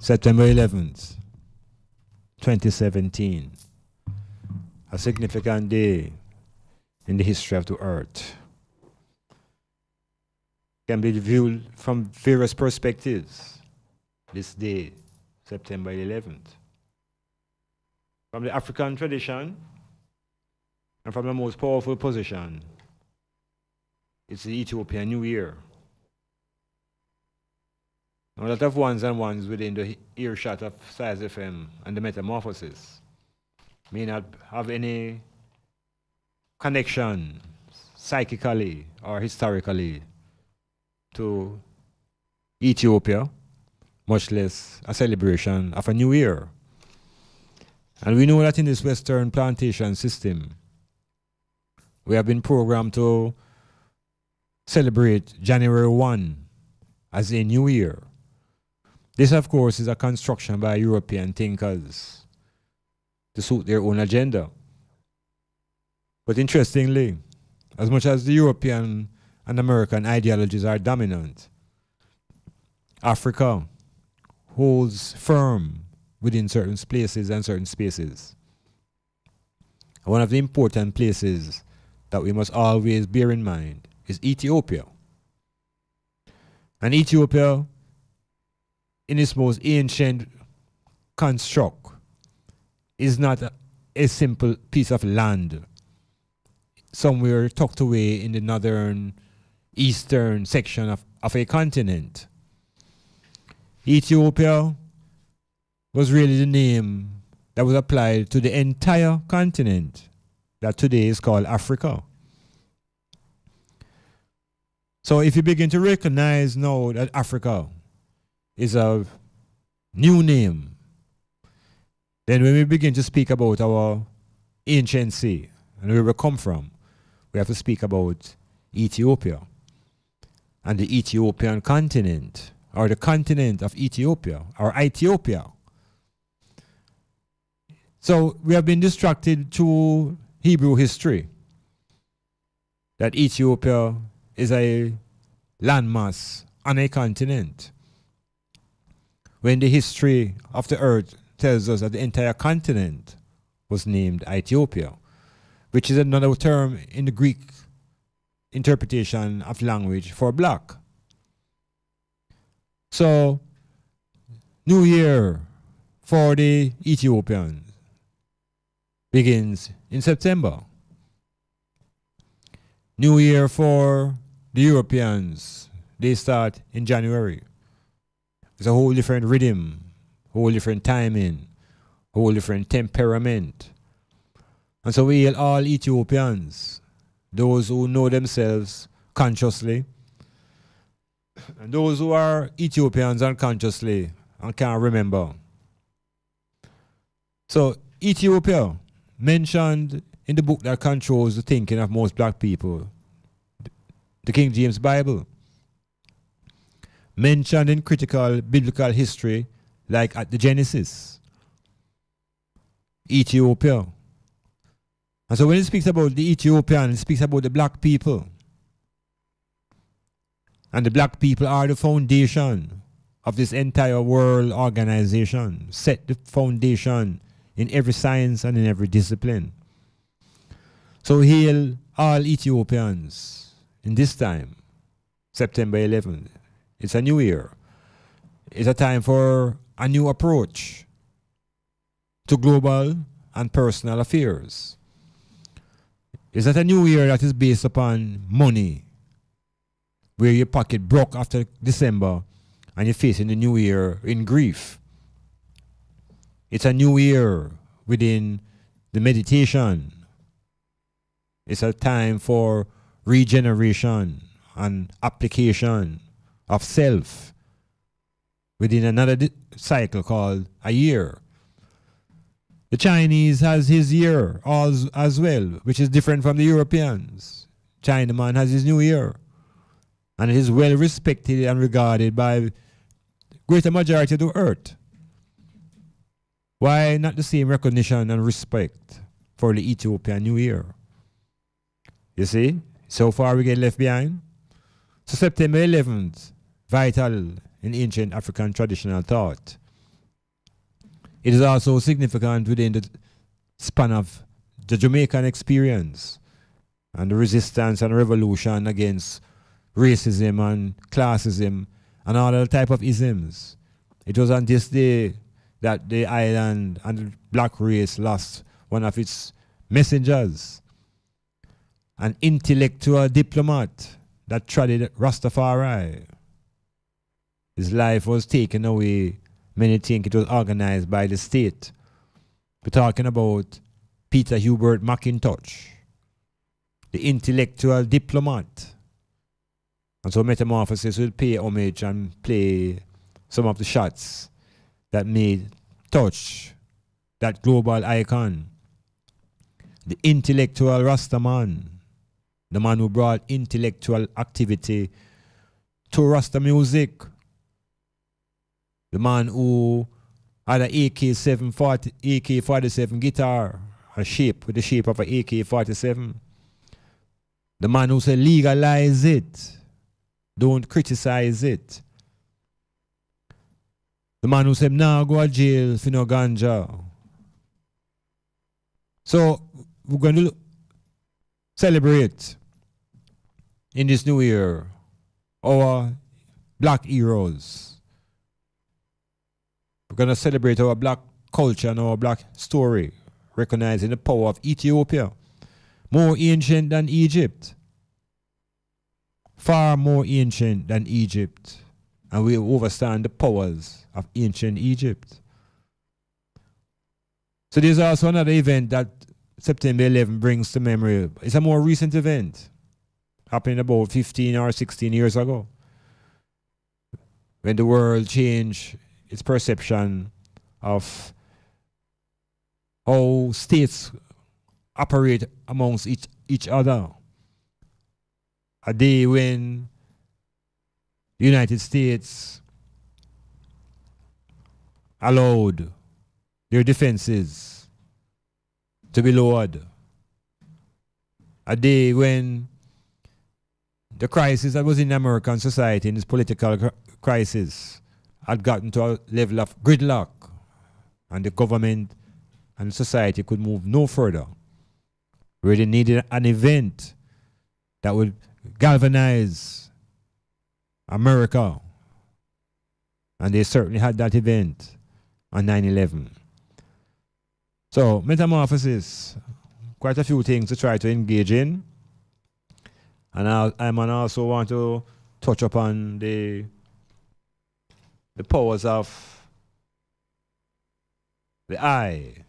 September 11th, 2017. A significant day in the history of the earth. Can be viewed from various perspectives this day, September 11th. From the African tradition and from the most powerful position, it's the Ethiopian New Year. A lot of ones and ones within the earshot of Size FM and the Metamorphosis may not have any connection psychically or historically to Ethiopia, much less a celebration of a new year. And we know that in this Western plantation system, we have been programmed to celebrate January 1 as a new year. This, of course, is a construction by European thinkers to suit their own agenda. But interestingly, as much as the European and American ideologies are dominant, Africa holds firm within certain places and certain spaces. One of the important places that we must always bear in mind is Ethiopia. And Ethiopia, in its most ancient construct, is not a simple piece of land somewhere tucked away in the northern, eastern section of a continent. Ethiopia was really the name that was applied to the entire continent that today is called Africa. So if you begin to recognize now that Africa is a new name, then when we begin to speak about our anciency and where we come from, we have to speak about Ethiopia and the Ethiopian continent, or the continent of Ethiopia, or Ethiopia. So we have been distracted through Hebrew history that Ethiopia is a landmass on a continent, when the history of the earth tells us that the entire continent was named Ethiopia, which is another term in the Greek interpretation of language for black. So, New Year for the Ethiopians begins in September. New Year for the Europeans, they start in January. It's a whole different rhythm, whole different timing, whole different temperament. And so we hail all Ethiopians, those who know themselves consciously, and those who are Ethiopians unconsciously and can't remember. So Ethiopia, mentioned in the book that controls the thinking of most black people, the King James Bible, mentioned in critical biblical history like at the Genesis, Ethiopia. And so when it speaks about the Ethiopian, it speaks about the black people. And the black people are the foundation of this entire world organization, set the foundation in every science and in every discipline. So hail all Ethiopians in this time, September 11th. It's a new year. It's a time for a new approach to global and personal affairs. It's not a new year that is based upon money, where your pocket broke after December and you're facing the new year in grief. It's a new year within the meditation. It's a time for regeneration and application of self within another cycle called a year. The Chinese has his year as well, which is different from the Europeans. Chinaman has his new year, and it is well respected and regarded by the greater majority of the earth. Why not the same recognition and respect for the Ethiopian New Year? You see, so far we get left behind. So September 11th, vital in ancient African traditional thought. It is also significant within the span of the Jamaican experience and the resistance and revolution against racism and classism and all other type of isms. It was on this day that the island and the black race lost one of its messengers, an intellectual diplomat that treaded Rastafari. His life was taken away. Many think it was organized by the state. We're talking about Peter Hubert McIntosh, the intellectual diplomat. And so Metamorphosis will pay homage and play some of the shots that made touch that global icon. The intellectual Rastaman, the man who brought intellectual activity to Rasta music. The man who had an AK-47 guitar, with the shape of an AK-47. The man who said legalize it, don't criticize it. The man who said nah, go to jail for no ganja. So we're going to celebrate in this new year our black heroes. We're going to celebrate our black culture and our black story, recognizing the power of Ethiopia, more ancient than Egypt, far more ancient than Egypt, and we overstand the powers of ancient Egypt. So there's also another event that September 11 brings to memory. It's a more recent event, happening about 15 or 16 years ago, when the world changed its perception of how states operate amongst each other. A day when the United States allowed their defenses to be lowered. A day when the crisis that was in American society, in this political crisis, had gotten to a level of gridlock, and the government and society could move no further. We really needed an event that would galvanize America, and they certainly had that event on 9/11. So, Metamorphosis, quite a few things to try to engage in, and I also want to touch upon the powers of the I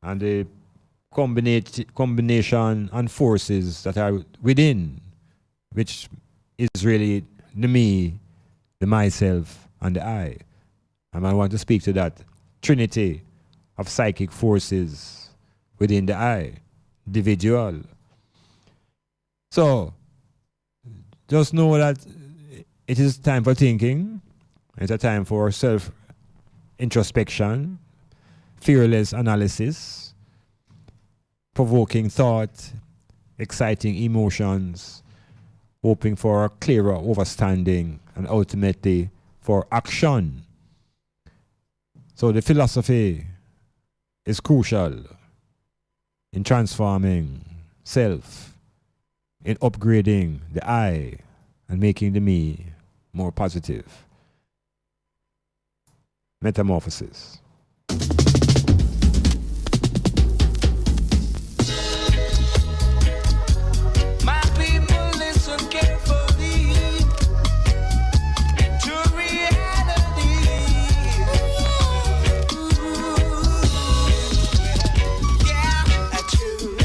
and the combination and forces that are within, which is really the me, the myself, and the I. And I want to speak to that trinity of psychic forces within the I, individual. So, just know that it is time for thinking. It's a time for self-introspection, fearless analysis, provoking thought, exciting emotions, hoping for a clearer understanding, and ultimately for action. So the philosophy is crucial in transforming self, in upgrading the I, and making the me more positive. Metamorphosis. My people listen carefully to reality. Yeah, I choose.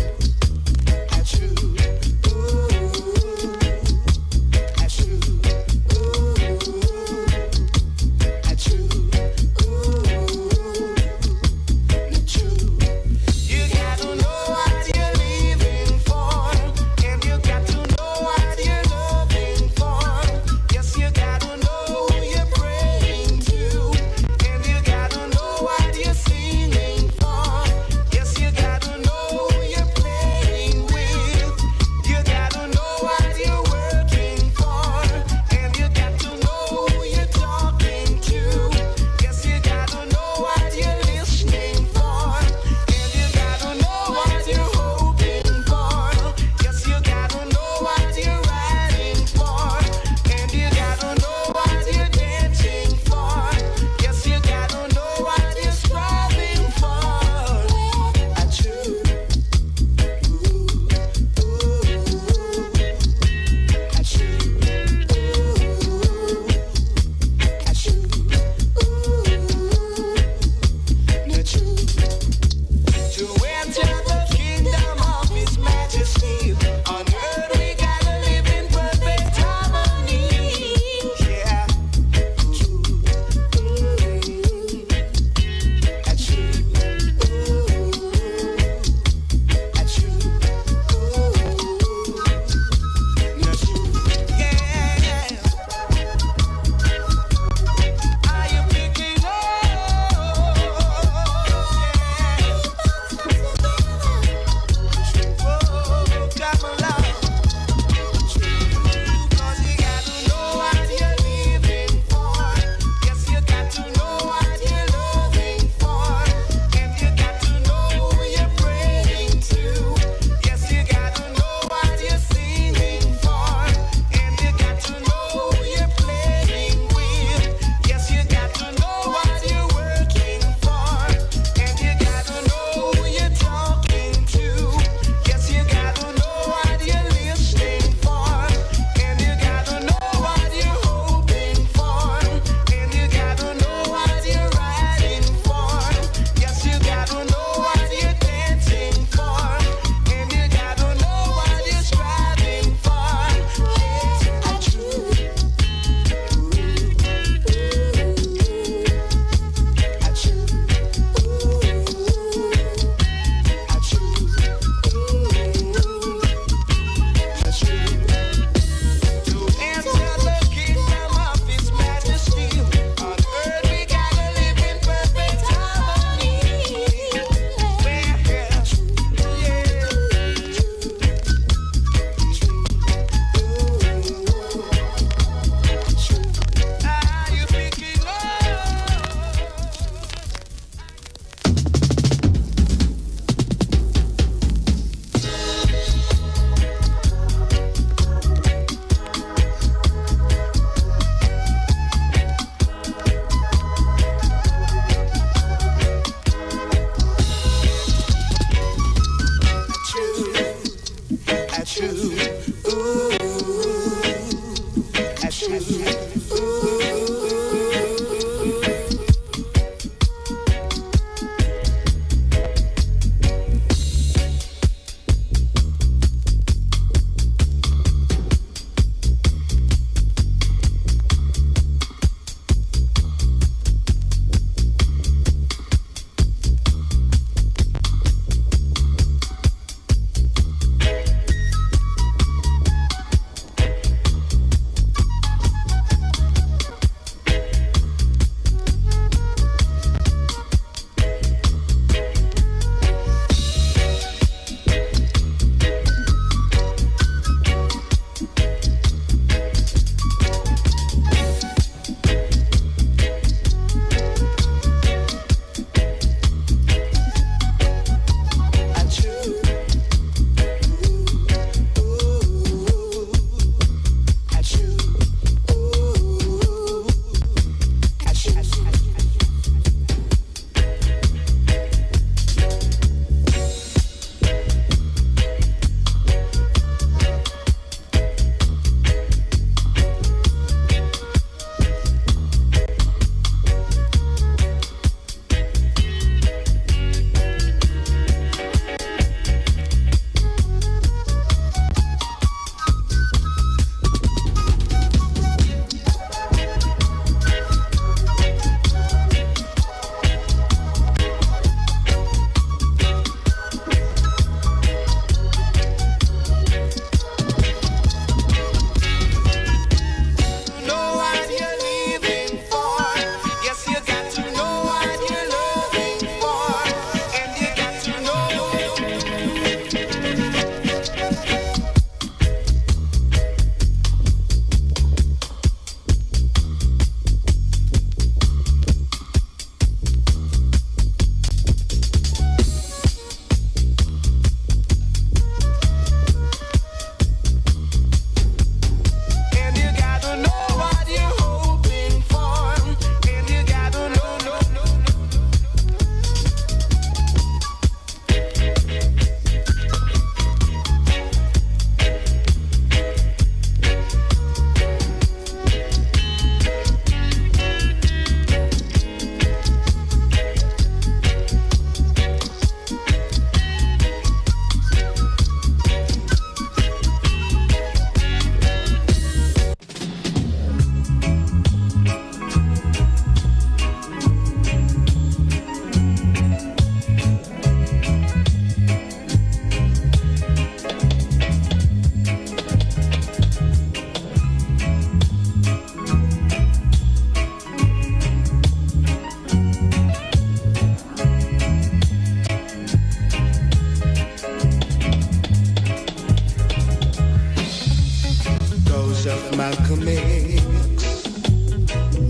Malcolm X,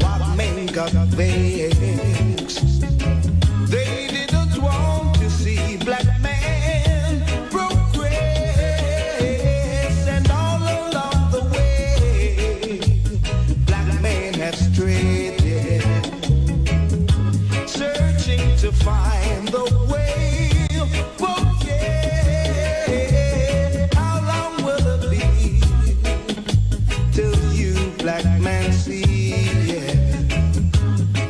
what men got vexed. They didn't want to see black man progress, and all along the way, black men have strayed, searching to find the way. Oh yeah, how long will it be till you black man see,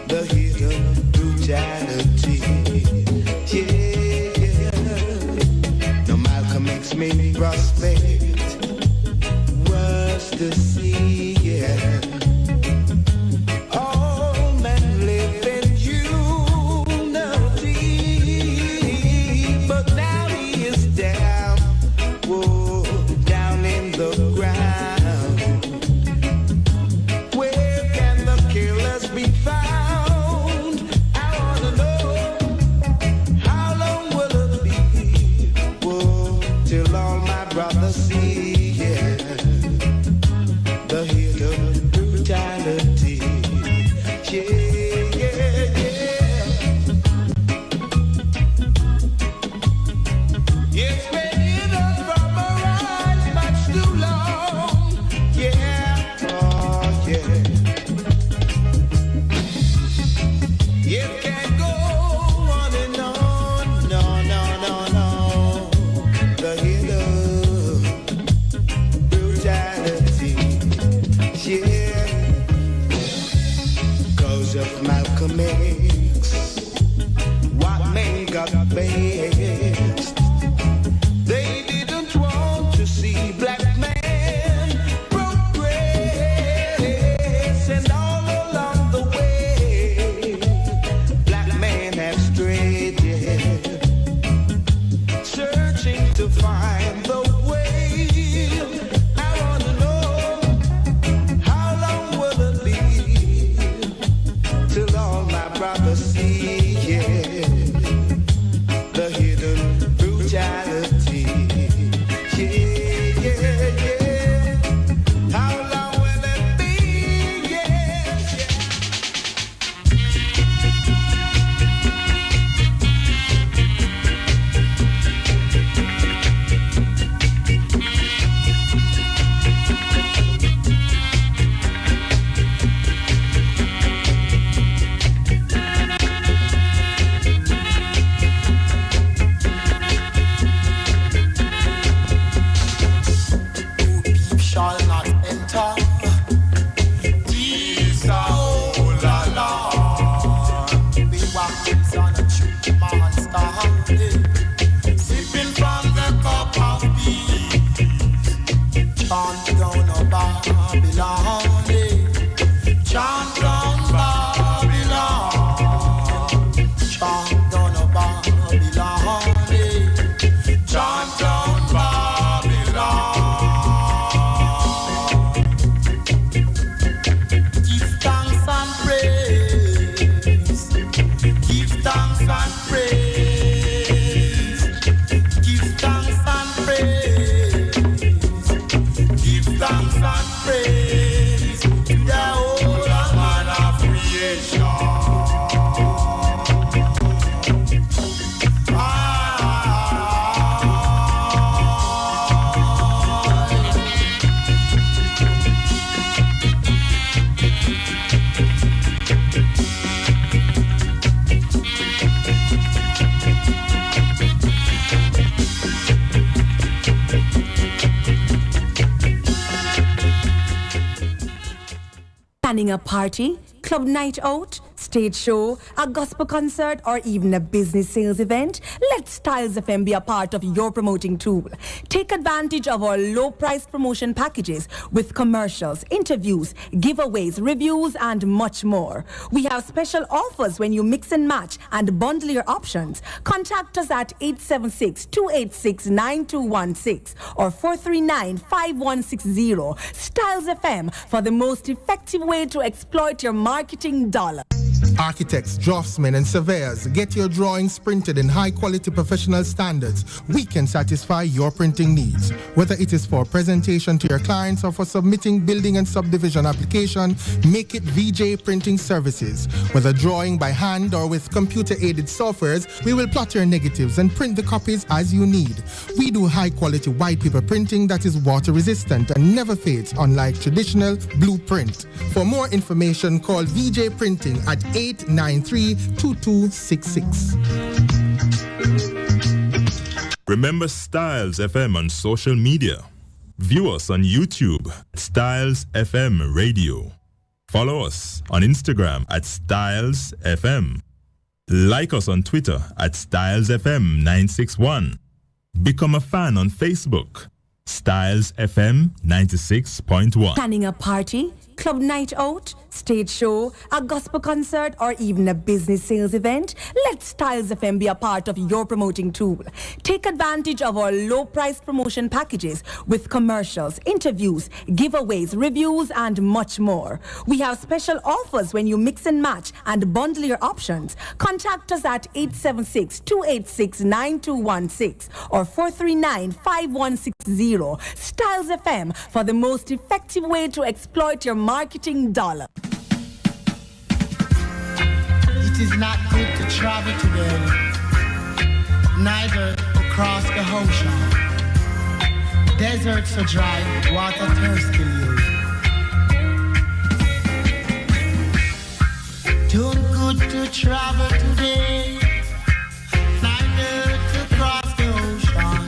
the hidden brutality? Yeah, no Malcolm X made prospect was to see, all men live in unity, but now he is down, whoa, down in the ground. Where can the killers be found? I wanna know, how long will it be, whoa, till all my brothers see, the hidden brutality. It's been hidden from our eyes much too long. Yeah, oh yeah. It can't go on and on. No, no, no, no. The hidden brutality. Yeah. because of Malcolm X. White men got vexed. They didn't want to see black men progress, and all along the way, black men have strayed, searching to find the way. I wanna know how long will it be till all my brothers see, the hidden brutality. How long will it be? Shall not enter. These are all along. We walk on a true monster, sipping from the cup of peace. Chant down a Babylon, chant down Babylon, chant down a Babylon, chant down Babylon. Give thanks and praise. Give thanks and praise. Give thanks and praise. Give thanks and praise to the whole man of creation. Planning a party, club night out, stage show, a gospel concert, or even a business sales event? Let Styles FM be a part of your promoting tool. Take advantage of our low-priced promotion packages with commercials, interviews, giveaways, reviews, and much more. We have special offers when you mix and match and bundle your options. Contact us at 876-286-9216 or 439-5160. Styles FM for the most effective way to exploit your marketing dollar. Architects, draftsmen, and surveyors, get your drawings printed in high-quality professional standards. We can satisfy your printing needs. Whether it is for presentation to your clients or for submitting building and subdivision application, make it VJ Printing Services. Whether drawing by hand or with computer-aided softwares, we will plot your negatives and print the copies as you need. We do high-quality white paper printing that is water-resistant and never fades, unlike traditional blueprint. For more information, call VJ Printing at 893-2266. Remember Styles FM on social media. View us on YouTube, Styles FM Radio. Follow us on Instagram at Styles FM. Like us on Twitter at Styles FM 961. Become a fan on Facebook, Styles FM 96.1. Planning a party, club night out, stage show, a gospel concert, or even a business sales event? Let Styles FM be a part of your promoting tool. Take advantage of our low-priced promotion packages with commercials, interviews, giveaways, reviews, and much more. We have special offers when you mix and match and bundle your options. Contact us at 876-286-9216 or 439-5160. Styles FM for the most effective way to exploit your marketing dollar. It is not good to travel today, neither to cross the ocean. Deserts are dry, water thirsty you. Too good to travel today, neither to cross the ocean.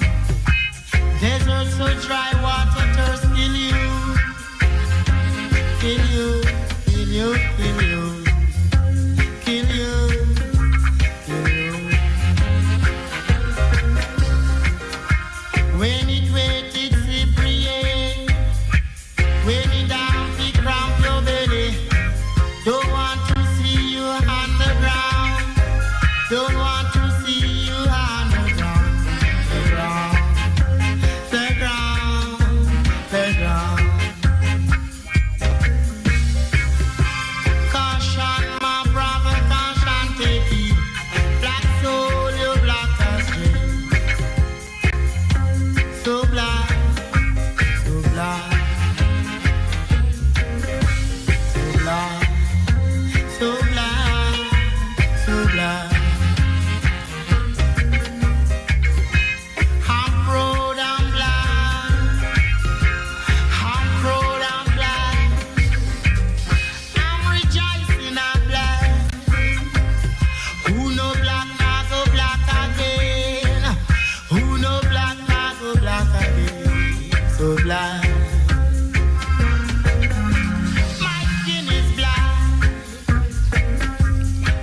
Deserts are dry, water thirsty you. Kill you, kill you, kill you.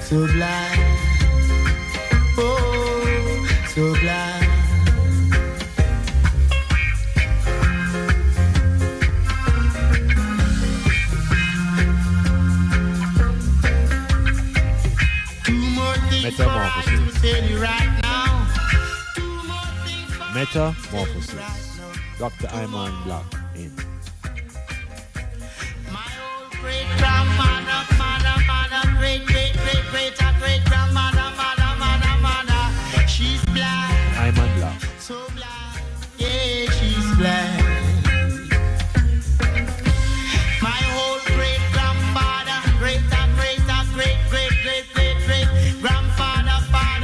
sublime. Oh, sublime. Metamorphosis. Right now. Metamorphosis. Dr. Iman Blak in. My old great grandmother, mother, great grandmother, mother. She's black, Iman Blak. so black. Yeah, she's black. My old great grandfather, great grandfather, father.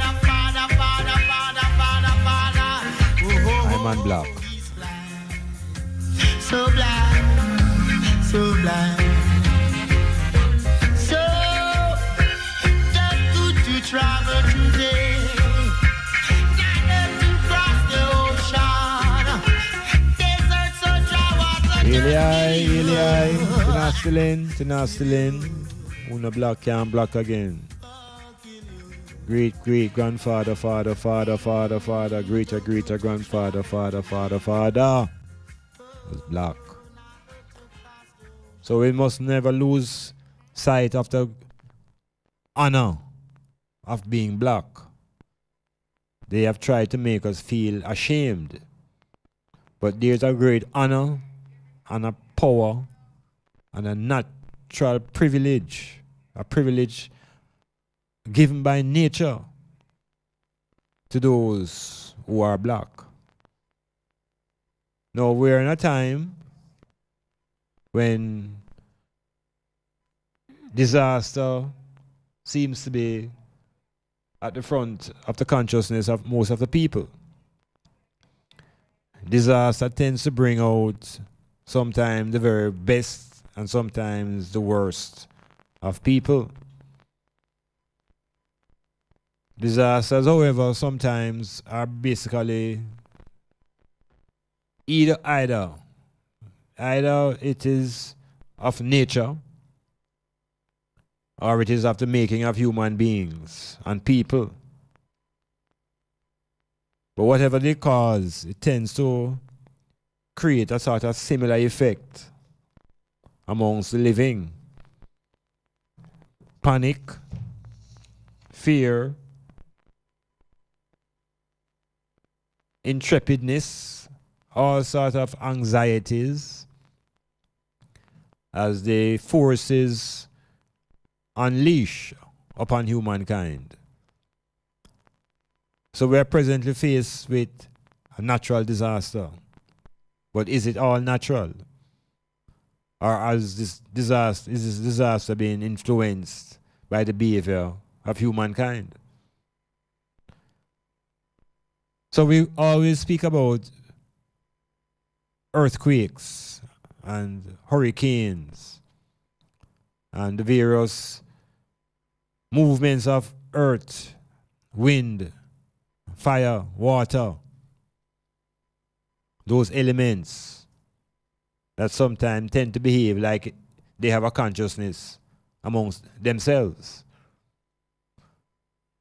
Iman Blak. So black, so black. So just good to travel today. Not to cross the ocean. Desert so dry water. Eli. Tinastilin. Una black can black again. Great grandfather, father. Great grandfather, father. Was black. So we must never lose sight of the honor of being black. They have tried to make us feel ashamed. But there's a great honor and a power and a natural privilege. A privilege given by nature to those who are black. Now we're in a time when disaster seems to be at the front of the consciousness of most of the people. Disaster tends to bring out sometimes the very best and sometimes the worst of people. Disasters, however, sometimes are basically either it is of nature or it is of the making of human beings and people. But whatever they cause, it tends to create a sort of similar effect amongst the living. Panic, fear, intrepidness, all sorts of anxieties as the forces unleash upon humankind. So we are presently faced with a natural disaster. But is it all natural? Or is this disaster being influenced by the behavior of humankind? So we always speak about earthquakes and hurricanes and the various movements of earth, wind, fire, water, those elements that sometimes tend to behave like they have a consciousness amongst themselves.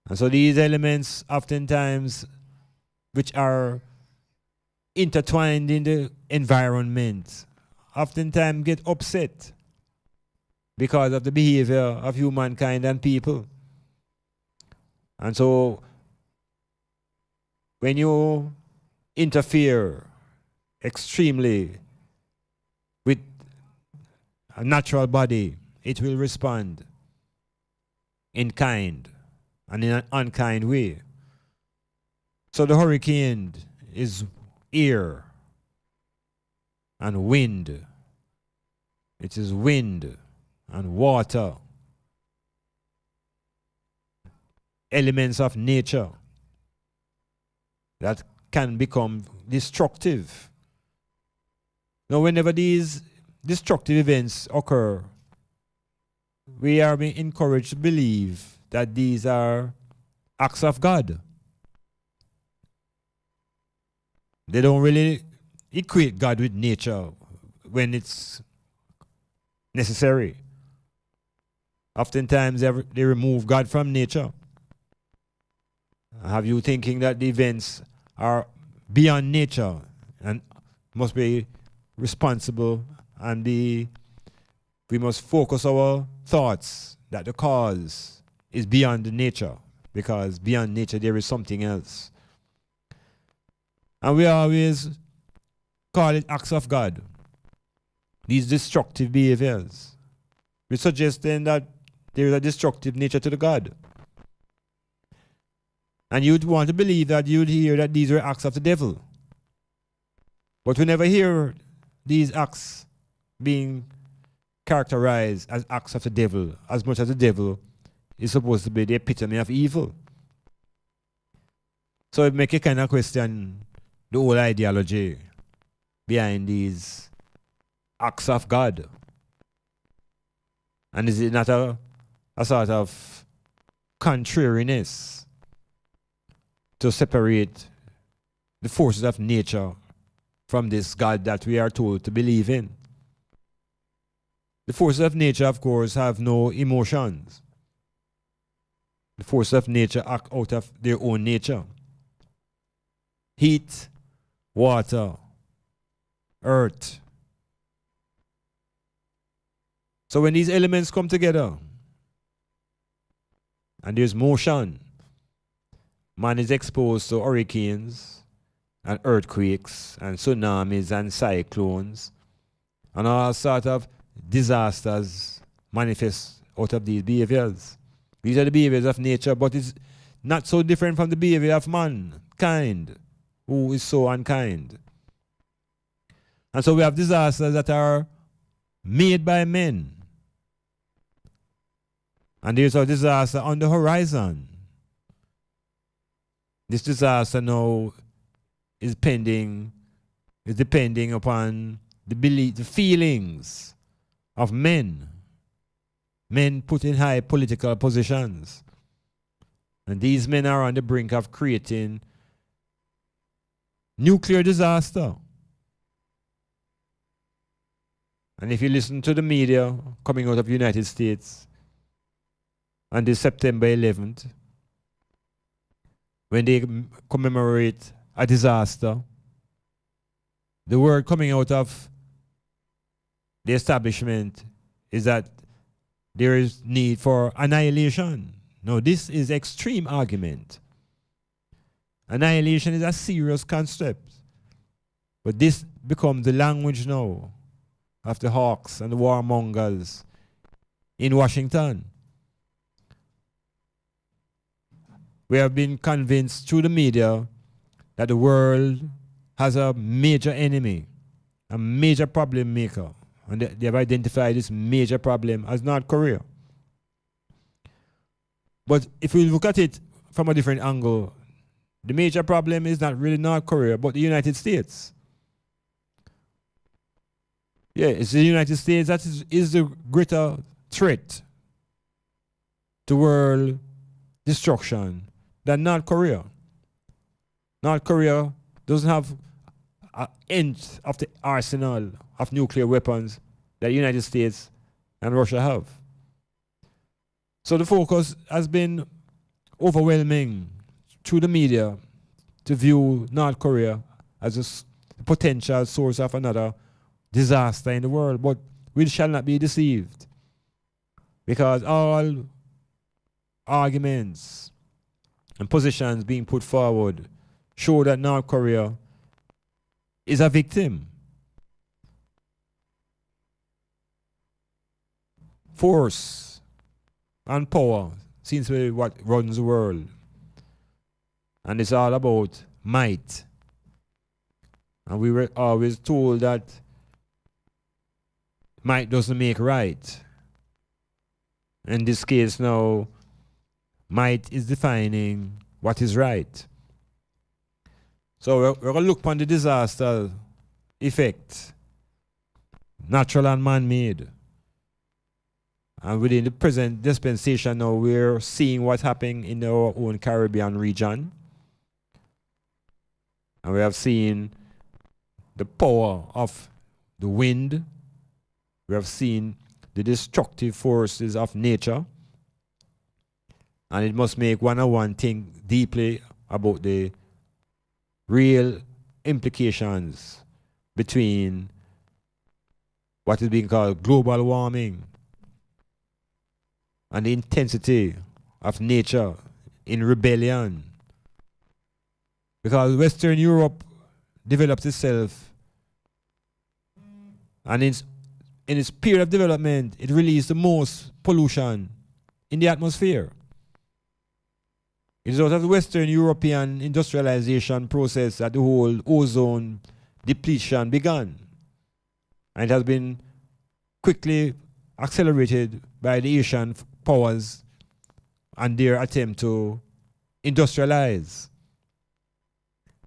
And so these elements oftentimes, which are intertwined in the environment, oftentimes get upset because of the behavior of humankind and people. And so when you interfere extremely with a natural body, it will respond in kind and in an unkind way. So the hurricane is air and wind. It is wind and water. Elements of nature that can become destructive. Now, whenever these destructive events occur, we are being encouraged to believe that these are acts of God. They don't really equate God with nature when it's necessary. Oftentimes they remove God from nature. Have you thinking that the events are beyond nature and must be responsible, and we must focus our thoughts that the cause is beyond the nature, because beyond nature there is something else. And we always call it acts of God. These destructive behaviors. We suggest then that there is a destructive nature to the God. And you'd want to believe that you'd hear that these are acts of the devil. But we never hear these acts being characterized as acts of the devil, as much as the devil is supposed to be the epitome of evil. So it makes you kind of question the whole ideology behind these acts of God. And is it not a sort of contrariness to separate the forces of nature from this God that we are told to believe in? The forces of nature, of course, have no emotions. The forces of nature act out of their own nature. Heat, water, earth. So when these elements come together and there's motion, man is exposed to hurricanes and earthquakes and tsunamis and cyclones and all sorts of disasters manifest out of these behaviors. These are the behaviors of nature, but it's not so different from the behavior of mankind, who is so unkind. And so we have disasters that are made by men. And there's a disaster on the horizon. This disaster now is depending upon the belief, the feelings of men. Men put in high political positions. And these men are on the brink of creating nuclear disaster. And if you listen to the media coming out of the United States on this September 11th, when they commemorate a disaster, the word coming out of the establishment is that there is need for annihilation. No, this is extreme argument. Annihilation is a serious concept. But this becomes the language now of the hawks and the warmongers in Washington. We have been convinced through the media that the world has a major enemy, a major problem maker. And they have identified this major problem as North Korea. But if we look at it from a different angle, the major problem is not really North Korea, but the United States. Yeah, it's the United States that is the greater threat to world destruction than North Korea. North Korea doesn't have an inch of the arsenal of nuclear weapons that the United States and Russia have. So the focus has been overwhelming through the media to view North Korea as a potential source of another disaster in the world. But we shall not be deceived, because all arguments and positions being put forward show that North Korea is a victim. Force and power seems to be what runs the world. And it's all about might. And we were always told that might doesn't make right. In this case now, might is defining what is right. So we're going to look upon the disaster effect, natural and man-made. And within the present dispensation now, we're seeing what's happening in our own Caribbean region. And we have seen the power of the wind. We have seen the destructive forces of nature, and it must make one think deeply about the real implications between what is being called global warming and the intensity of nature in rebellion. Because Western Europe developed itself, and in its period of development, it released the most pollution in the atmosphere. It is out of the Western European industrialization process that the whole ozone depletion began. And it has been quickly accelerated by the Asian powers and their attempt to industrialize.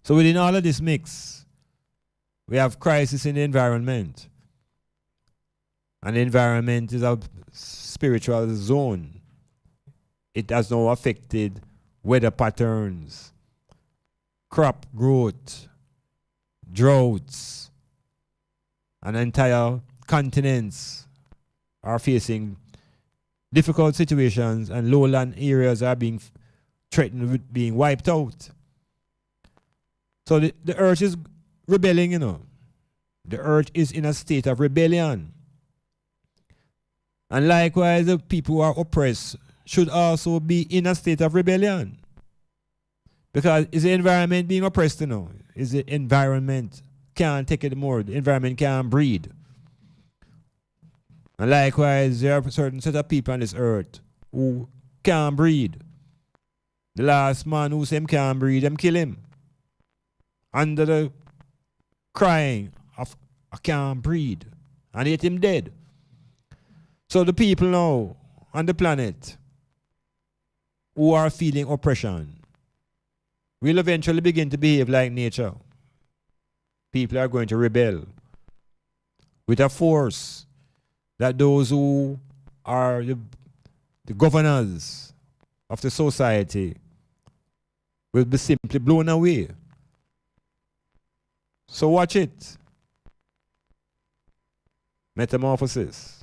So within all of this mix, we have crisis in the environment. And the environment is a spiritual zone. It has now affected weather patterns, crop growth, droughts, and entire continents are facing difficult situations, and lowland areas are being threatened with being wiped out. So the earth is rebelling, you know. The earth is in a state of rebellion. And likewise, the people who are oppressed should also be in a state of rebellion. Because is the environment being oppressed, you know? Is the environment can't take it more? The environment can't breed. And likewise, there are a certain set of people on this earth who can't breed. The last man who said him can't breed, them kill him. Under the crying of I can't breed. And yet him dead. So the people now on the planet who are feeling oppression will eventually begin to behave like nature. People are going to rebel with a force that those who are the governors of the society will be simply blown away. So watch it. Metamorphosis.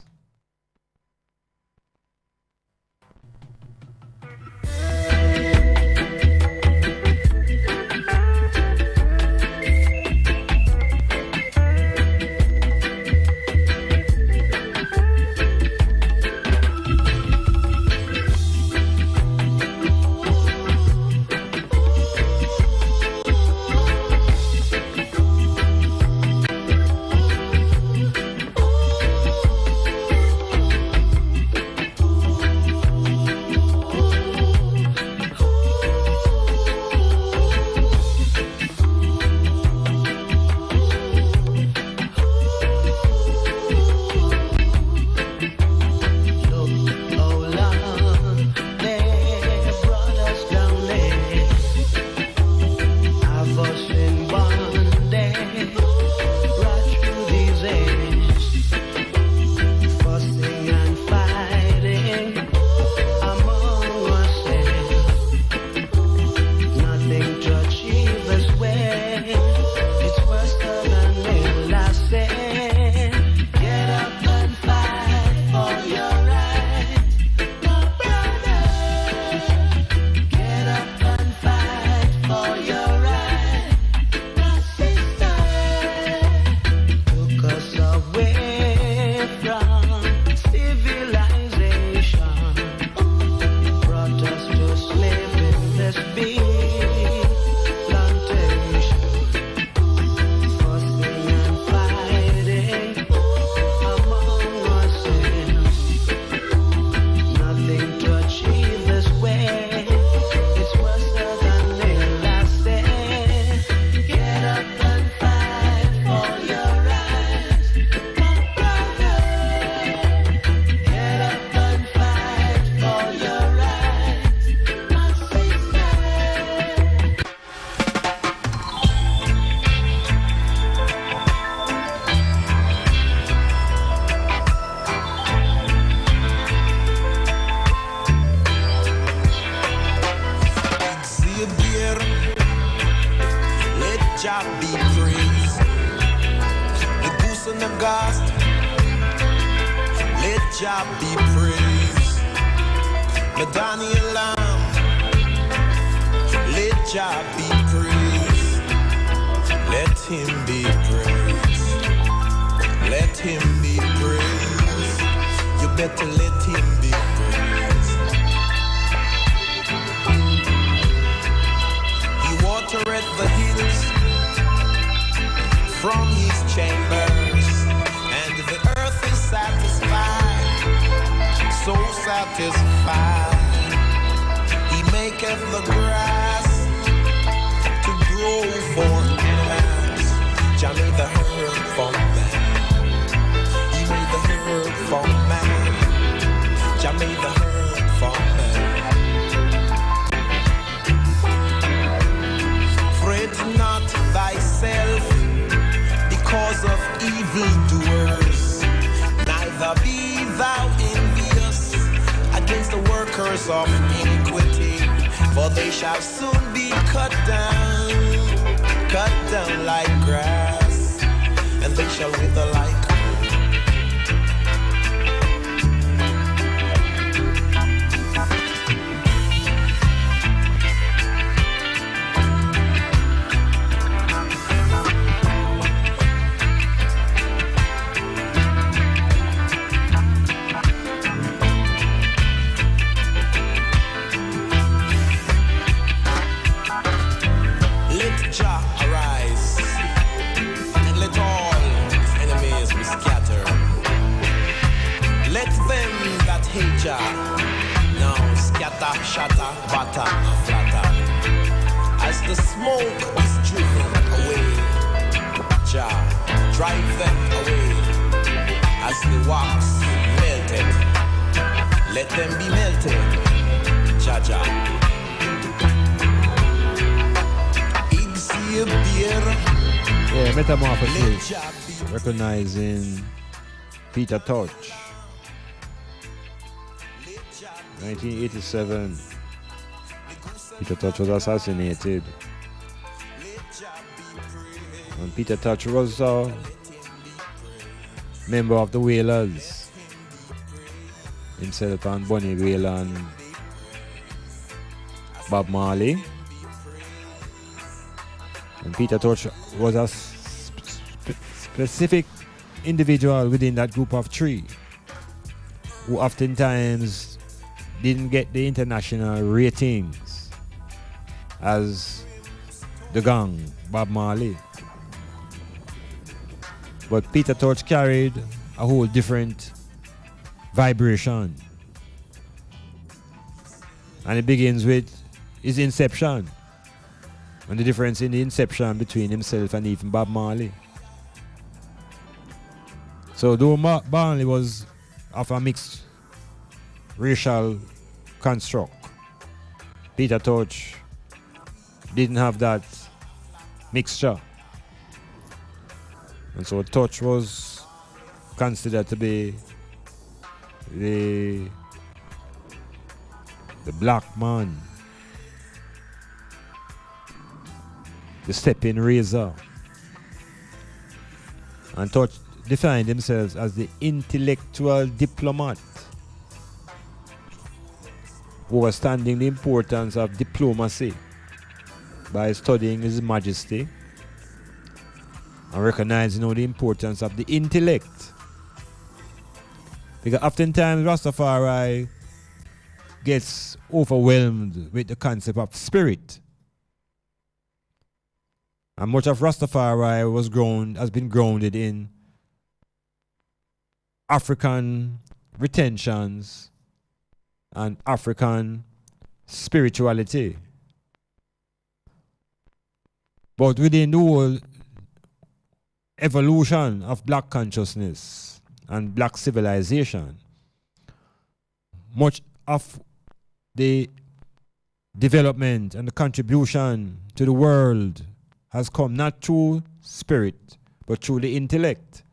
be praised. Madani Lamb, let Jah be praised. Let him be praised. Let him be praised. You better let him be praised. He watereth the hills from his chambers, and the earth is satisfied, so satisfied. He maketh the grass to grow for animals. Jah made the herb for man. He made the herb for man. Jah made the herb for man. Fret not thyself because of evildoers, neither be thou envious against the workers of iniquity, for they shall soon be cut down like grass, and they shall wither like now scatter, shatter, batter, and flatter. As the smoke is driven away, Jah drive them away. As the wax melted, let them be melted. Jah Jah. Yeah, Metamorphosis, recognizing Peter Tosh. 1987, Peter Tosh was assassinated, and Peter Tosh was a member of the Wailers, himself and Bunny Wailer and Bob Marley. And Peter Tosh was a specific individual within that group of three, who oftentimes didn't get the international ratings as the gang, Bob Marley. But Peter Tosh carried a whole different vibration. And it begins with his inception, and the difference in the inception between himself and even Bob Marley. So though Marley was of a mixed racial construct, Peter Tosh didn't have that mixture. And so Tosh was considered to be the black man, the stepping razor. And Tosh defined themselves as the intellectual diplomat, understanding the importance of diplomacy by studying His Majesty and recognizing the importance of the intellect. Because oftentimes Rastafari gets overwhelmed with the concept of spirit. And much of Rastafari has been grounded in African retentions and African spirituality. But within the whole evolution of black consciousness and black civilization, much of the development and the contribution to the world has come not through spirit, but through the intellect.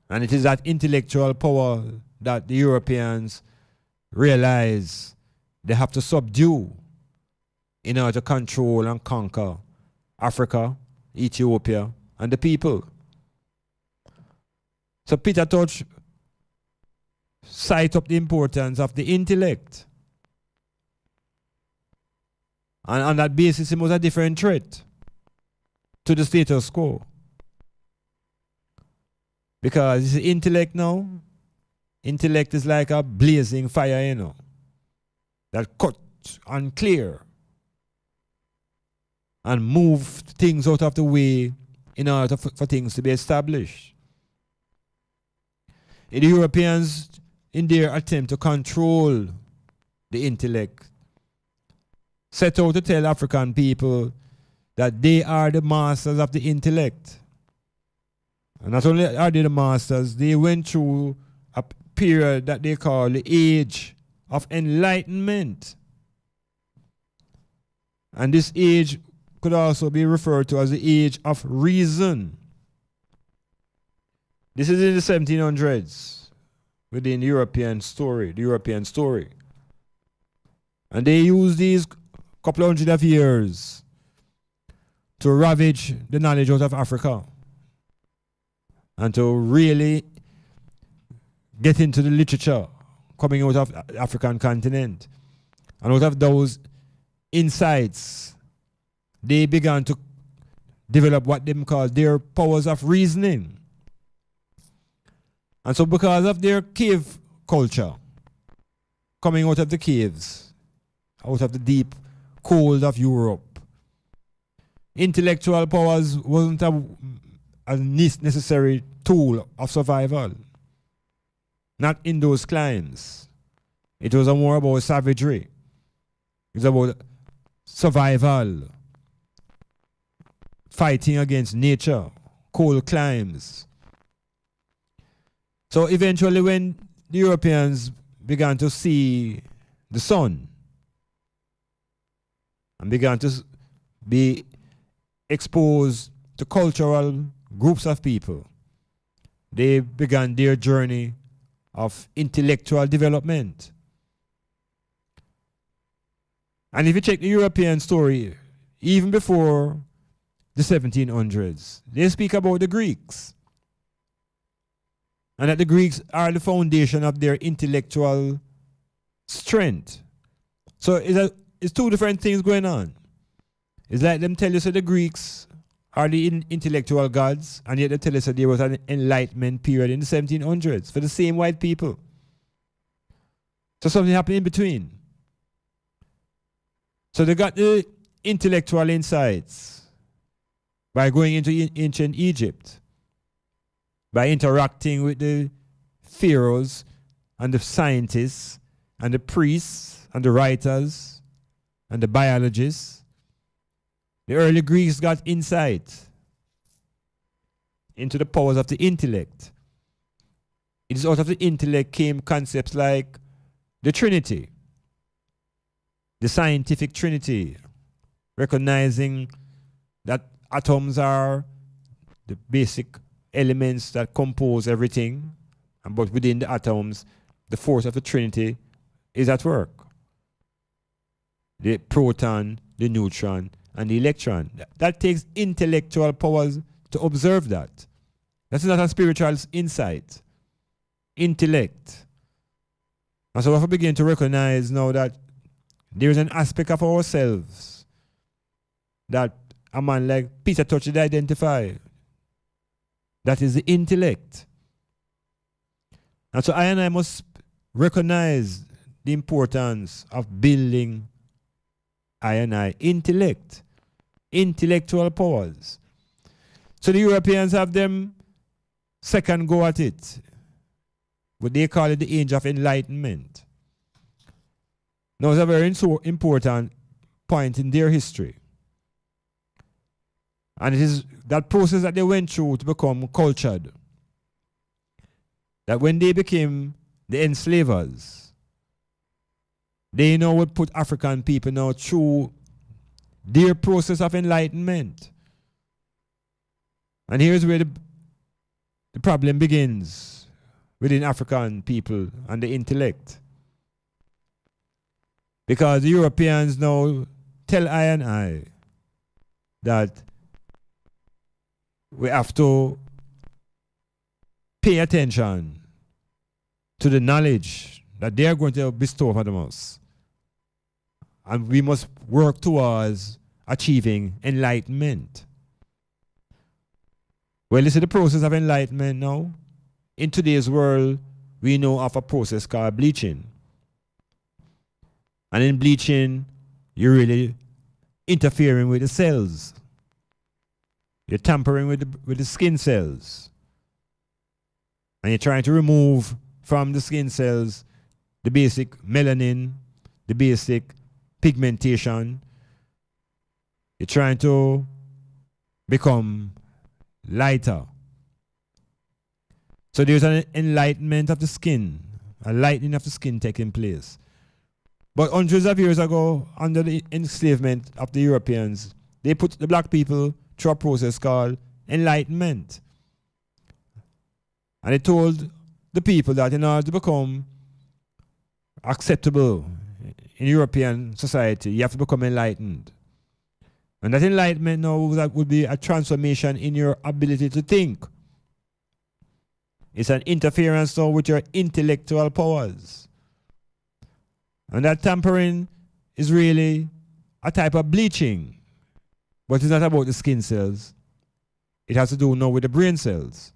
And it is that intellectual power that the Europeans realize they have to subdue in order to control and conquer Africa, Ethiopia, and the people. So Peter Tosh cite up the importance of the intellect. And on that basis, it was a different threat to the status quo. Because it's the intellect now. Intellect is like a blazing fire, that cut and clear and move things out of the way in order for things to be established. The Europeans, in their attempt to control the intellect, set out to tell African people that they are the masters of the intellect. And not only are they the masters, they went through a period that they call the age of enlightenment. And this age could also be referred to as the age of reason. This is in the 1700s within the European story. And they use these couple of hundred of years to ravage the knowledge out of Africa and to really get into the literature coming out of the African continent. And out of those insights, they began to develop what they call their powers of reasoning. And so because of their cave culture, coming out of the caves, out of the deep cold of Europe, intellectual powers wasn't a necessary tool of survival. Not in those climes. It was more about savagery. It was about survival, fighting against nature, cold climes. So eventually when the Europeans began to see the sun and began to be exposed to cultural groups of people, they began their journey of intellectual development. And if you check the European story, even before the 1700s, they speak about the Greeks. And that the Greeks are the foundation of their intellectual strength. So it's two different things going on. It's like them tell you that the Greeks are the intellectual gods, and yet they tell us that there was an enlightenment period in the 1700s for the same white people. So something happened in between. So they got the intellectual insights by going into ancient Egypt, by interacting with the pharaohs and the scientists and the priests and the writers and the biologists. The early Greeks got insight into the powers of the intellect. It is out of the intellect came concepts like the Trinity, the scientific Trinity, recognizing that atoms are the basic elements that compose everything, but within the atoms, the force of the Trinity is at work. The proton, the neutron, and the electron. That takes intellectual powers to observe that. That's not a spiritual insight. Intellect. And so if we begin to recognize now that there is an aspect of ourselves that a man like Peter Touch did identify, that is the intellect. And so I must recognize the importance of building intellect, intellectual powers. So the Europeans have them second go at it. But they call it the age of enlightenment. Now it's a very important point in their history. And it is that process that they went through to become cultured. That when they became the enslavers, they now would put African people now through their process of enlightenment. And here's where the problem begins within African people and the intellect. Because the Europeans now tell I that we have to pay attention to the knowledge that they are going to bestow upon us. And we must work towards achieving enlightenment. Well, this is the process of enlightenment now. In today's world, we know of a process called bleaching. And in bleaching, you're really interfering with the cells. You're tampering with the skin cells. And you're trying to remove from the skin cells the basic melanin, the basic pigmentation. You're trying to become lighter. So there's an enlightenment of the skin, a lightening of the skin taking place. But hundreds of years ago, under the enslavement of the Europeans, they put the black people through a process called enlightenment. And they told the people that in order to become acceptable in European society, you have to become enlightened. And that enlightenment now that would be a transformation in your ability to think. It's an interference now with your intellectual powers. And that tampering is really a type of bleaching. But it's not about the skin cells. It has to do now with the brain cells.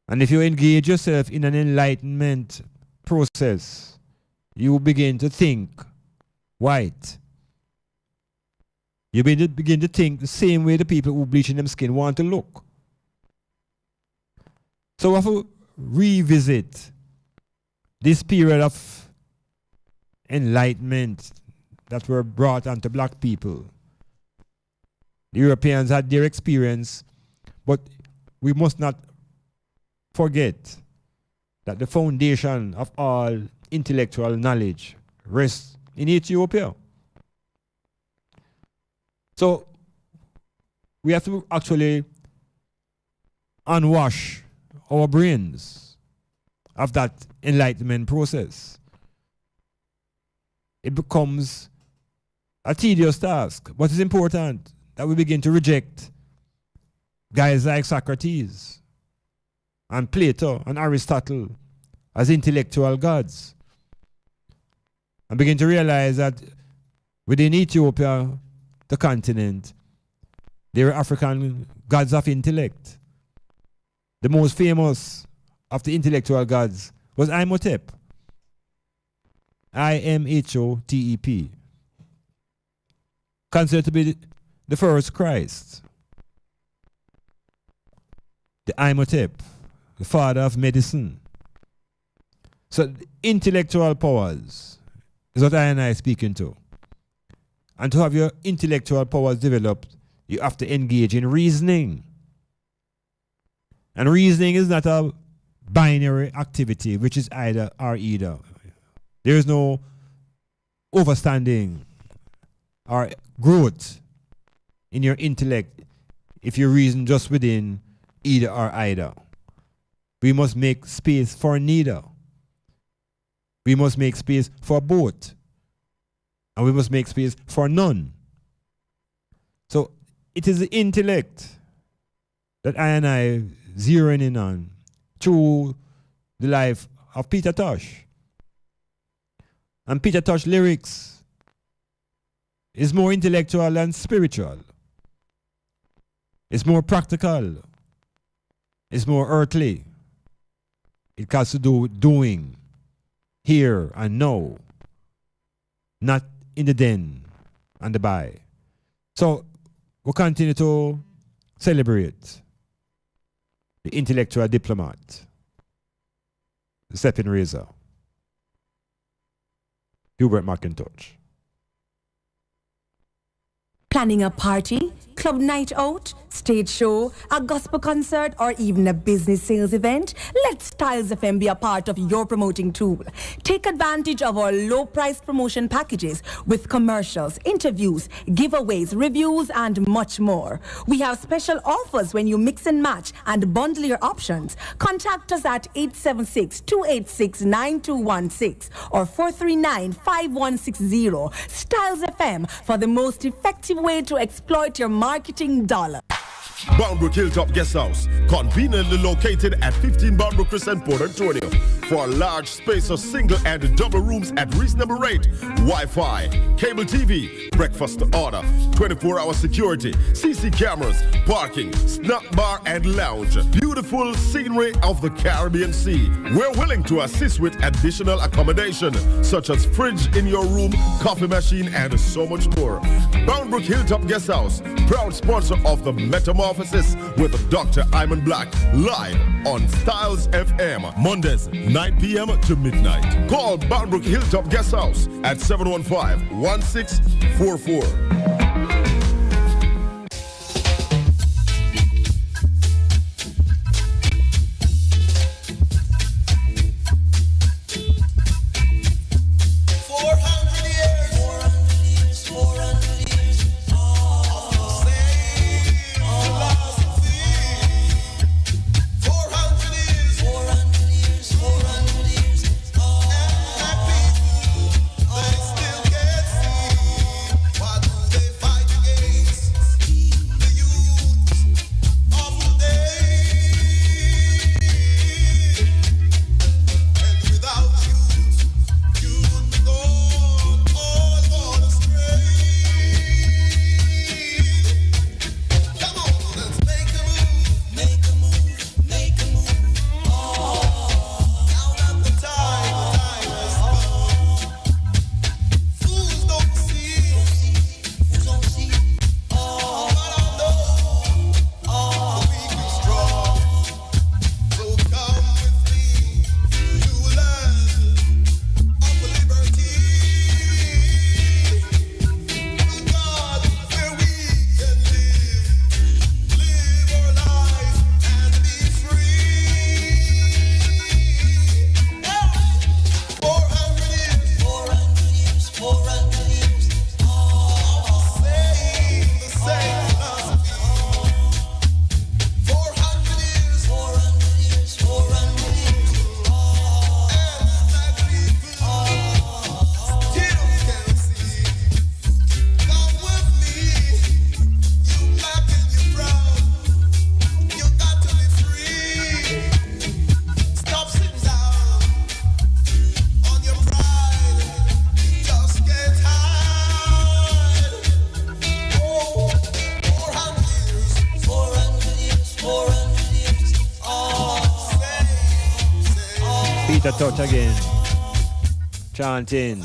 And if you engage yourself in an enlightenment process, you begin to think white. You begin to think the same way the people who bleaching them skin want to look. So we have to revisit this period of enlightenment that were brought onto black people. The Europeans had their experience, but we must not forget that the foundation of all intellectual knowledge rests in Ethiopia. So we have to actually unwash our brains of that enlightenment process. It becomes a tedious task, but it's important that we begin to reject guys like Socrates and Plato and Aristotle as intellectual gods, and begin to realize that within Ethiopia, the continent, there are African gods of intellect. The most famous of the intellectual gods was Imhotep. Imhotep. Considered to be the first Christ. The Imhotep, the father of medicine. So the intellectual powers is what I and I speaking to. And to have your intellectual powers developed, you have to engage in reasoning. And reasoning is not a binary activity, which is either or either. There is no overstanding or growth in your intellect if you reason just within either or either. We must make space for neither. We must make space for both. And we must make space for none. So it is the intellect that I and I zeroing in on through the life of Peter Tosh. And Peter Tosh lyrics is more intellectual than spiritual. It's more practical. It's more earthly. It has to do with doing here and now, not in the den and the by. So we'll continue to celebrate the intellectual diplomat, the stepping razor, Hubert McIntosh. Planning a party, club night out, stage show, a gospel concert, or even a business sales event? Let Styles FM be a part of your promoting tool. Take advantage of our low-priced promotion packages with commercials, interviews, giveaways, reviews, and much more. We have special offers when you mix and match and bundle your options. Contact us at 876-286-9216 or 439-5160. Styles FM for the most effective way to exploit your marketing dollar. Boundbrook Hilltop Guest House, conveniently located at 15 Boundbrook Crescent, Port Antonio. For a large space of single and double rooms at reasonable rate, Wi-Fi, cable TV, breakfast to order, 24-hour security, CC cameras, parking, snack bar and lounge. Beautiful scenery of the Caribbean Sea. We're willing to assist with additional accommodation, such as fridge in your room, coffee machine, and so much more. Boundbrook Hilltop Guest House, proud sponsor of the Metamorphosis with Dr. Iman Blak, live on Styles FM, Mondays, 9 p.m. to midnight. Call Boundbrook Hilltop Guest House at 715-1644. Touch again, chanting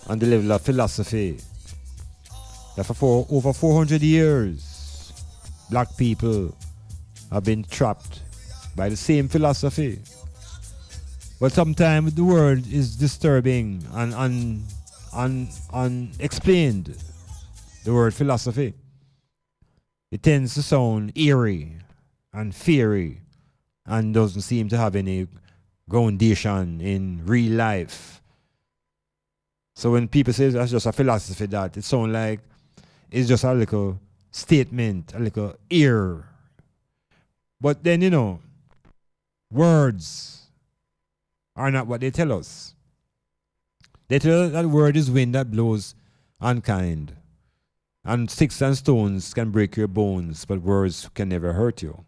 on the level of philosophy that for over 400 years black people have been trapped by the same philosophy. But sometimes the word is disturbing and unexplained. The word philosophy, it tends to sound eerie and fiery and doesn't seem to have any foundation in real life. So when people say that's just a philosophy, that it sounds like it's just a little statement, a little ear. But then, you know, words are not what they tell us. They tell us that word is wind that blows unkind. And sticks and stones can break your bones, but words can never hurt you.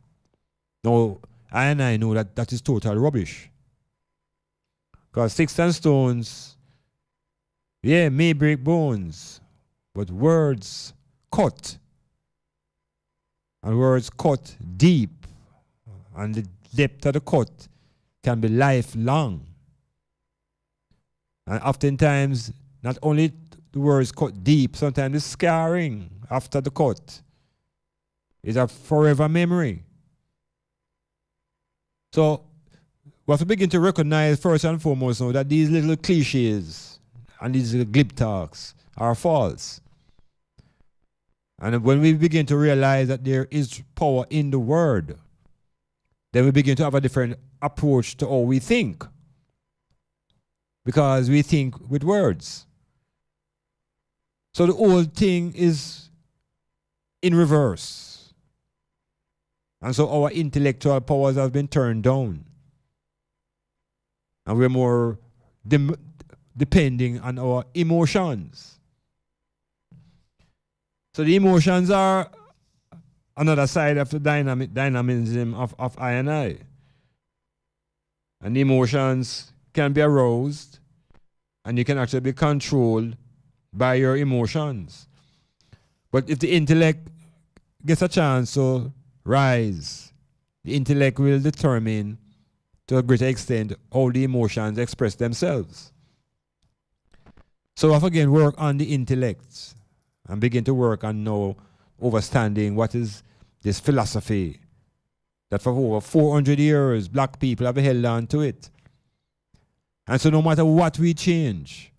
Now, I know that that is total rubbish. Because sticks and stones, yeah, may break bones, but words cut. And words cut deep. And the depth of the cut can be lifelong. And oftentimes, not only the words cut deep, sometimes the scarring after the cut is a forever memory. So, we have to begin to recognize first and foremost now that these little cliches and these little glib talks are false. And when we begin to realize that there is power in the word, then we begin to have a different approach to how we think. Because we think with words. So the whole thing is in reverse. And so our intellectual powers have been turned down. And we're more depending on our emotions. So the emotions are another side of the dynamism of I and I. And the emotions can be aroused, and you can actually be controlled by your emotions. But if the intellect gets a chance to rise, the intellect will determine to a greater extent how the emotions express themselves. So I've again work on the intellect and begin to work on now understanding what is this philosophy that for over 400 years black people have held on to it. And so no matter what we change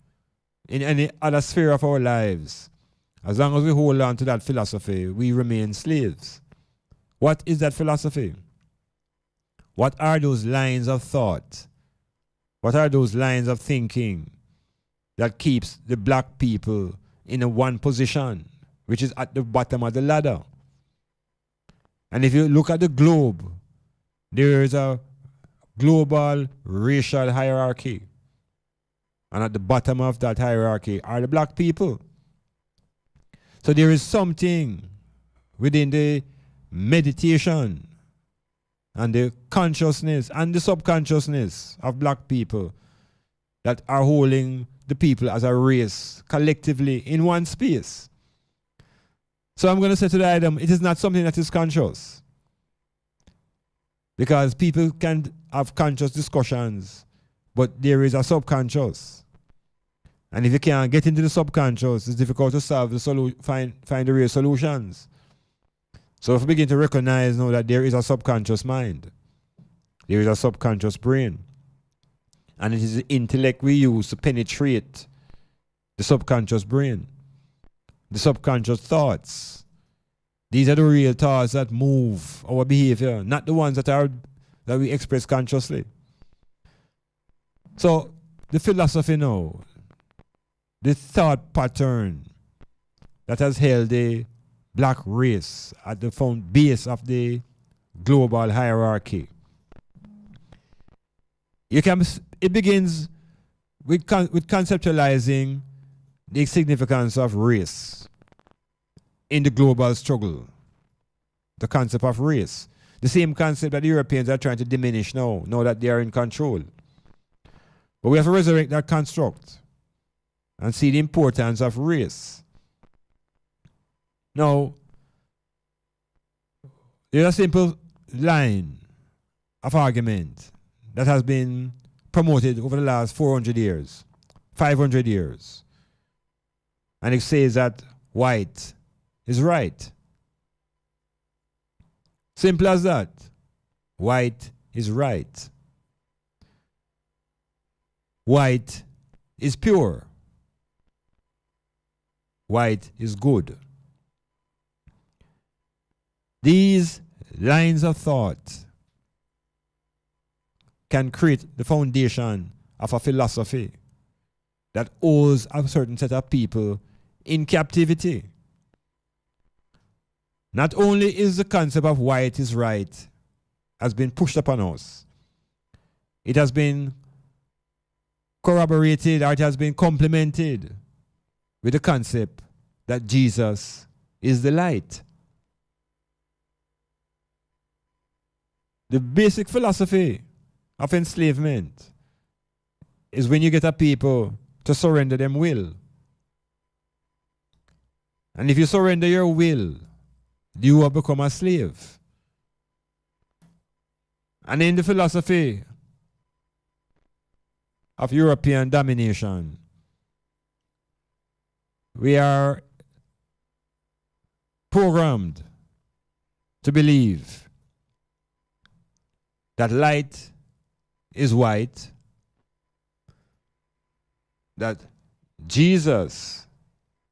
in any other sphere of our lives, as long as we hold on to that philosophy, we remain slaves. What is that philosophy? What are those lines of thought? What are those lines of thinking that keeps the black people in a one position, which is at the bottom of the ladder? And if you look at the globe, there is a global racial hierarchy. And at the bottom of that hierarchy are the black people. So there is something within the meditation and the consciousness and the subconsciousness of black people that are holding the people as a race collectively in one space. So I'm going to say to the item, it is not something that is conscious. Because people can have conscious discussions, but there is a subconscious. And if you can't get into the subconscious, it's difficult to solve the find the real solutions. So if we begin to recognize now that there is a subconscious mind, there is a subconscious brain, and it is the intellect we use to penetrate the subconscious brain, the subconscious thoughts. These are the real thoughts that move our behavior, not the ones that we express consciously. So the philosophy now, the thought pattern that has held the black race at the base of the global hierarchy. It begins with conceptualizing the significance of race in the global struggle. The concept of race. The same concept that the Europeans are trying to diminish now that they are in control. But we have to resurrect that construct and see the importance of race. Now, there's a simple line of argument that has been promoted over the last 400 years, 500 years. And it says that white is right. Simple as that. White is right. White is pure. White is good. These lines of thought can create the foundation of a philosophy that holds a certain set of people in captivity. Not only is the concept of white is right has been pushed upon us, it has been corroborated, or it has been complemented with the concept that Jesus is the light. The basic philosophy of enslavement is when you get a people to surrender them will. And if you surrender your will, you will become a slave. And in the philosophy of European domination, we are programmed to believe that light is white, that Jesus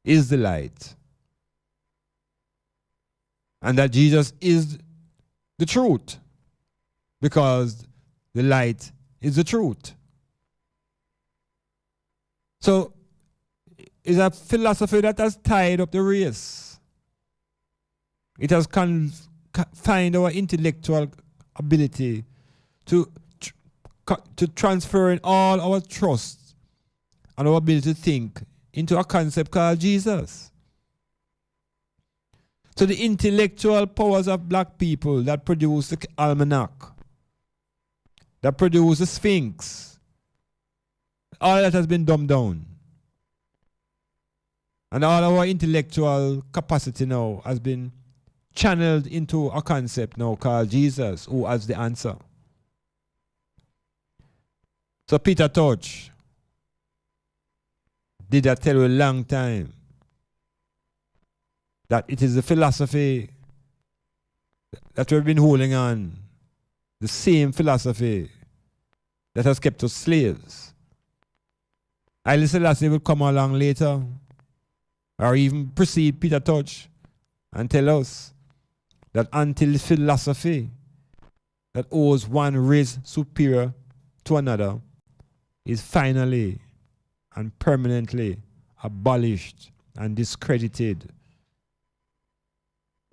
is the light, and that Jesus is the truth, because the light is the truth. So it's a philosophy that has tied up the race. It has confined our intellectual ability to transfer in all our trust and our ability to think into a concept called Jesus. So the intellectual powers of black people that produce the almanac, that produce the Sphinx, all that has been dumbed down. And all our intellectual capacity now has been channeled into a concept now called Jesus, who has the answer. So Peter Touch did that tell you a long time that it is the philosophy that we've been holding on, the same philosophy that has kept us slaves. Haile Selassie will come along later, or even precede Peter Touch, and tell us that until the philosophy that owes one race superior to another is finally and permanently abolished and discredited,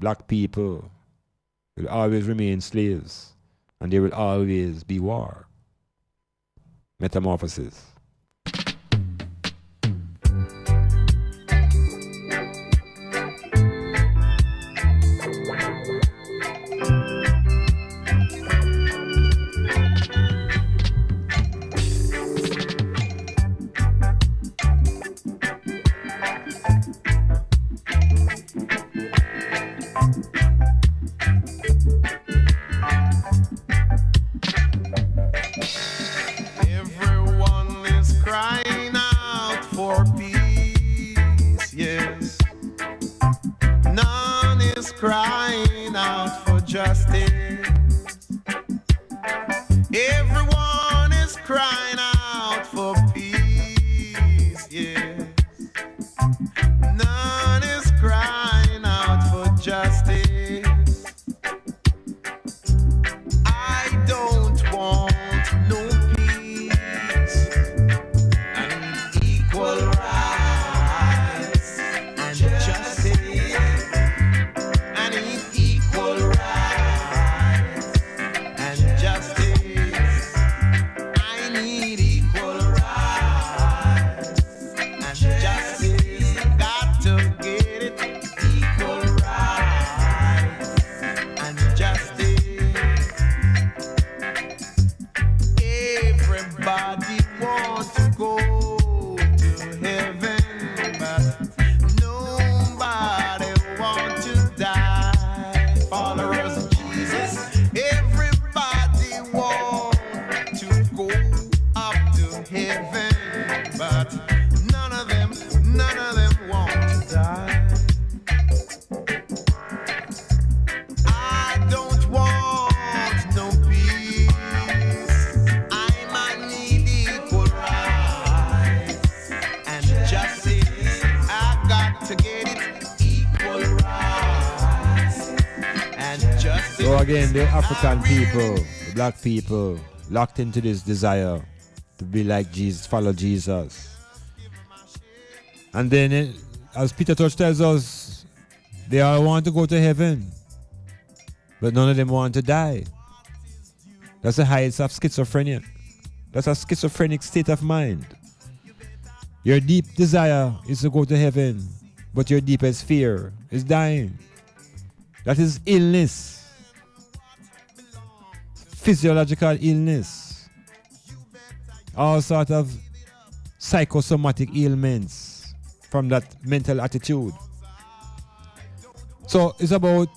black people will always remain slaves, and there will always be war. Metamorphosis. Everyone is crying out for peace, yes. None is crying out for justice. Everyone is crying out for peace, yes. None is crying out for justice. I don't want no peace. I need equal rights and justice. I need equal rights and justice. I need equal rights and justice. Got to get it. Equal rights and justice. Everybody wants to go to heaven, but nobody wants to die. Followers of Jesus, everybody wants to go up to heaven, but none of them want to die. I don't want no peace. I need equal rights and justice. I got to get it. Equal rights and justice. So again, the African people, the black people, locked into this desire to be like Jesus, follow Jesus. And then, as Peter Touch tells us, they all want to go to heaven, but none of them want to die. That's the heights of schizophrenia. That's a schizophrenic state of mind. Your deep desire is to go to heaven, but your deepest fear is dying. That is illness. Physiological illness. All sort of psychosomatic ailments from that mental attitude. So it's about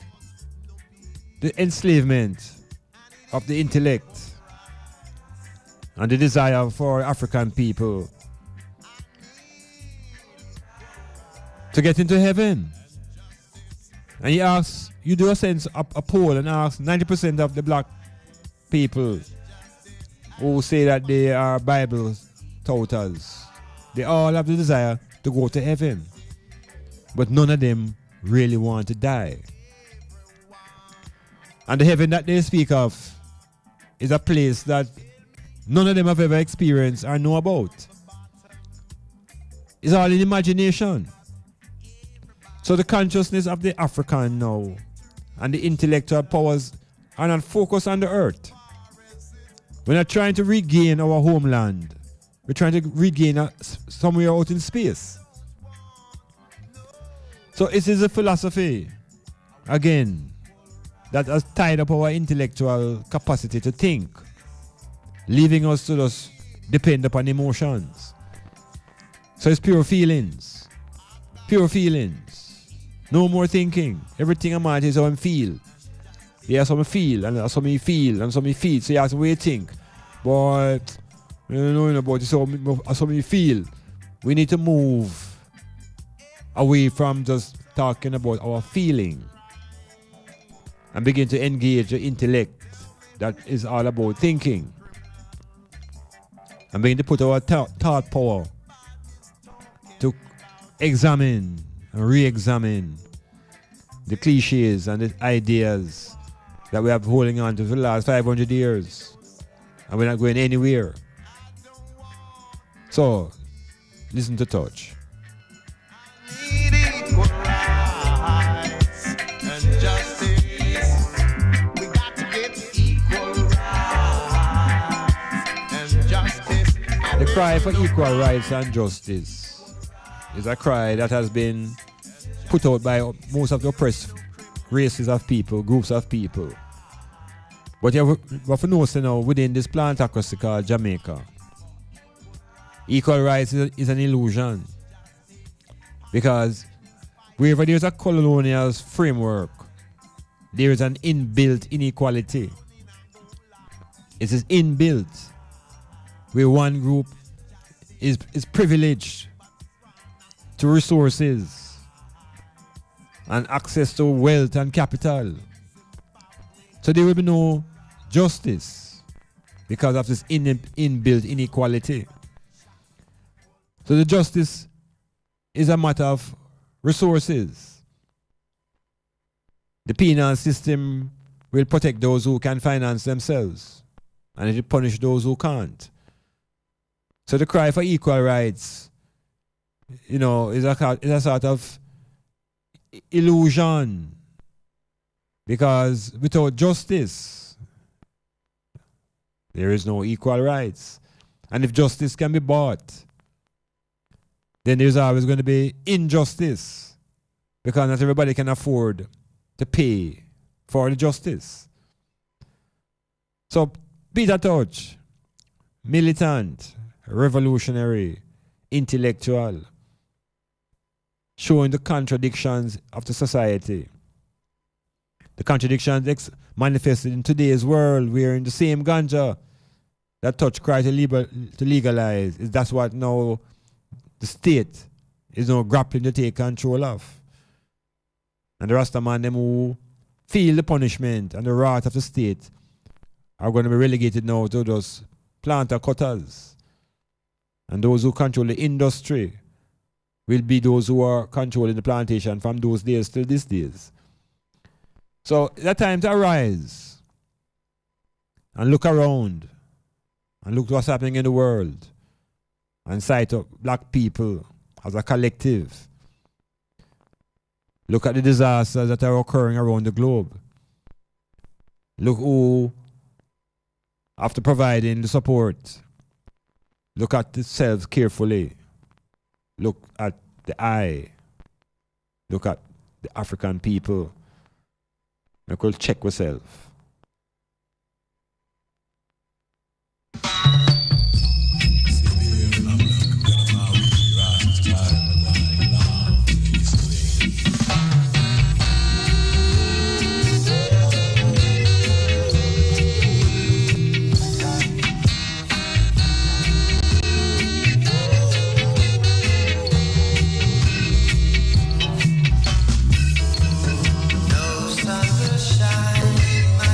the enslavement of the intellect and the desire for African people to get into heaven. And you do a poll and ask 90% of the black people who say that they are Bible touters. They all have the desire to go to heaven, but none of them really want to die. And the heaven that they speak of is a place that none of them have ever experienced or know about. It's all in imagination. So the consciousness of the African now and the intellectual powers are not focused on the earth. We're not trying to regain our homeland. We're trying to regain somewhere out in space. So it is a philosophy again, that has tied up our intellectual capacity to think, leaving us to just depend upon emotions. So it's pure feelings. Pure feelings. No more thinking. Everything I'm at is how I feel. Yeah, that's how I feel, and that's how I feel, and that's how I feel. So you ask me what you think. Boy, you know about this, that's how I feel. We need to move away from just talking about our feeling and begin to engage the intellect that is all about thinking. And begin to put our thought power to examine and re-examine the cliches and the ideas that we have holding on to for the last 500 years. And we're not going anywhere. So, listen to Touch. Need equal rights and justice. We got to get equal rights and justice. The cry for equal rights and justice is a cry that has been put out by most of the oppressed races of people, groups of people. But you have to know, now, within this plantocracy called Jamaica, equal rights is an illusion. Because wherever there's a colonial framework, there is an inbuilt inequality. It is inbuilt, where one group is privileged to resources and access to wealth and capital. So there will be no justice because of this inbuilt inequality. So the justice is a matter of resources. The penal system will protect those who can finance themselves, and it will punish those who can't. So the cry for equal rights, you know, is a sort of illusion. Because without justice, there is no equal rights. And if justice can be bought, then there's always going to be injustice. Because not everybody can afford to pay for the justice. So Peter Touch, militant, revolutionary, intellectual, showing the contradictions of the society. The contradictions manifested in today's world, where in the same ganja that Touch cry to legalize, that's what now the state is now grappling to take control of. And the Rastaman, them who feel the punishment and the wrath of the state, are going to be relegated now to those planter cutters. And those who control the industry will be those who are controlling the plantation from those days till these days. So it's time to arise and look around and look what's happening in the world and sight up black people as a collective. Look at the disasters that are occurring around the globe. Look who, after providing the support, look at themselves carefully. Look at the eye. Look at the African people. I could check yourself. No sun will shine.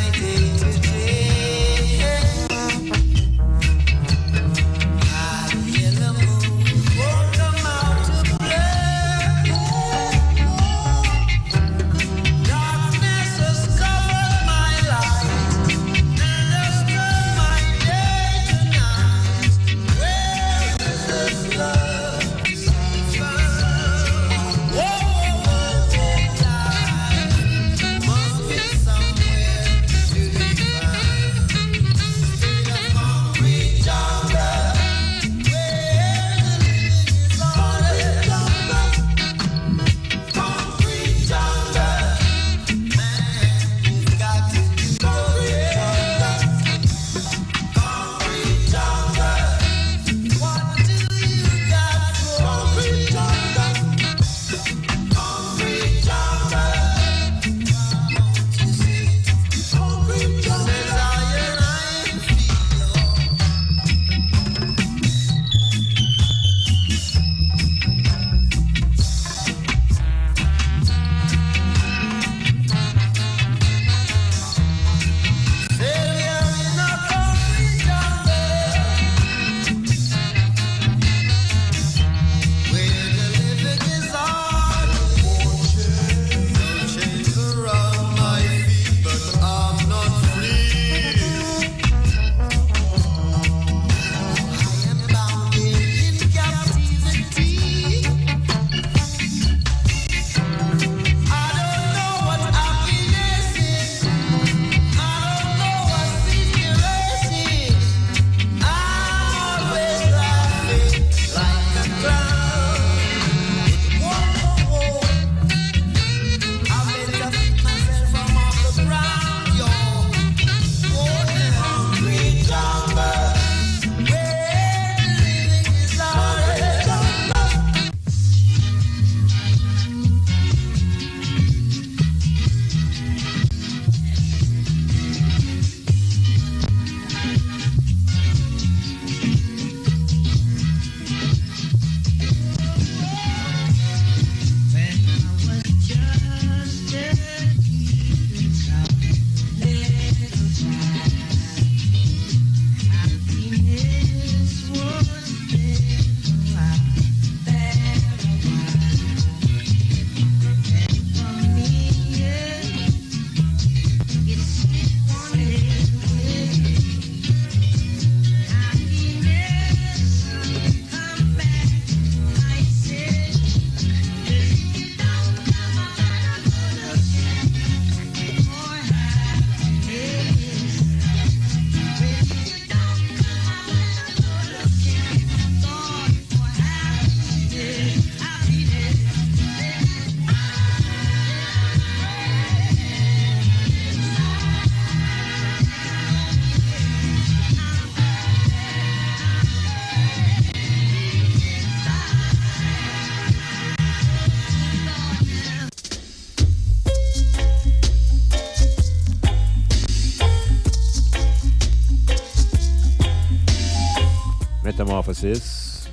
Metamorphosis.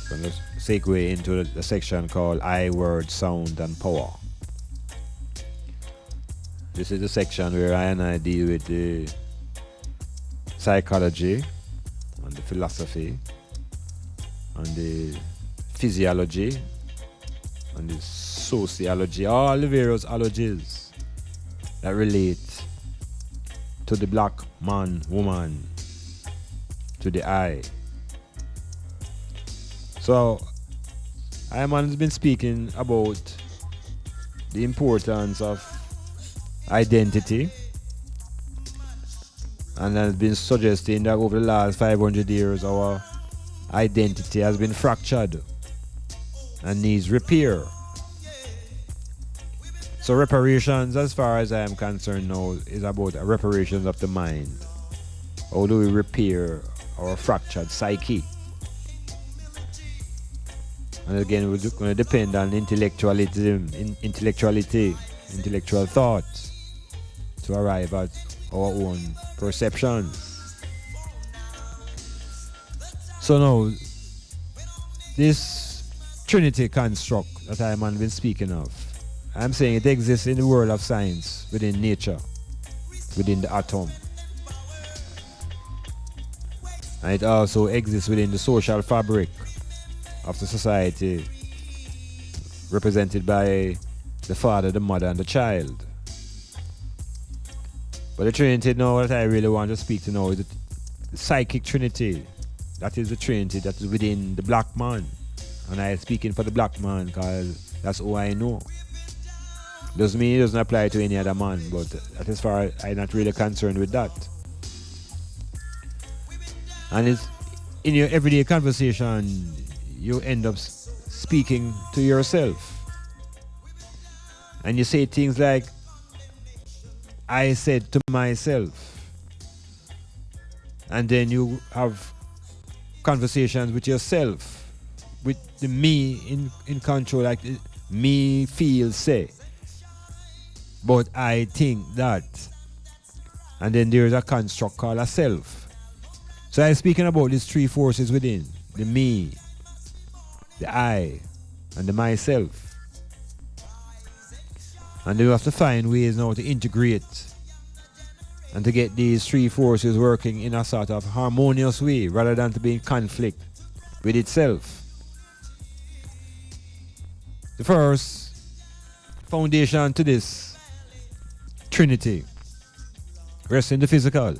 Going to segue into the section called I, Word, Sound and Power. This is the section where I deal with the psychology and the philosophy and the physiology and the sociology, all the various ologies that relate to the black man, woman, to the I. So, Iman has been speaking about the importance of identity, and has been suggesting that over the last 500 years our identity has been fractured and needs repair. So reparations, as far as I am concerned now, is about reparations of the mind. How do we repair our fractured psyche? And again, we're going to depend on intellectual thought to arrive at our own perceptions. So now, this Trinity construct that I have been speaking of, I'm saying it exists in the world of science, within nature, within the atom. And it also exists within the social fabric of the society, represented by the father, the mother, and the child. But the Trinity now that I really want to speak to now is the psychic Trinity. That is the Trinity that is within the black man. And I am speaking for the black man because that's all I know. Doesn't mean it doesn't apply to any other man, but that as far as I'm not really concerned with that. And it's in your everyday conversation, you end up speaking to yourself. And you say things like, I said to myself. And then you have conversations with yourself, with the me in control, like me feel say. But I think that. And then there's a construct called a self. So I'm speaking about these three forces within. The me, the I, and the myself. And then we have to find ways now to integrate and to get these three forces working in a sort of harmonious way rather than to be in conflict with itself. The first foundation to this Trinity rests in the physical.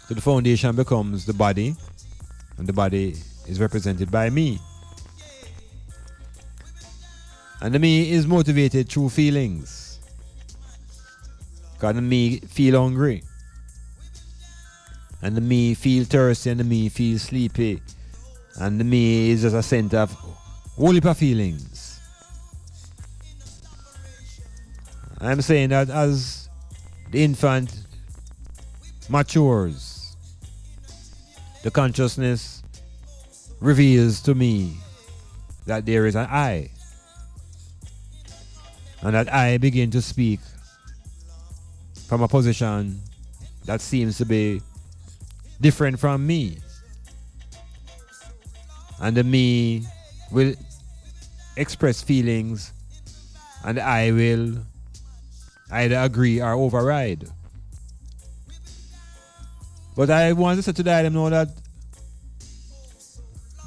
So the foundation becomes the body, and the body is represented by me. And the me is motivated through feelings. Because the me feel hungry. And the me feel thirsty, and the me feel sleepy. And the me is just a center of whole heap of feelings. I'm saying that as the infant matures, the consciousness reveals to me that there is an I. And that I begin to speak from a position that seems to be different from me. And the me will express feelings, and the I will either agree or override. But I want to say to them know that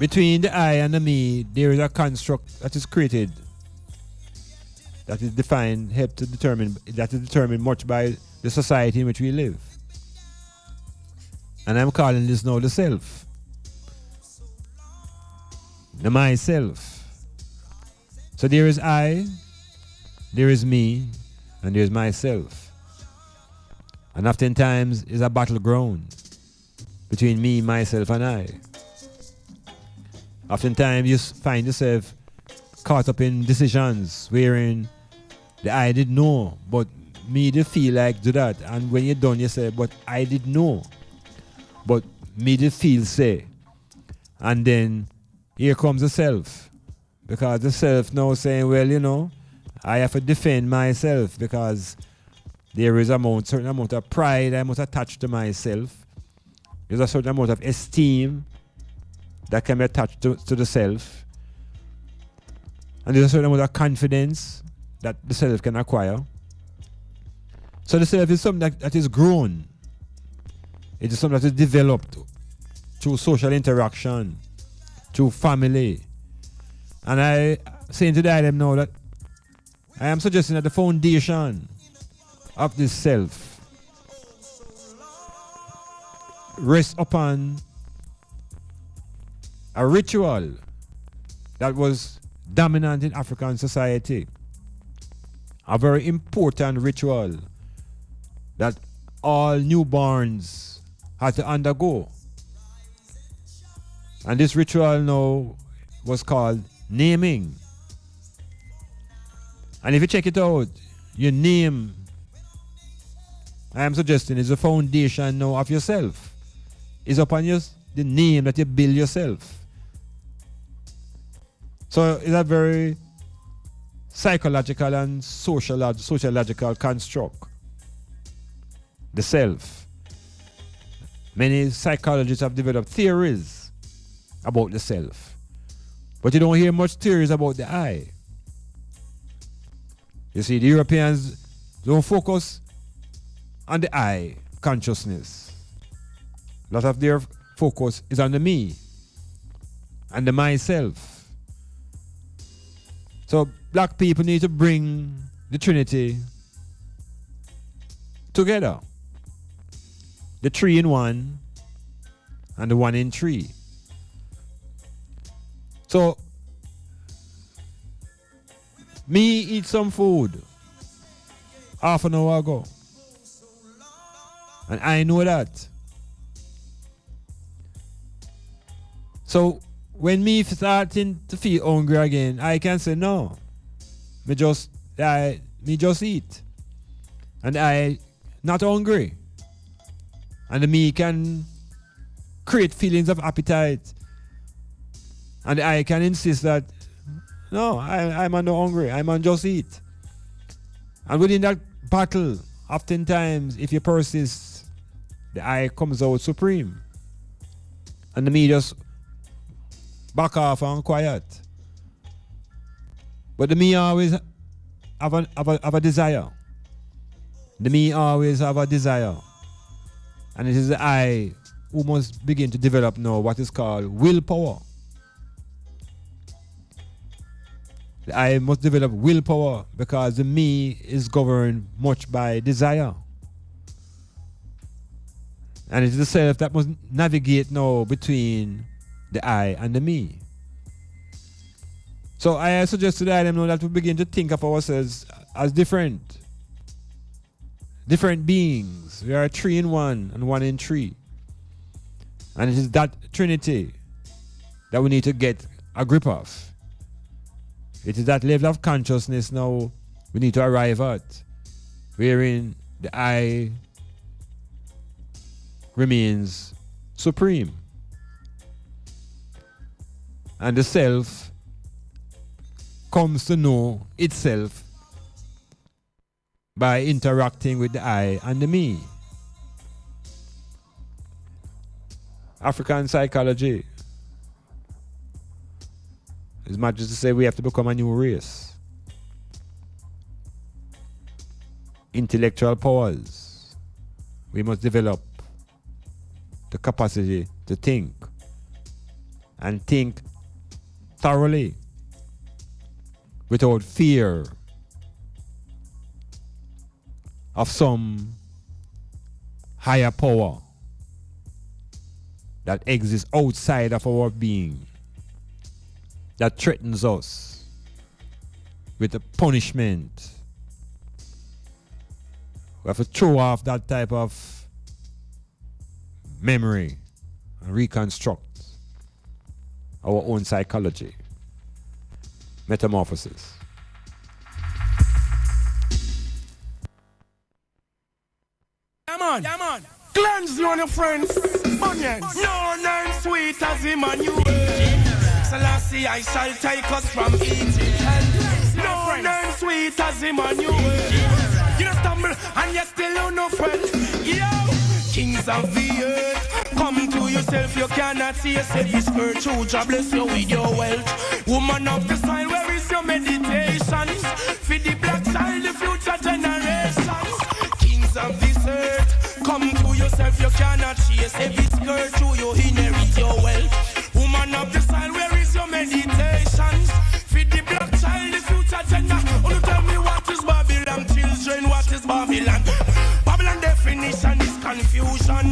between the I and the me, there is a construct that is created, that is defined, helped to determine, that is determined much by the society in which we live. And I'm calling this now the self. The myself. So there is I, there is me, and there is myself. And oftentimes is a battleground between me, myself, and I. Oftentimes you find yourself caught up in decisions wherein the I did know, but me did feel like do that. And when you're done, you say, but I did know, but me did feel say. And then here comes the self. Because the self now saying, well, you know, I have to defend myself because there is a certain amount of pride I must attach to myself. There's a certain amount of esteem that can be attached to the self. And there's a certain amount of confidence that the self can acquire. So the self is something that is grown. It is something that is developed through social interaction, through family. And I saying to them now that I am suggesting that the foundation of this self rests upon a ritual that was dominant in African society. A very important ritual that all newborns had to undergo. And this ritual now was called naming. And if you check it out, your name, I am suggesting, is the foundation now of yourself. It's upon the name that you build yourself. So it's a very psychological and sociological construct. The self. Many psychologists have developed theories about the self. But you don't hear much theories about the I. You see, the Europeans don't focus on the I consciousness. A lot of their focus is on the me and the myself. So black people need to bring the Trinity together. The 3 in 1 and the 1 in 3. So me eat some food half an hour ago. And I know that. So when me starting to feel hungry again, I can say no. Me just eat. And I not hungry. And the me can create feelings of appetite. And I can insist that no, I'm not hungry. I'm on just eat. And within that battle, oftentimes, if you persist, the I comes out supreme. And the me just back off and quiet. But the me always have a desire. The me always have a desire. And it is the I who must begin to develop now what is called willpower. The I must develop willpower because the me is governed much by desire. And it is the self that must navigate now between the I and the me. So I suggest to them now that we begin to think of ourselves as different beings. We are 3 in 1 and 1 in 3. And it is that Trinity that we need to get a grip of. It is that level of consciousness now we need to arrive at, wherein the I remains supreme. And the self comes to know itself by interacting with the I and the me. African psychology is much as to say we have to become a new race. Intellectual powers. We must develop the capacity to think and think thoroughly without fear of some higher power that exists outside of our being, that threatens us with a punishment. We have to throw off that type of memory and reconstruct our own psychology. Metamorphosis. Yeah, man. Cleanse you and your friends. Onions. No name sweet as Iman you. Selassie, I shall take us from Egypt. No name sweet as Iman you. You don't stumble and you still no friend. Yo, Kings of the earth, come to yourself, you cannot see yourself. His virtue, God bless you with your wealth. Woman of the soil, where is your meditations? For the black child, the future generations. Kings of this earth, come to yourself, you cannot see yourself. His virtue, you inherit your wealth. Woman of the soil, where is your meditations? For the black child, the future generation. Oh, tell me what is Babylon, children, what is Babylon? Babylon definition is confusion.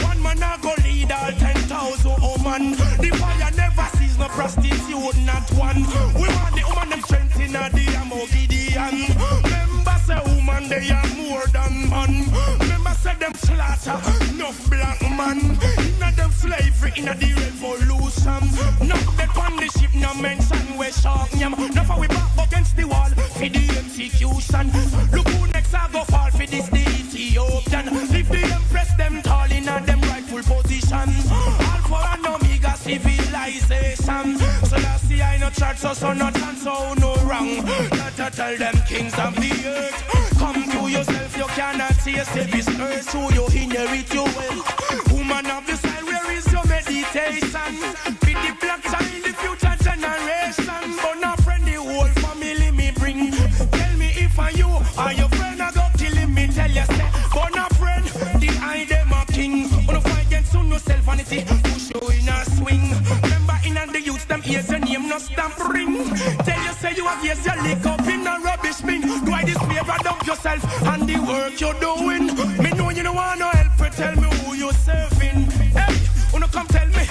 One man a go lead all 10,000 woman. The fire never sees no prostitute, not one. We want the woman them strength in a the Gideon. Remember say woman they are more than man. Remember say them slaughter enough black man. Inna them slavery inna the revolution. Not the on the ship no mention we shark nyam. Now for we back against the wall for the execution. Look who next a go fall for this the Ethiopian. If the empress them tall in a them rightful position. Alpha and Omega civilization. So that's the I no church so no dance so no wrong. Not to tell them kings of the earth. Come to yourself, you cannot see yourself this earth. So you inherit your wealth. Woman of the soil, where is your meditation? Be the black child, the future generation. But not friend, the whole family me bring. Tell me if I you or your friend I go killing me. Tell you say, but not friend, the I them a king. Wanna fight against on yourself vanity. Push you in a swing. Remember in and the youth them ears your name no stamp ring. Tell you say you have ears your lick up in a rubbish bin. Do I this favor dump yourself and the work you're doing? Me know you don't want no help. Tell me who you're serving. Hey, wanna come tell me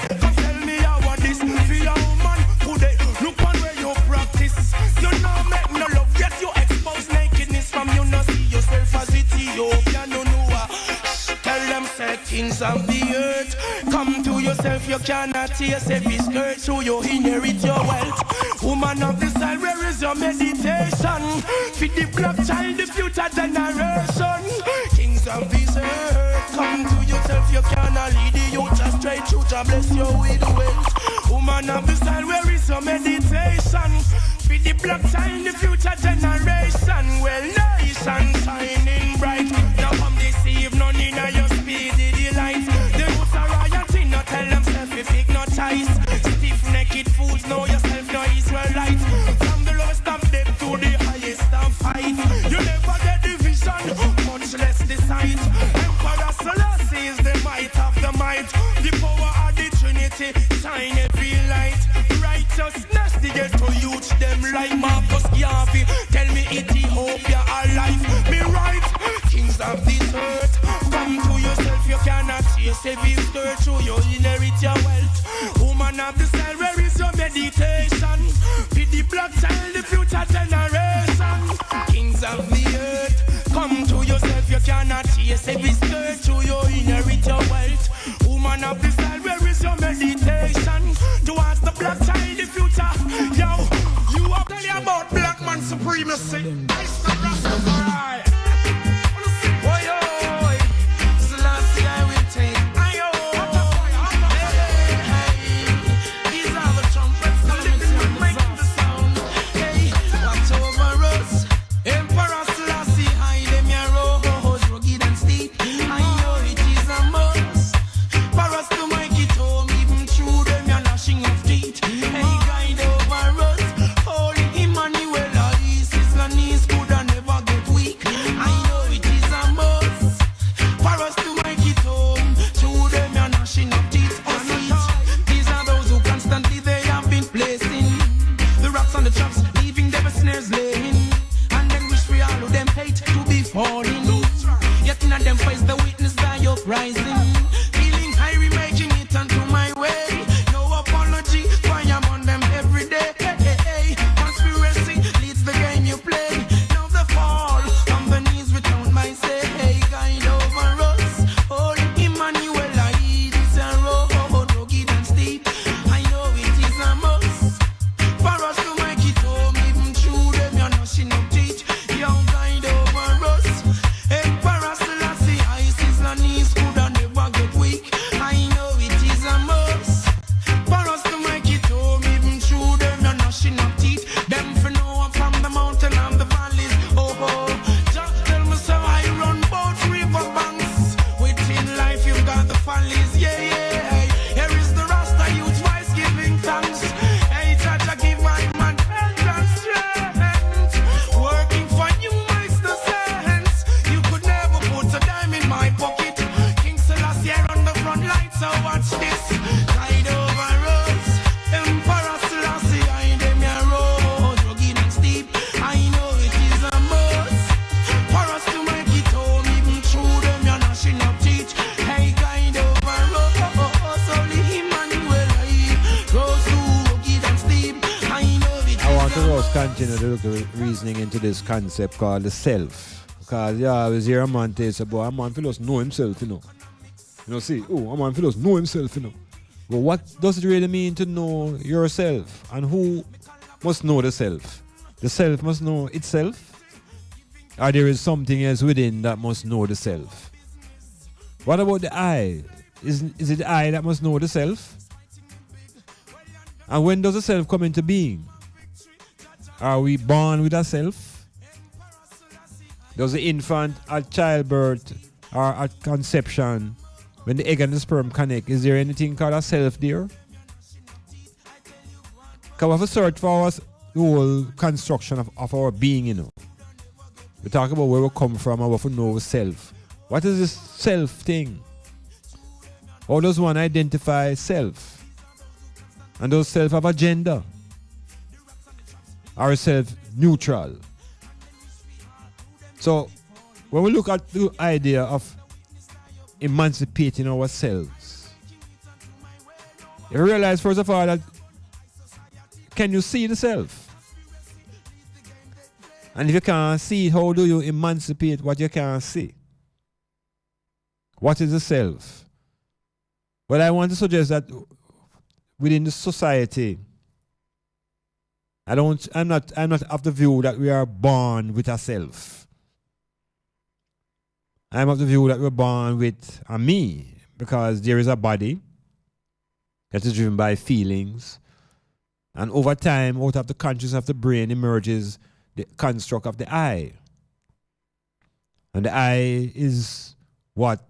how this for your woman today. Look on where you practice. You know make no love, yet you expose nakedness from you not see yourself as Ethiopian. No know. Tell them say kings of the earth. Come to yourself, you cannot see yourself is skirt, so you inherit your wealth. Woman of the soil, where is your meditation? Feed the black child, the future generation. Kings of this earth, come to yourself, you cannot lead the youth astray. Future bless you with wealth. Woman of the soil, where is your meditation? Feed the black child, the future generation. Well, nation shining bright. Now come deceive none in your speedy delight. The youths are rioting, not tell themselves if hypnotize. Stiff-necked fools know yourself, no Israelite. From the lowest of depth to the highest of height. You never get the vision, much less the sight. Emperor Selassie is the might of the might. The power of the Trinity, shine every light. Righteousness, they get to use them like Marcus Garvey. Tell me Ethiopia alive, me right. Kings of this earth, come to yourself, you cannot see yourself is dirt. So you inherit your wealth. Woman of the soil, where is your meditation? Feed the black child, the future generation. Kings of the earth, come to yourself, you cannot see yourself is dirt. So you inherit your wealth. Woman of the soil, where is your meditation? Towards the black child, the future. Yo, you are telling about black man supremacy. I stop Rastafari. Oi, oi, Selassie I will take. Ayo, hey, these are the trumpets, the living make the sound. Hey, watch over us. Emperor Selassie, hide them your rose, rugged and steep. Ayo, it is a must. For us to make it home, even through them your gnashing of teeth. Hey, guide over us. Holy Emmanuel, Isis, and knees could never get weak. watch this. Tide over us. Emperor Selassie, I them your road. Rugged and steep, I know it is a must. For us to make it home, even through them, you're gnashing up teeth. Hey, guide over us. Only Emmanuel, I goes through rugged and steep. I know it is I want to a just must. continue to look at reasoning into this concept called the self. Because, yeah, I was here a man tell you, boy, a man feel just know himself, you know. You know, see, a man feel just know himself, you know. But what does it really mean to know yourself? And who must know the self? The self must know itself? Or there is something else within that must know the self? What about the I? Is it the I that must know the self? And when does the self come into being? Are we born with a self? Does the infant at childbirth or at conception, when the egg and the sperm connect, is there anything called a self there? Can we have a search for the whole construction of our being, you know? We talk about where we come from and what we know self. What is this self thing? How does one identify self? And does self have a gender? Or self neutral? So, when we look at the idea of emancipating ourselves, you realize, first of all, that can you see the self? And if you can't see it, how do you emancipate what you can't see? What is the self? Well, I want to suggest that within the society, I'm not of the view that we are born with a self. I'm of the view that we're born with a me, because there is a body that is driven by feelings, and over time, out of the consciousness of the brain emerges the construct of the I. And the I is what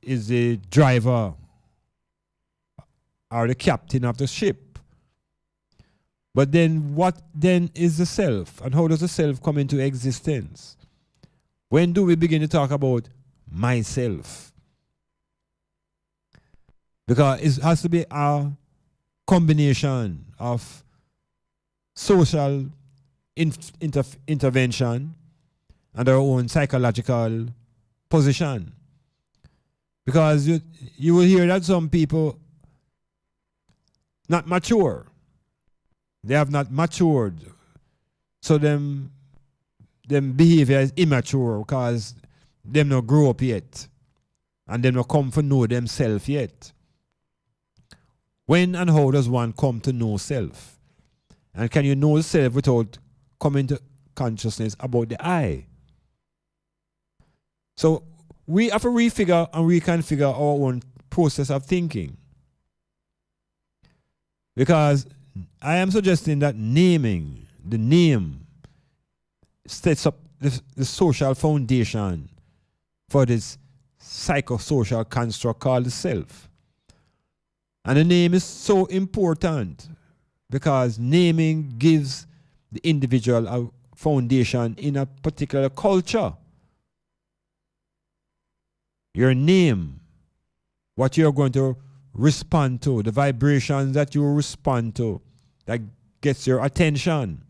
is the driver or the captain of the ship. But then what then is the self? And how does the self come into existence? When do we begin to talk about myself? Because it has to be a combination of social intervention and our own psychological position. Because you will hear that some people not mature. They have not matured. So them behavior is immature because them not grow up yet. And them not come to know themselves yet. When and how does one come to know self? And can you know self without coming to consciousness about the I? So we have to refigure and reconfigure our own process of thinking. Because I am suggesting that naming, the name, sets up the social foundation for this psychosocial construct called the self. And the name is so important because naming gives the individual a foundation in a particular culture. Your name, what you're going to respond to, the vibrations that you respond to, that gets your attention.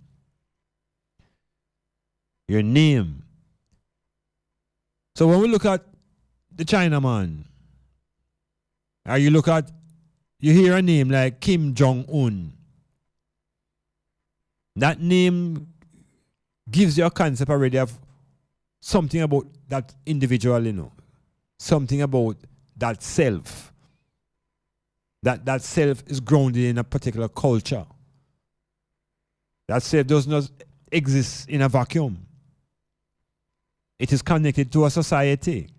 Your name. So when we look at the Chinaman, or you hear a name like Kim Jong-un, that name gives you a concept already of something about that individual, you know, something about that self. That self is grounded in a particular culture. That self does not exist in a vacuum. It is connected to a society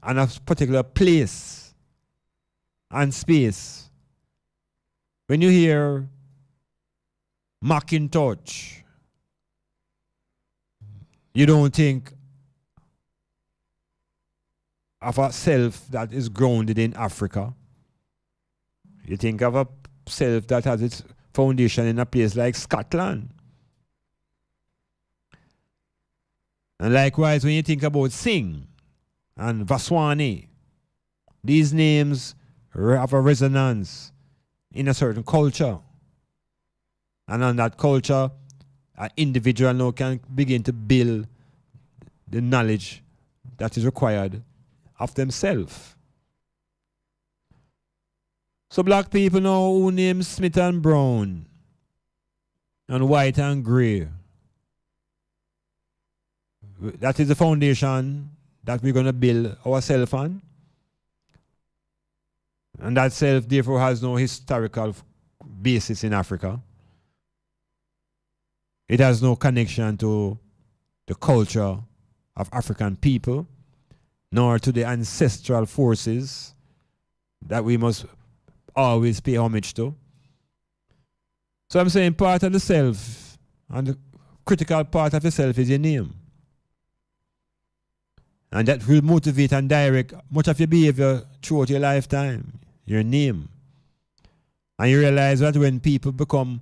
and a particular place and space. When you hear Macintosh, you don't think of a self that is grounded in Africa. You think of a self that has its foundation in a place like Scotland. And likewise, when you think about Singh and Vaswani, These names have a resonance in a certain culture. And on that culture, an individual now can begin to build the knowledge that is required of themselves. So black people now who name Smith and Brown and white and grey. That is the foundation that we're going to build ourselves on. And that self therefore has no historical basis in Africa. It has no connection to the culture of African people, nor to the ancestral forces that we must always pay homage to. So I'm saying part of the self, and the critical part of the self is your name. And that will motivate and direct much of your behavior throughout your lifetime, your name. And you realize that when people become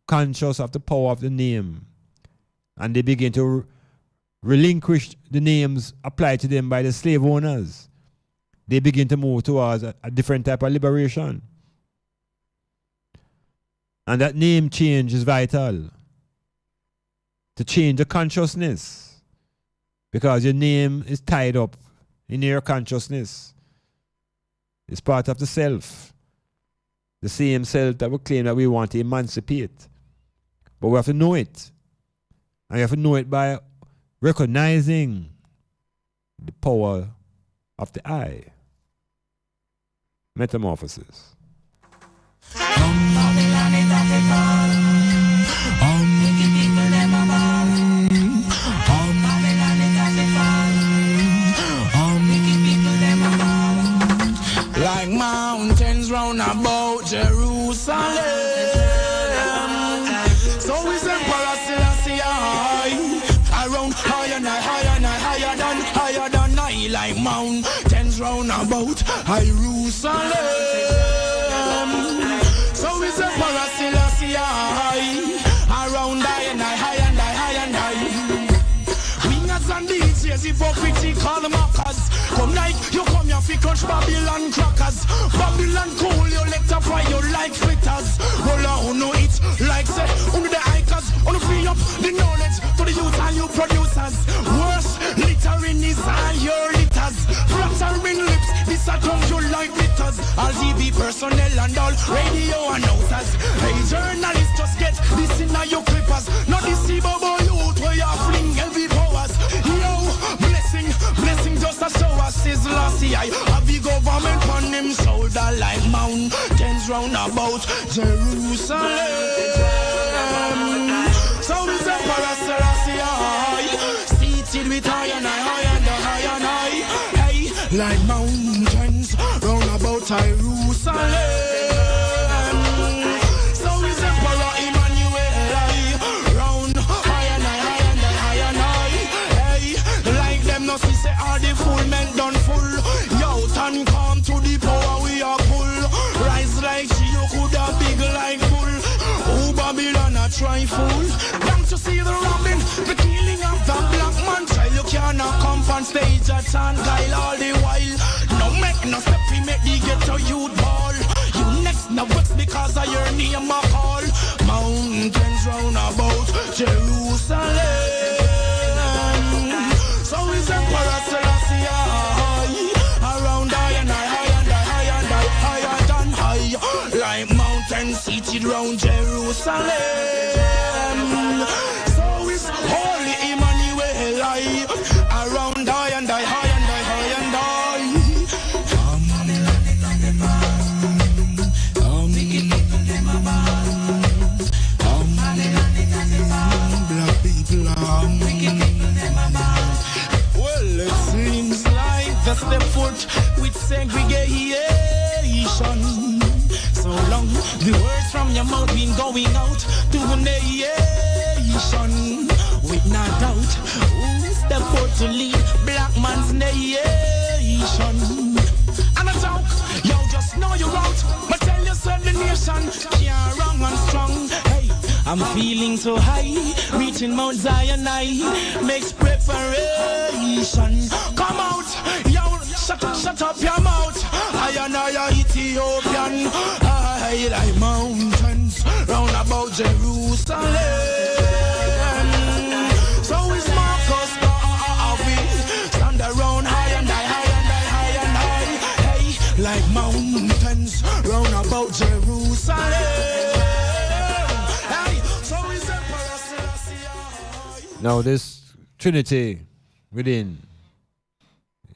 conscious of the power of the name, and they begin to relinquish the names applied to them by the slave owners, they begin to move towards a different type of liberation. And that name change is vital to change the consciousness, because your name is tied up in your consciousness. It's part of the self. The same self that we claim that we want to emancipate. But we have to know it. And you have to know it by recognizing the power of the I. Metamorphosis. Like mountains round about Jerusalem. So is Emperor Selassie high. Around higher and higher than I. Like mountains round about Jerusalem. So is Emperor Selassie high. Around higher and higher. Wingers and DJs, hypocritical mockers. Come like you come here fi crunch Babylon crackers. Babylon cool, you let to fry you like fritters. Roll on no it like say under the hikers. On free up the knowledge to the youth and you producers. Worse littering is all your litters. Flattering lips, this a tongue you like litters. All TV personnel and all radio announcers. Hey journalists, just get this in your clippers. Not this Bobo youth where you fling heavy powers. Yo, blessing just a show us is lossy. I have the government on him shoulder like mountains round about Jerusalem. So is the Selassie seated with high and high. Hey, like mountains round about Jerusalem. So is the Emmanuel round high and high. Hey, like them no see say all the full men done full. Yo, turn come to the power we are full. Rise like she you could have big like bull. Oh Babylon a try fool. Don't you see the robbing, the killing of the black man child? You cannot come on stage at and guile all the while. No make no step we make the ghetto youth ball. You next now what's because of your name a call. Mountains round about Jerusalem. So is Emperor Selassie around high and higher than high. Like mountains seated round Jerusalem. So is Holy Emmanuel around high and high. Black people well, it seems like the step foot with segregation. So long, the words from your mouth been going out to the nation. With no doubt, who's the foot to lead black man's nation? And a joke, yo, just know you're out. But tell yourself the nation can't wrong and strong. Hey, I'm feeling so high, reaching Mount Zion, I makes preparation. Come out, yo, Shut up your mouth. I and I Ethiopian. I like mountains round about Jerusalem. So is Marcus Garvey. Stand around high and high, high and high, high and high. Hey, like mountains round about Jerusalem. Hey, so is Emperor Selassie. Now this Trinity within,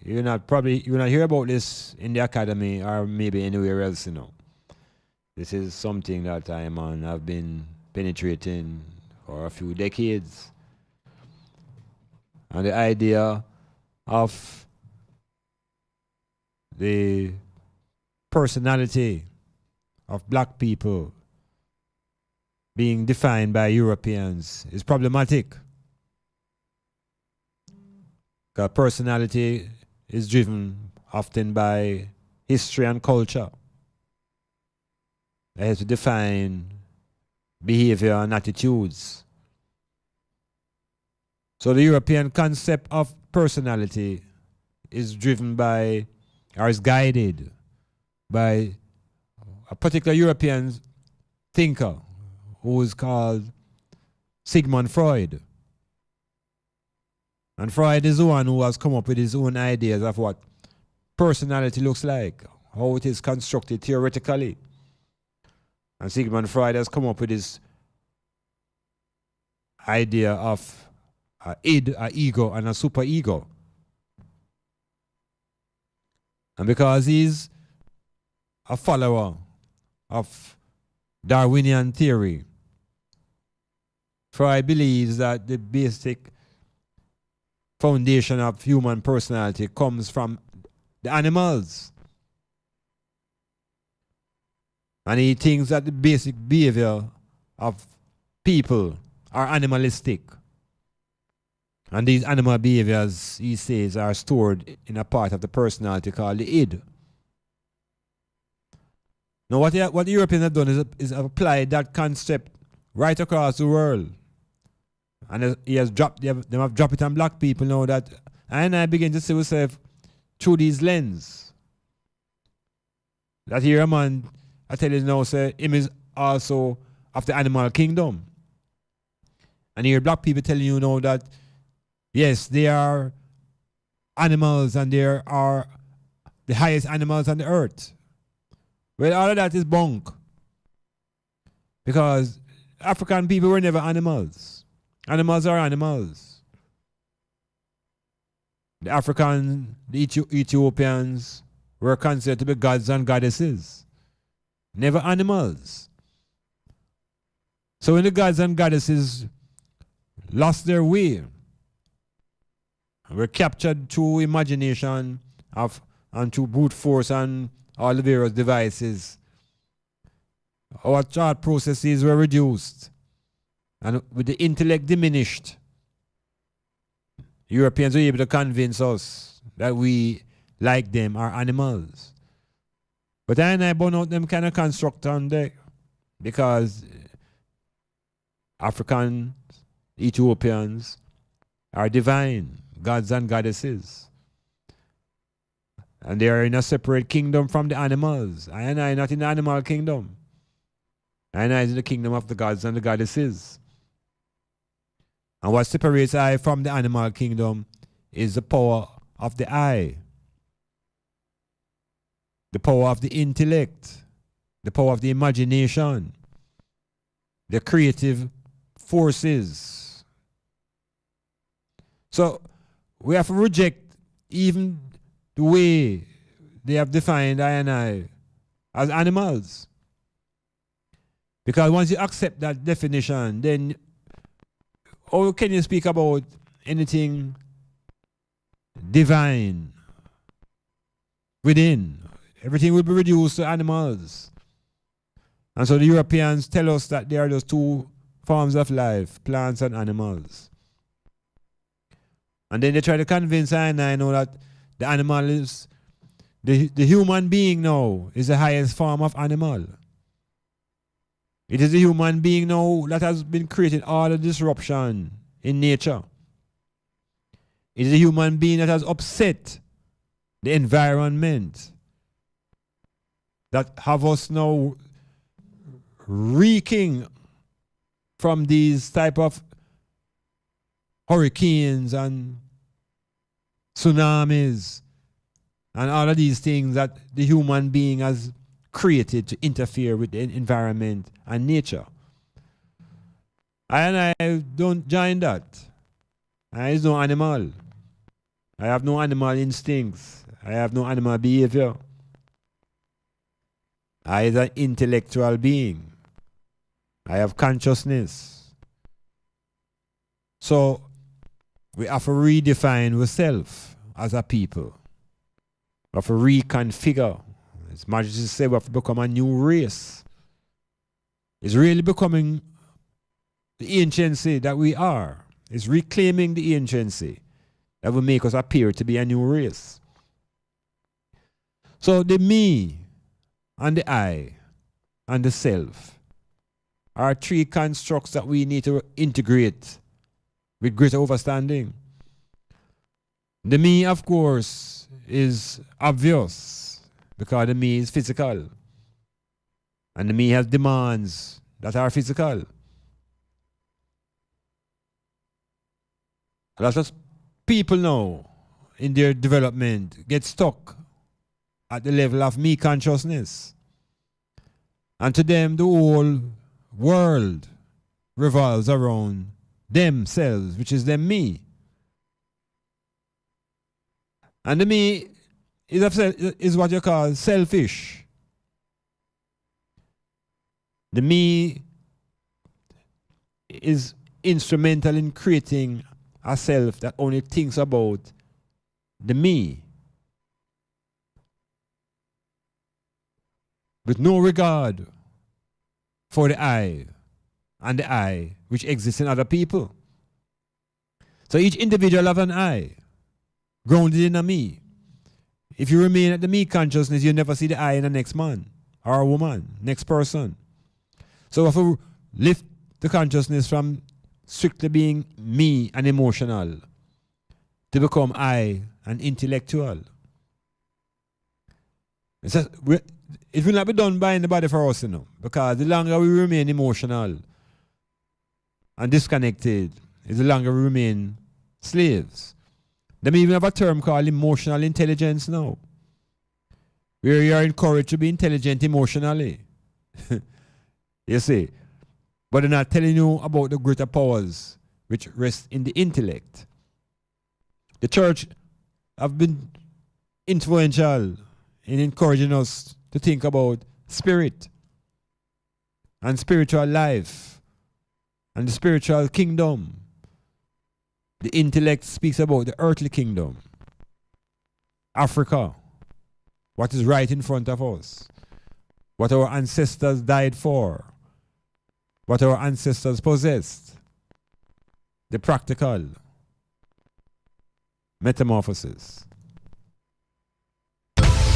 you're not hear about this in the academy or maybe anywhere else, you know. This is something that Iman have been penetrating for a few decades. And the idea of the personality of black people being defined by Europeans is problematic. Because personality is driven often by history and culture. It has to define behavior and attitudes. So the European concept of personality is driven by, or is guided by a particular European thinker who is called Sigmund Freud. And Freud is the one who has come up with his own ideas of what personality looks like, how it is constructed theoretically. And Sigmund Freud has come up with his idea of an id, an ego, and a superego. And because he's a follower of Darwinian theory, Freud believes that the basic foundation of human personality comes from the animals. And he thinks that the basic behavior of people are animalistic. And these animal behaviors, he says, are stored in a part of the personality called the id. Now what the Europeans have done is applied that concept right across the world. And they have dropped it on black people now that I begin to see myself through these lens. That here a man, I tell you now, say, him is also of the animal kingdom. And here black people telling you now that, yes, they are animals and they are the highest animals on the earth. Well, all of that is bunk. Because African people were never animals. Animals are animals. The African, the Ethiopians were considered to be gods and goddesses. Never animals. So when the gods and goddesses lost their way, were captured through imagination and through brute force and all the various devices, our thought processes were reduced. And with the intellect diminished, Europeans were able to convince us that we, like them, are animals. But I burn out them kind of construct on there because African Ethiopians are divine, gods and goddesses. And they are in a separate kingdom from the animals. I not in the animal kingdom. I is in the kingdom of the gods and the goddesses. And what separates I from the animal kingdom is the power of the I, the power of the intellect, the power of the imagination, the creative forces. So we have to reject even the way they have defined I and I as animals. Because once you accept that definition, then how can you speak about anything divine within? Everything will be reduced to animals. And so the Europeans tell us that there are those two forms of life, plants and animals. And then they try to convince I know that the animal is, the human being now is the highest form of animal. It is the human being now that has been creating all the disruption in nature. It is the human being that has upset the environment that have us now reeking from these type of hurricanes and tsunamis and all of these things that the human being has created to interfere with the environment and nature. And I don't join that. I is no animal. I have no animal instincts. I have no animal behavior. I is an intellectual being. I have consciousness. So we have to redefine ourselves as a people. We have to reconfigure. As Majesty said, we have to become a new race. It's really becoming the anciency that we are. It's reclaiming the anciency that will make us appear to be a new race. So the me and the I and the self are three constructs that we need to integrate with greater understanding. The me, of course, is obvious because the me is physical. And the me has demands that are physical. A lot of people now in their development get stuck at the level of me consciousness. And to them, the whole world revolves around themselves, which is them me. And the me is what you call selfish. The me is instrumental in creating a self that only thinks about the me, with no regard for the I and the I which exists in other people. So each individual have an I grounded in a me. If you remain at the me consciousness, you never see the I in the next man or woman, next person. So if we lift the consciousness from strictly being me and emotional to become I and intellectual, it will not be done by anybody for us, because the longer we remain emotional and disconnected, the longer we remain slaves. They even have a term called emotional intelligence now, where you are encouraged to be intelligent emotionally. You see, but they're not telling you about the greater powers which rest in the intellect. The church have been influential in encouraging us to think about spirit and spiritual life and the spiritual kingdom. The intellect speaks about the earthly kingdom, Africa, what is right in front of us, what our ancestors died for, what our ancestors possessed, the practical, metamorphosis.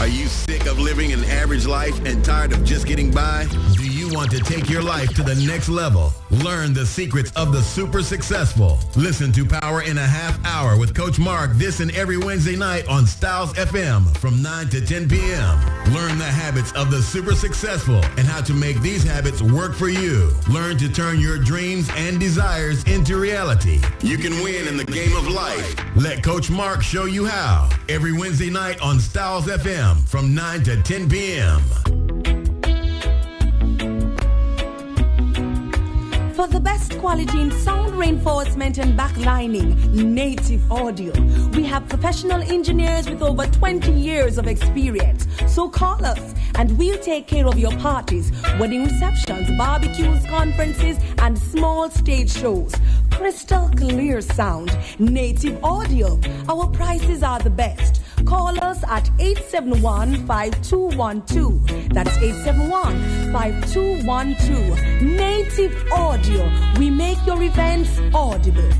Are you sick of living an average life and tired of just getting by? Do you want to take your life to the next level? Learn the secrets of the super successful. Listen to Power in a Half Hour with Coach Mark this and every Wednesday night on Styles FM from 9 to 10 p.m. Learn the habits of the super successful and how to make these habits work for you. Learn to turn your dreams and desires into reality. You can win in the game of life. Let Coach Mark show you how. Every Wednesday night on Styles FM from 9 to 10 p.m. For the best quality in sound reinforcement and backlining, native audio, we have professional engineers with over 20 years of experience. So call us and we'll take care of your parties, wedding receptions, barbecues, conferences, and small stage shows. Crystal clear sound, native audio. Our prices are the best. Call us at 871-5212. That's 871-5212. Native Audio. We make your events audible.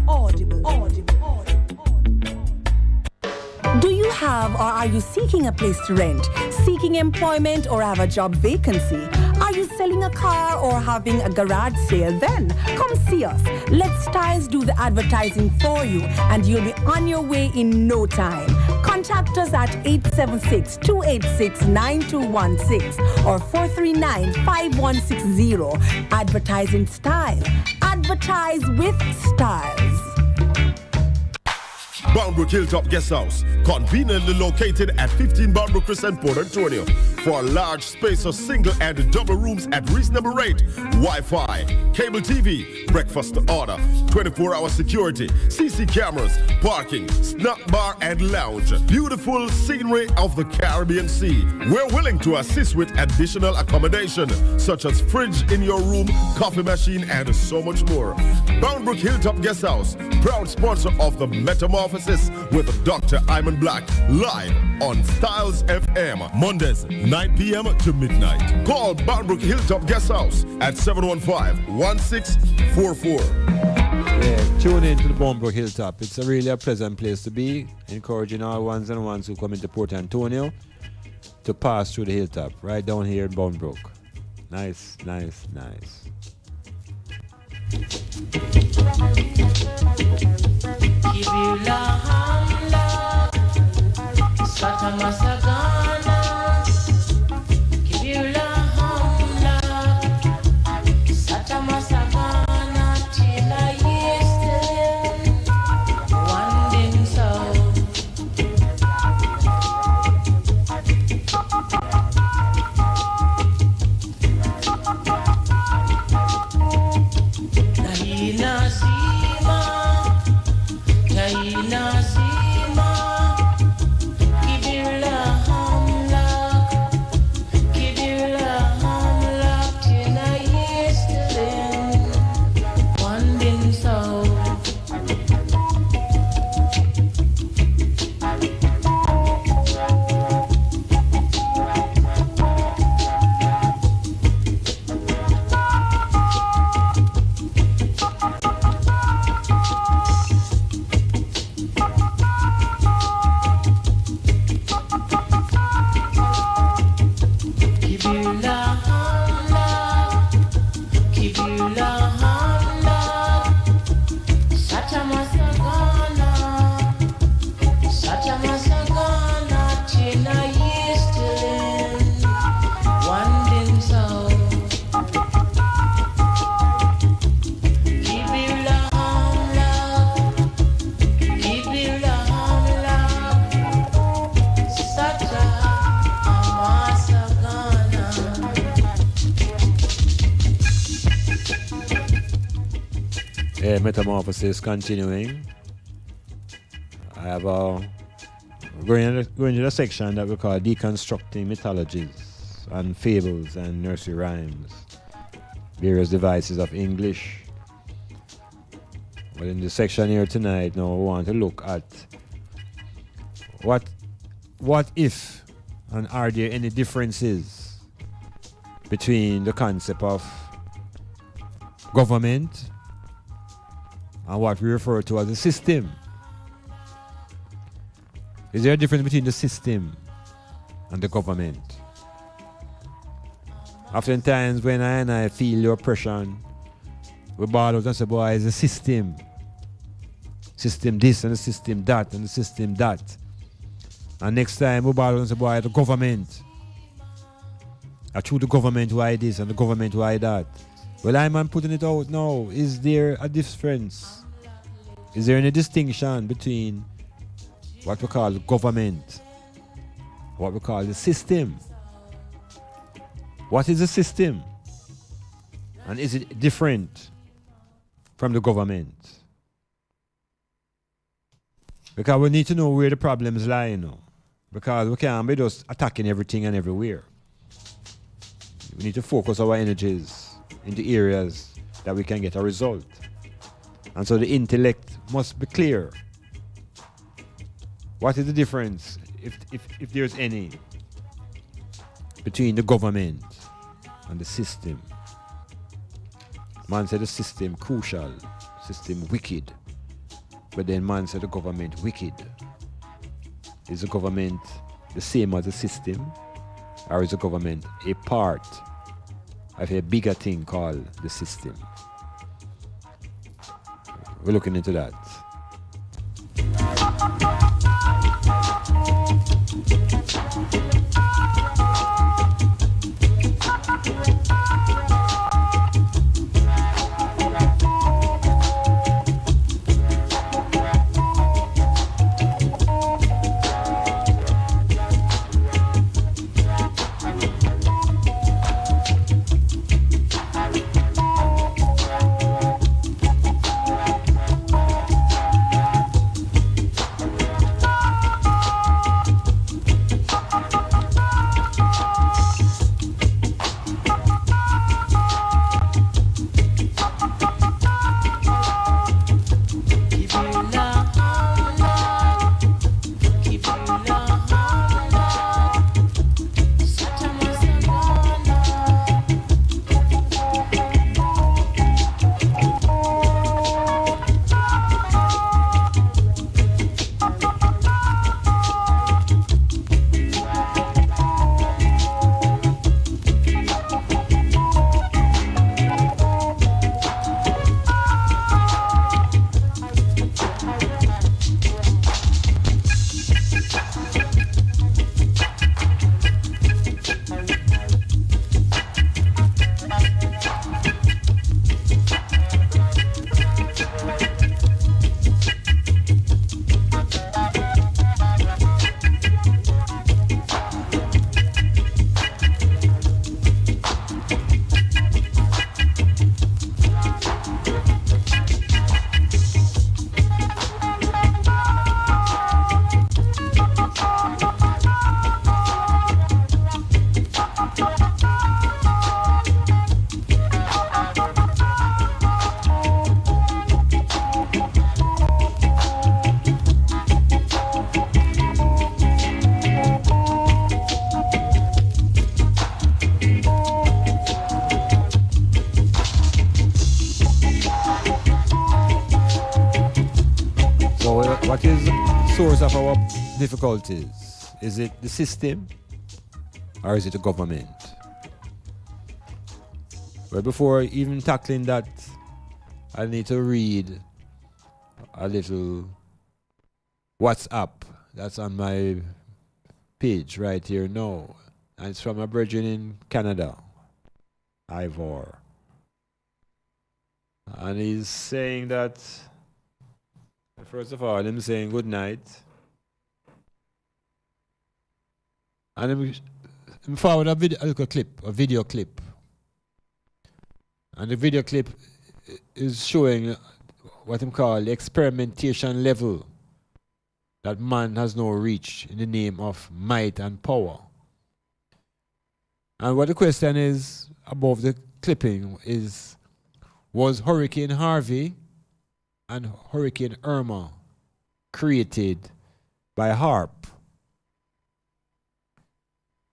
Do you have or are you seeking a place to rent, seeking employment or have a job vacancy? Are you selling a car or having a garage sale? Then come see us. Let Styles do the advertising for you and you'll be on your way in no time. Contact us at 876-286-9216 or 439-5160. Advertising style. Advertise with styles. Boundbrook Hilltop Guest House, conveniently located at 15 Boundbrook Crescent, Port Antonio. For a large space of single and double rooms at reasonable rate, Wi-Fi, cable TV, breakfast to order, 24-hour security, CC cameras, parking, snack bar and lounge. Beautiful scenery of the Caribbean Sea. We're willing to assist with additional accommodation, such as fridge in your room, coffee machine, and so much more. Boundbrook Hilltop Guest House, proud sponsor of the Metamorphosis with Dr. Iman Blak, live on Styles FM, Mondays, 9 p.m. to midnight. Call Boundbrook Hilltop Guest House at 715-1644. Yeah, tune in to the Boundbrook Hilltop. It's a really pleasant place to be, encouraging all ones and ones who come into Port Antonio to pass through the hilltop, right down here in Boundbrook. Nice, nice, nice. Kibula hamla, Sata Masagana. Kibula hamla, Sata Masagana. Till I yesterday, one day so. Nahina Sima. Nazima, Kibula Hamlak, till I yesterday, one day so. Metamorphosis continuing. I have going into the section that we call deconstructing mythologies and fables and nursery rhymes, various devices of English. But in the section here tonight, now we want to look at what if, and are there any differences between the concept of government and what we refer to as a system. Is there a difference between the system and the government? Oftentimes when I feel the oppression, we ball out and say, boy, it's a system. System this and the system that and the system that. And next time we ball out and say, boy, the government. I choose the government why this and the government why that. Well, I'm putting it out now. Is there a difference? Is there any distinction between what we call government, what we call the system? What is the system? And is it different from the government? Because we need to know where the problems lie, you know. Because we can't be just attacking everything and everywhere. We need to focus our energies into areas that we can get a result. And so the intellect must be clear. What is the difference, if there's any, between the government and the system? Man said the system crucial, system wicked. But then man said the government wicked. Is the government the same as the system? Or is the government a part of a bigger thing called the system? We're looking into that. What is the source of our difficulties? Is it the system or is it the government? Well, before even tackling that, I need to read a little WhatsApp that's on my page right here now. And it's from a brethren in Canada, Ivor. And he's saying that, first of all, I'm saying good night. And I'm forward a little clip, a video clip. And the video clip is showing what I'm calling the experimentation level that man has now reached in the name of might and power. And what the question is above the clipping is, was Hurricane Harvey and Hurricane Irma created by HARP?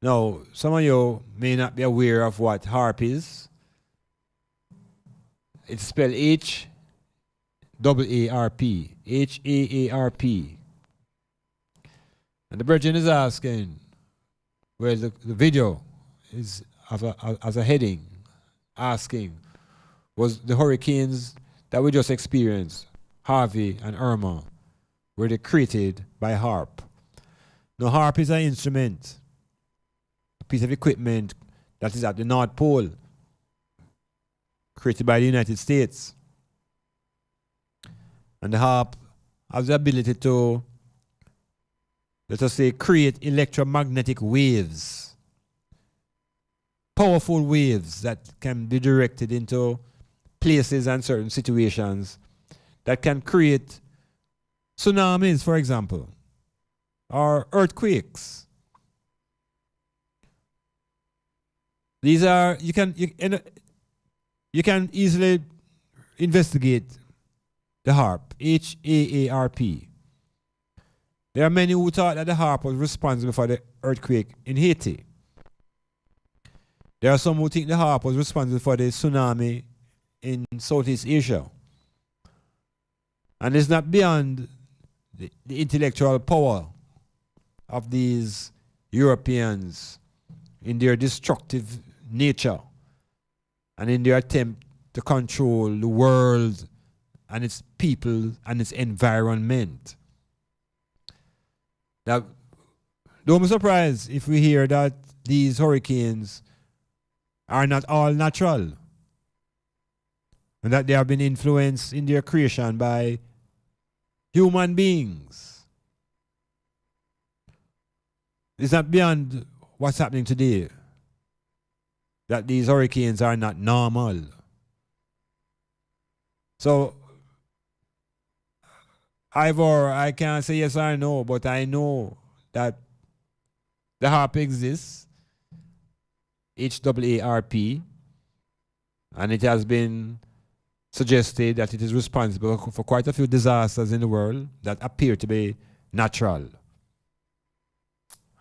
Now, some of you may not be aware of what HARP is. It's spelled H-A-A-R-P, H-A-A-R-P. And the brethren is asking, well, the video is as a heading, asking, was the hurricanes that we just experienced, Harvey and Irma, were they created by HARP? Now, HARP is an instrument, a piece of equipment that is at the North Pole, created by the United States. And the HARP has the ability to, let us say, create electromagnetic waves, powerful waves that can be directed into places and certain situations that can create tsunamis, for example, or earthquakes. These are, you can easily investigate the HARP, H-A-A-R-P. There are many who thought that the HARP was responsible for the earthquake in Haiti. There are some who think the HARP was responsible for the tsunami in Southeast Asia. And it's not beyond the intellectual power of these Europeans in their destructive nature and in their attempt to control the world and its people and its environment. Now, don't be surprised if we hear that these hurricanes are not all natural and that they have been influenced in their creation by human beings. It's not beyond what's happening today that these hurricanes are not normal. So, Ivor, I can't say yes or no, but I know that the HARP exists, H-A-A-R-P, and it has been suggested that it is responsible for quite a few disasters in the world that appear to be natural.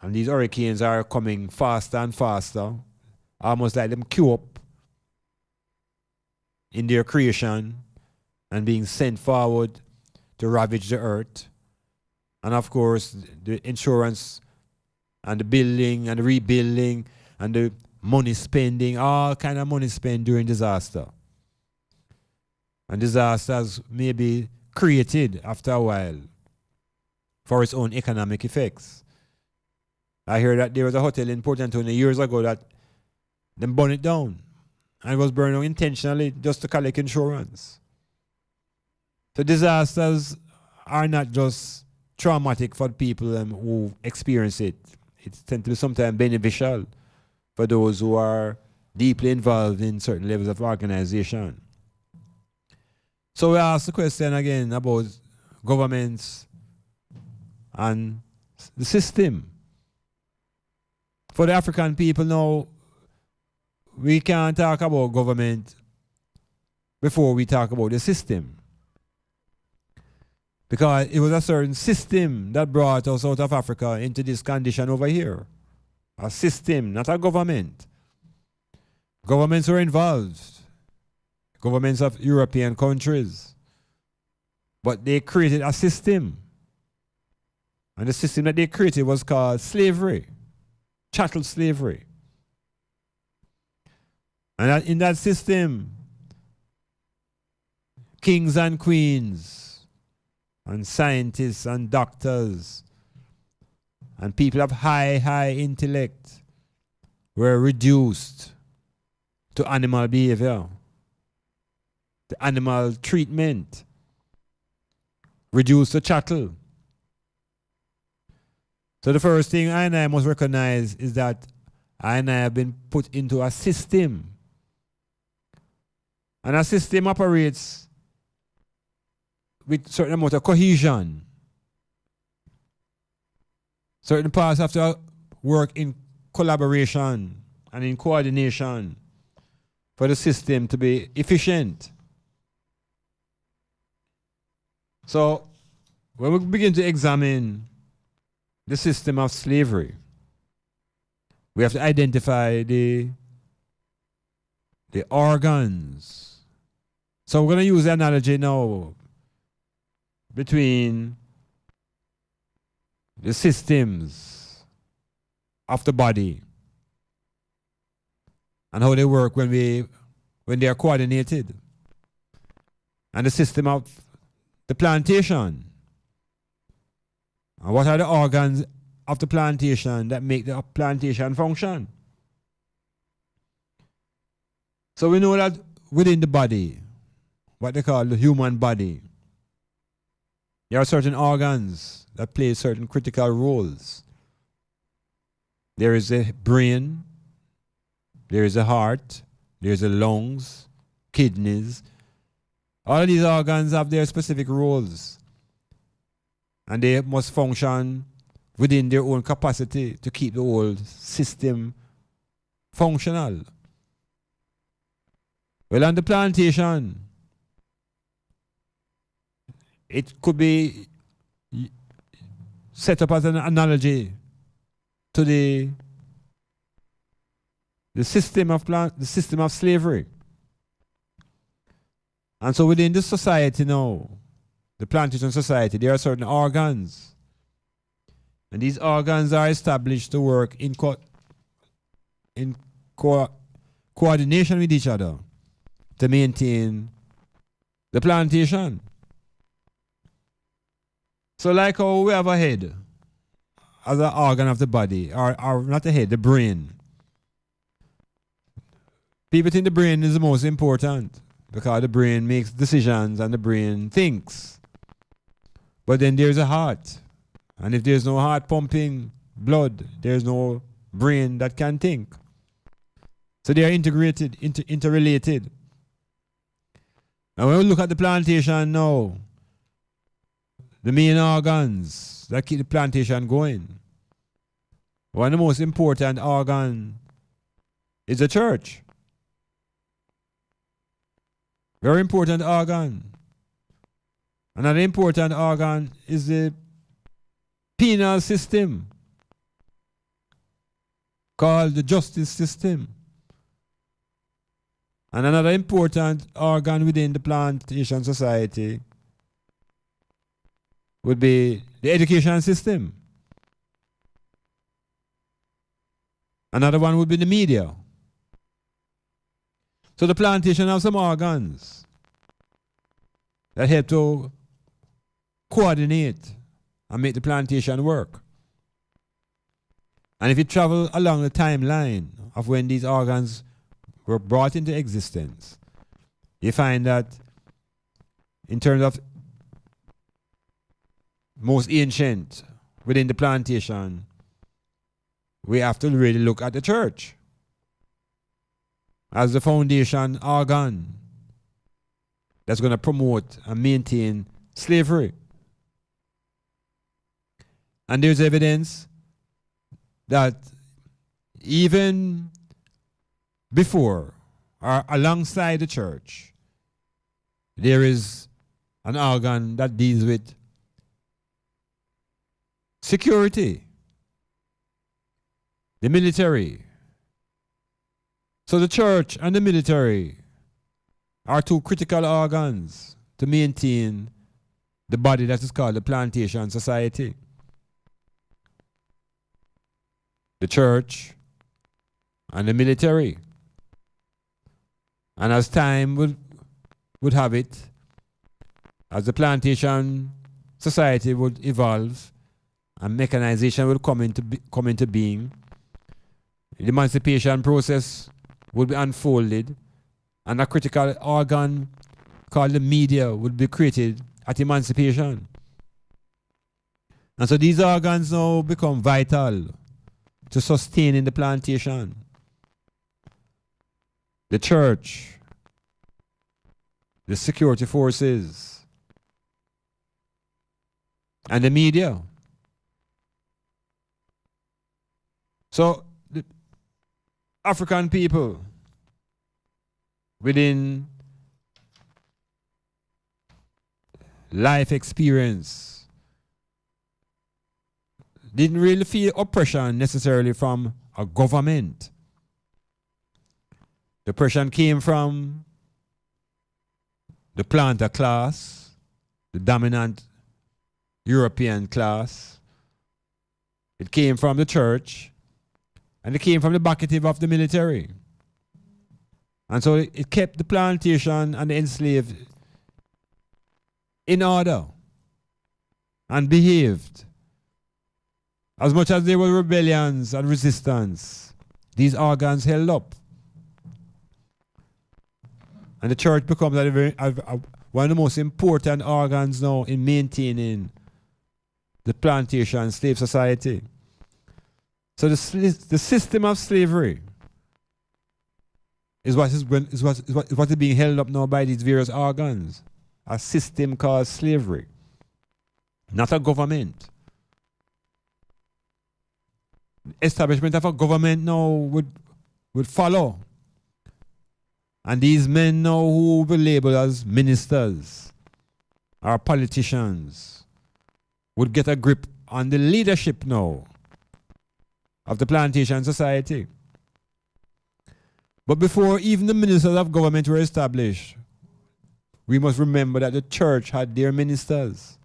And these hurricanes are coming faster and faster, almost like them queue up in their creation and being sent forward to ravage the earth. And of course, the insurance and the building and the rebuilding and the money spending, all kind of money spent during disaster. And disasters may be created after a while for its own economic effects. I heard that there was a hotel in Port Antonio years ago that they burned it down. And it was burned down intentionally just to collect insurance. So disasters are not just traumatic for people who experience it. It tends to be sometimes beneficial for those who are deeply involved in certain levels of organization. So we ask the question again about governments and the system. For the African people now, we can't talk about government before we talk about the system. Because it was a certain system that brought us out of Africa into this condition over here. A system, not a government. Governments were involved. Governments of European countries. But they created a system And the system that they created was called slavery, chattel slavery. And in that system, kings and queens, and scientists and doctors, and people of high intellect were reduced to animal behavior, the animal treatment, reduced to chattel. So the first thing I and I must recognize is that I and I have been put into a system. And a system operates with certain amount of cohesion. Certain parts have to work in collaboration and in coordination for the system to be efficient. So when we begin to examine the system of slavery, we have to identify the organs. So we're going to use the analogy now between the systems of the body and how they work when they are coordinated, and the system of the plantation. And what are the organs of the plantation that make the plantation function? So we know that within the body, what they call the human body, there are certain organs that play certain critical roles. There is a brain, there is a heart, there is a lungs, kidneys. All of these organs have their specific roles, and they must function within their own capacity to keep the whole system functional. Well, on the plantation, it could be set up as an analogy to the system of slavery. And so within this society now, the plantation society, there are certain organs. And these organs are established to work in coordination with each other to maintain the plantation. So like how we have a head as an organ of the body, or not a head, the brain. People think the brain is the most important because the brain makes decisions and the brain thinks. But then there's a heart. And if there's no heart pumping blood, there's no brain that can think. So they are integrated, interrelated. And when we look at the plantation now, the main organs that keep the plantation going, one of the most important organ is the church. Very important organ. Another important organ is the penal system, called the justice system. And another important organ within the plantation society would be the education system. Another one would be the media. So the plantation have some organs that help to coordinate and make the plantation work. And if you travel along the timeline of when these organs were brought into existence, you find that in terms of most ancient within the plantation, we have to really look at the church as the foundation organ that's going to promote and maintain slavery. And there's evidence that even before or alongside the church, there is an organ that deals with security, the military. So the church and the military are two critical organs to maintain the body that is called the plantation society. the church, and the military. And as time would have it, as the plantation society would evolve and mechanization would come into being, the emancipation process would be unfolded, and a critical organ called the media would be created at emancipation. And so these organs now become vital to sustaining the plantation. The church, the security forces, and the media. So the African people within life experience didn't really feel oppression necessarily from a government. The oppression came from the planter class, the dominant European class. It came from the church, and it came from the backative of the military. And so it kept the plantation and the enslaved in order and behaved. As much as there were rebellions and resistance, these organs held up. And the church becomes one of the most important organs now in maintaining the plantation slave society. So the system of slavery is what is being held up now by these various organs. A system called slavery, not a government. Establishment of a government now would follow. And these men now who will be labeled as ministers or politicians would get a grip on the leadership now of the plantation society. But before even the ministers of government were established, we must remember that the church had their ministers.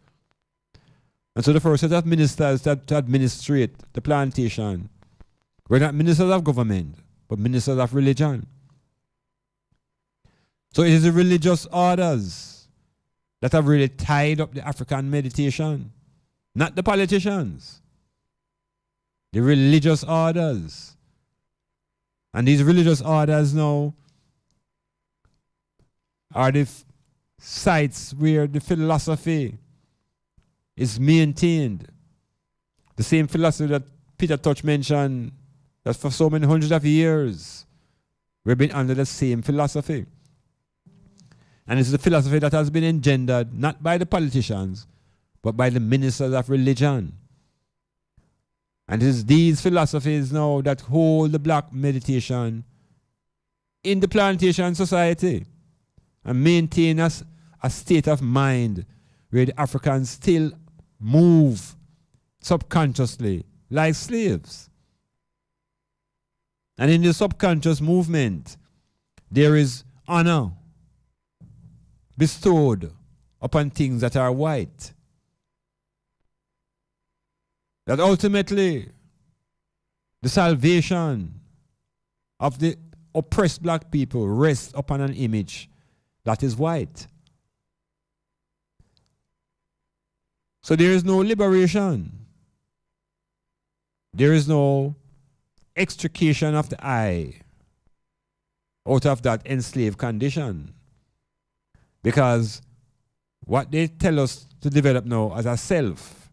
And so the first set of ministers that to administrate the plantation were not ministers of government, but ministers of religion. So it is the religious orders that have really tied up the African meditation, not the politicians. The religious orders. And these religious orders now are the sites where the philosophy is maintained. The same philosophy that Peter Touch mentioned, that for so many hundreds of years we've been under the same philosophy. And it's the philosophy that has been engendered not by the politicians, but by the ministers of religion. And it is these philosophies now that hold the black meditation in the plantation society and maintain us a state of mind where the Africans still move subconsciously like slaves. And in the subconscious movement, there is honor bestowed upon things that are white. That ultimately the salvation of the oppressed black people rests upon an image that is white. So there is no liberation. There is no extrication of the eye out of that enslaved condition. Because what they tell us to develop now as a self,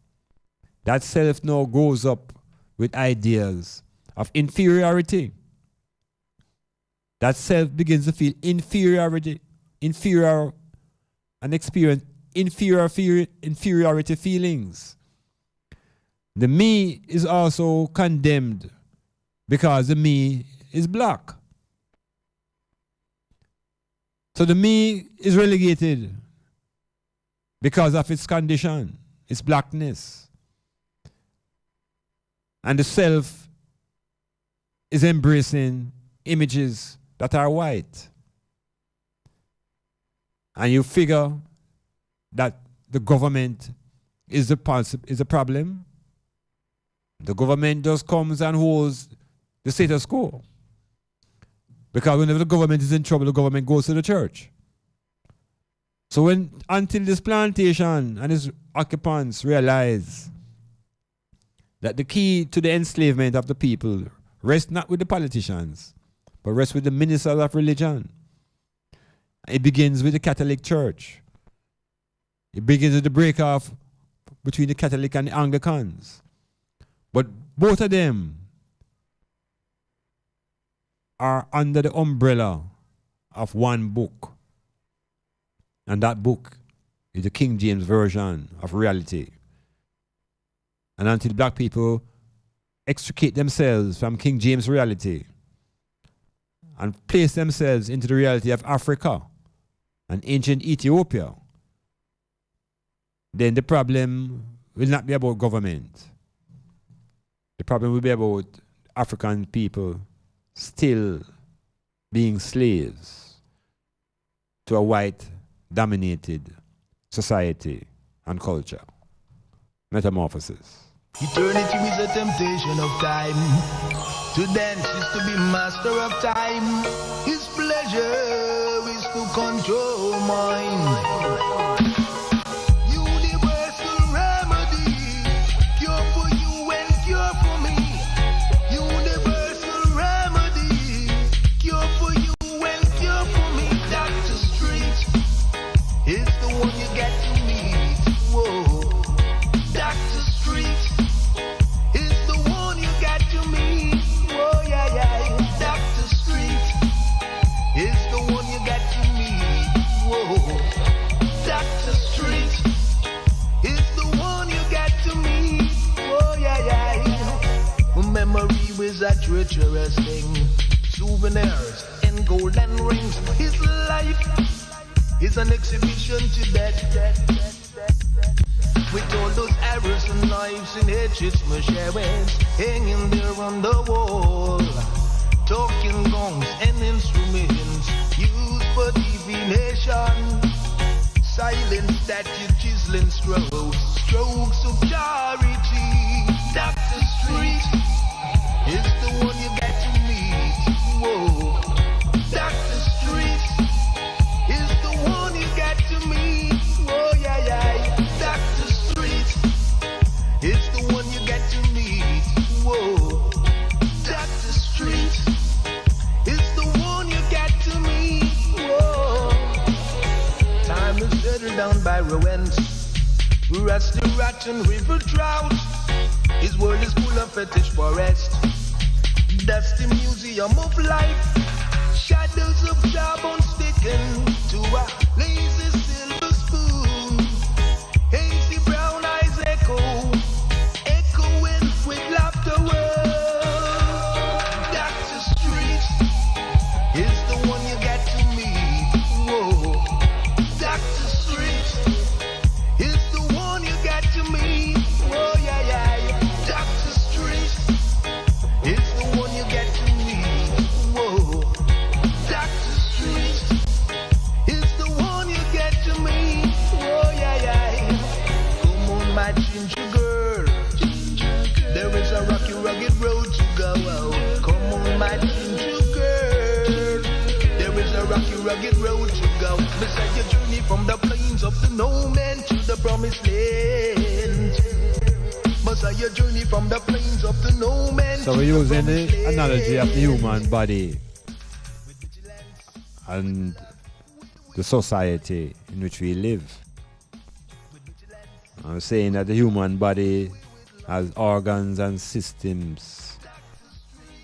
that self now goes up with ideas of inferiority. That self begins to feel inferiority, and experience inferiority feelings. The me is also condemned because the me is black. So the me is relegated because of its condition, its blackness. And the self is embracing images that are white. And you figure that the government is the problem. The government just comes and holds the status quo. Because whenever the government is in trouble, the government goes to the church. So until this plantation and its occupants realize that the key to the enslavement of the people rests not with the politicians, but rests with the ministers of religion. It begins with the Catholic Church. It begins with the break-off between the Catholic and the Anglicans. But both of them are under the umbrella of one book. And that book is the King James Version of reality. And until black people extricate themselves from King James reality and place themselves into the reality of Africa and ancient Ethiopia, then the problem will not be about government. The problem will be about African people still being slaves to a white-dominated society and culture. Metamorphosis. Eternity is a temptation of time. To dance is to be master of time. His pleasure is to control mind. Universal remedy, cure for you and cure for me. Universal remedy, cure for you and cure for me. Dr. Street is the one you get to meet. Whoa. Dr. Street is the one you got to meet. Oh yeah, yeah. Dr. Street is the one you got to meet. Whoa. Dr. Street is the one you got to meet. Oh yeah, yeah. Memory was a treacherous thing. Souvenirs and golden rings. His life is an exhibition to death. With all those arrows and knives and hatchets, machetes hanging there on the wall. Talking gongs and instruments used for divination. Silent statue chiseling strokes of charity. Dr. Street is the one you got to meet. Whoa. Dr. Street is the one you got to meet. Oh yeah, yeah. Dr. Street is the one you got to meet. Whoa. Dr. Street is the one you got to meet. Whoa. Time is settled down by ruins. Rusty rotten river trout. His world is full of fetish forest. Dusty museum of life. Shadows of jawbone sticking to a lazy silver spoon. Hazy brown eyes echoing with laughter. Dr. Street is the one you got to meet. Whoa. Dr. Street is the one you got to meet. Oh yeah, yeah. Dr. Street is the one you got to meet. Whoa. Dr. Street is the one you get to meet. Oh yeah, yeah. Come on, my ginger girl. There is a rocky, rugged road to go. Come on, my ginger girl. There is a rocky, rugged road to go. Beside your journey from the plains of the no man to the promised land. Beside your journey from the plains of the no man. So we're using the analogy of the human body and the society in which we live. I'm saying that the human body has organs and systems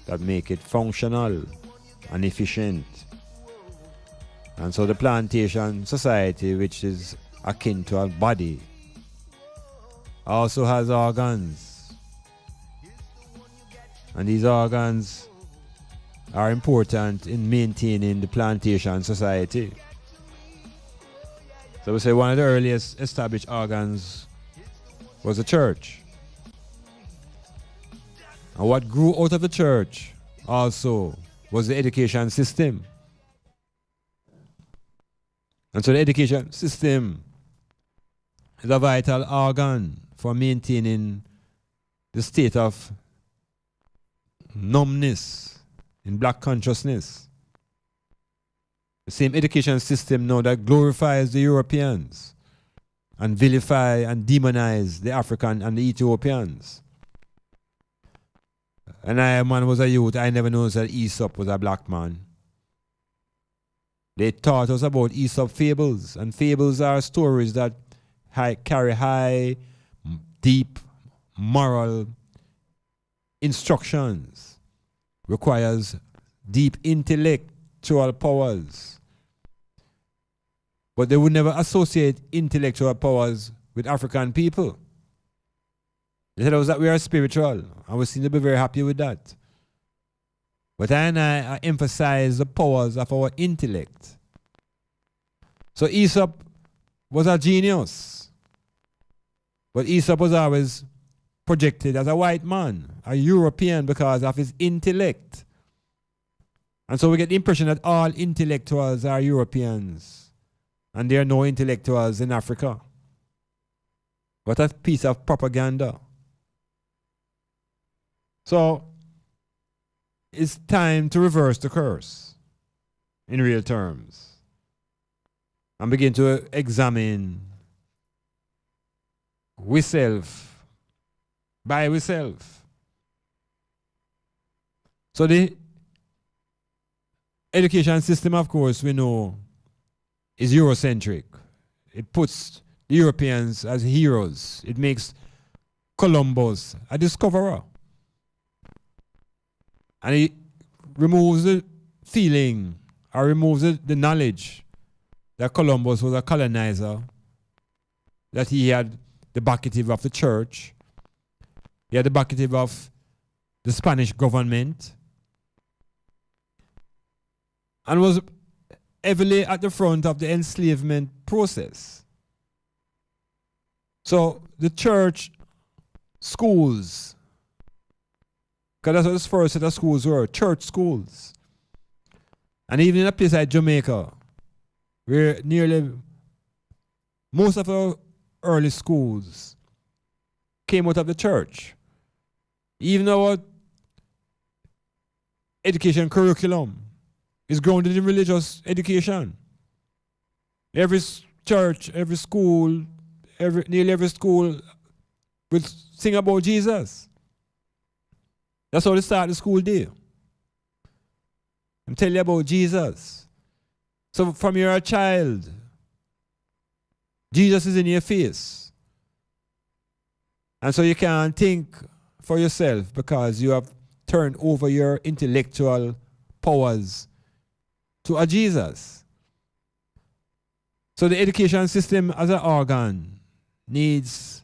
that make it functional and efficient. And so the plantation society, which is akin to a body, also has organs. And these organs are important in maintaining the plantation society. So we say one of the earliest established organs was the church. And what grew out of the church also was the education system. And so the education system is a vital organ for maintaining the state of numbness in black consciousness. The same education system now that glorifies the Europeans and vilify and demonize the African and the Ethiopians. And I, man, was a youth, I never knew that Aesop was a black man. They taught us about Aesop fables, and fables are stories that carry high, deep, moral instructions, requires deep intellectual powers. But they would never associate intellectual powers with African people. They said us that we are spiritual, and we seem to be very happy with that. But I emphasize the powers of our intellect. So Aesop was a genius. But Aesop was always projected as a white man, a European, because of his intellect. And so we get the impression that all intellectuals are Europeans, and there are no intellectuals in Africa. What a piece of propaganda. So it's time to reverse the curse in real terms and begin to examine ourselves by ourselves. So the education system, of course, we know is Eurocentric. It puts the Europeans as heroes. It makes Columbus a discoverer. And it removes the feeling or removes the knowledge that Columbus was a colonizer, that he had the backing of the church, he had the backing of the Spanish government, and was heavily at the front of the enslavement process. So the church schools, because that's what the first set of schools were, church schools. And even in a place like Jamaica, where nearly most of our early schools came out of the church. Even our education curriculum is grounded in religious education. Every church, every school, nearly every school will sing about Jesus. That's how they start the school day. And tell you about Jesus. So from you're a child, Jesus is in your face. And so you can't think for yourself because you have turned over your intellectual powers to a Jesus. So the education system as an organ needs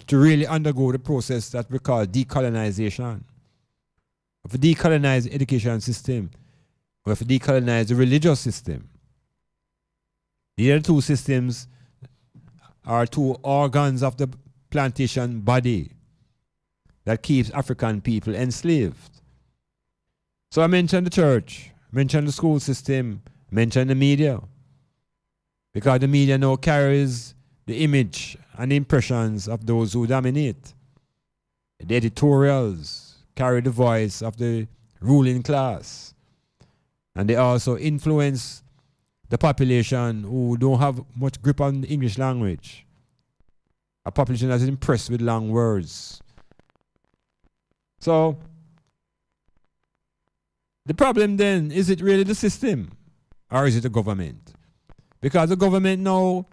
to really undergo the process that we call decolonization. If we decolonize the education system, or if we decolonize the religious system, the other two systems are two organs of the plantation body that keeps African people enslaved. So I mentioned the church, mentioned the school system, mentioned the media, because the media now carries the image and impressions of those who dominate. The editorials carry the voice of the ruling class, and they also influence the population who don't have much grip on the English language, a population that is impressed with long words. So the problem then, is it really the system or is it the government? Because the government now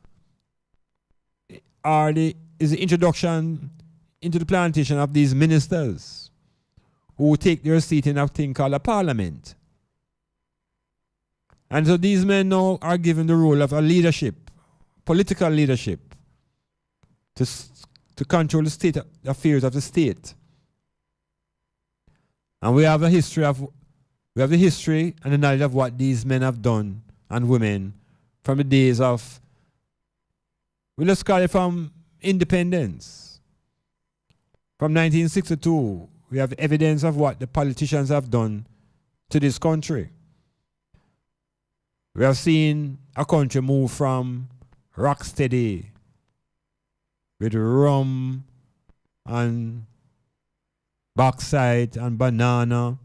is the introduction into the plantation of these ministers who take their seat in a thing called a parliament. And so these men now are given the role of a leadership, political leadership, to control the state affairs of the state. And we have the history and the knowledge of what these men have done and women from the days of, let's call it from independence. From 1962, we have evidence of what the politicians have done to this country. We have seen a country move from rock steady with rum and bauxite and banana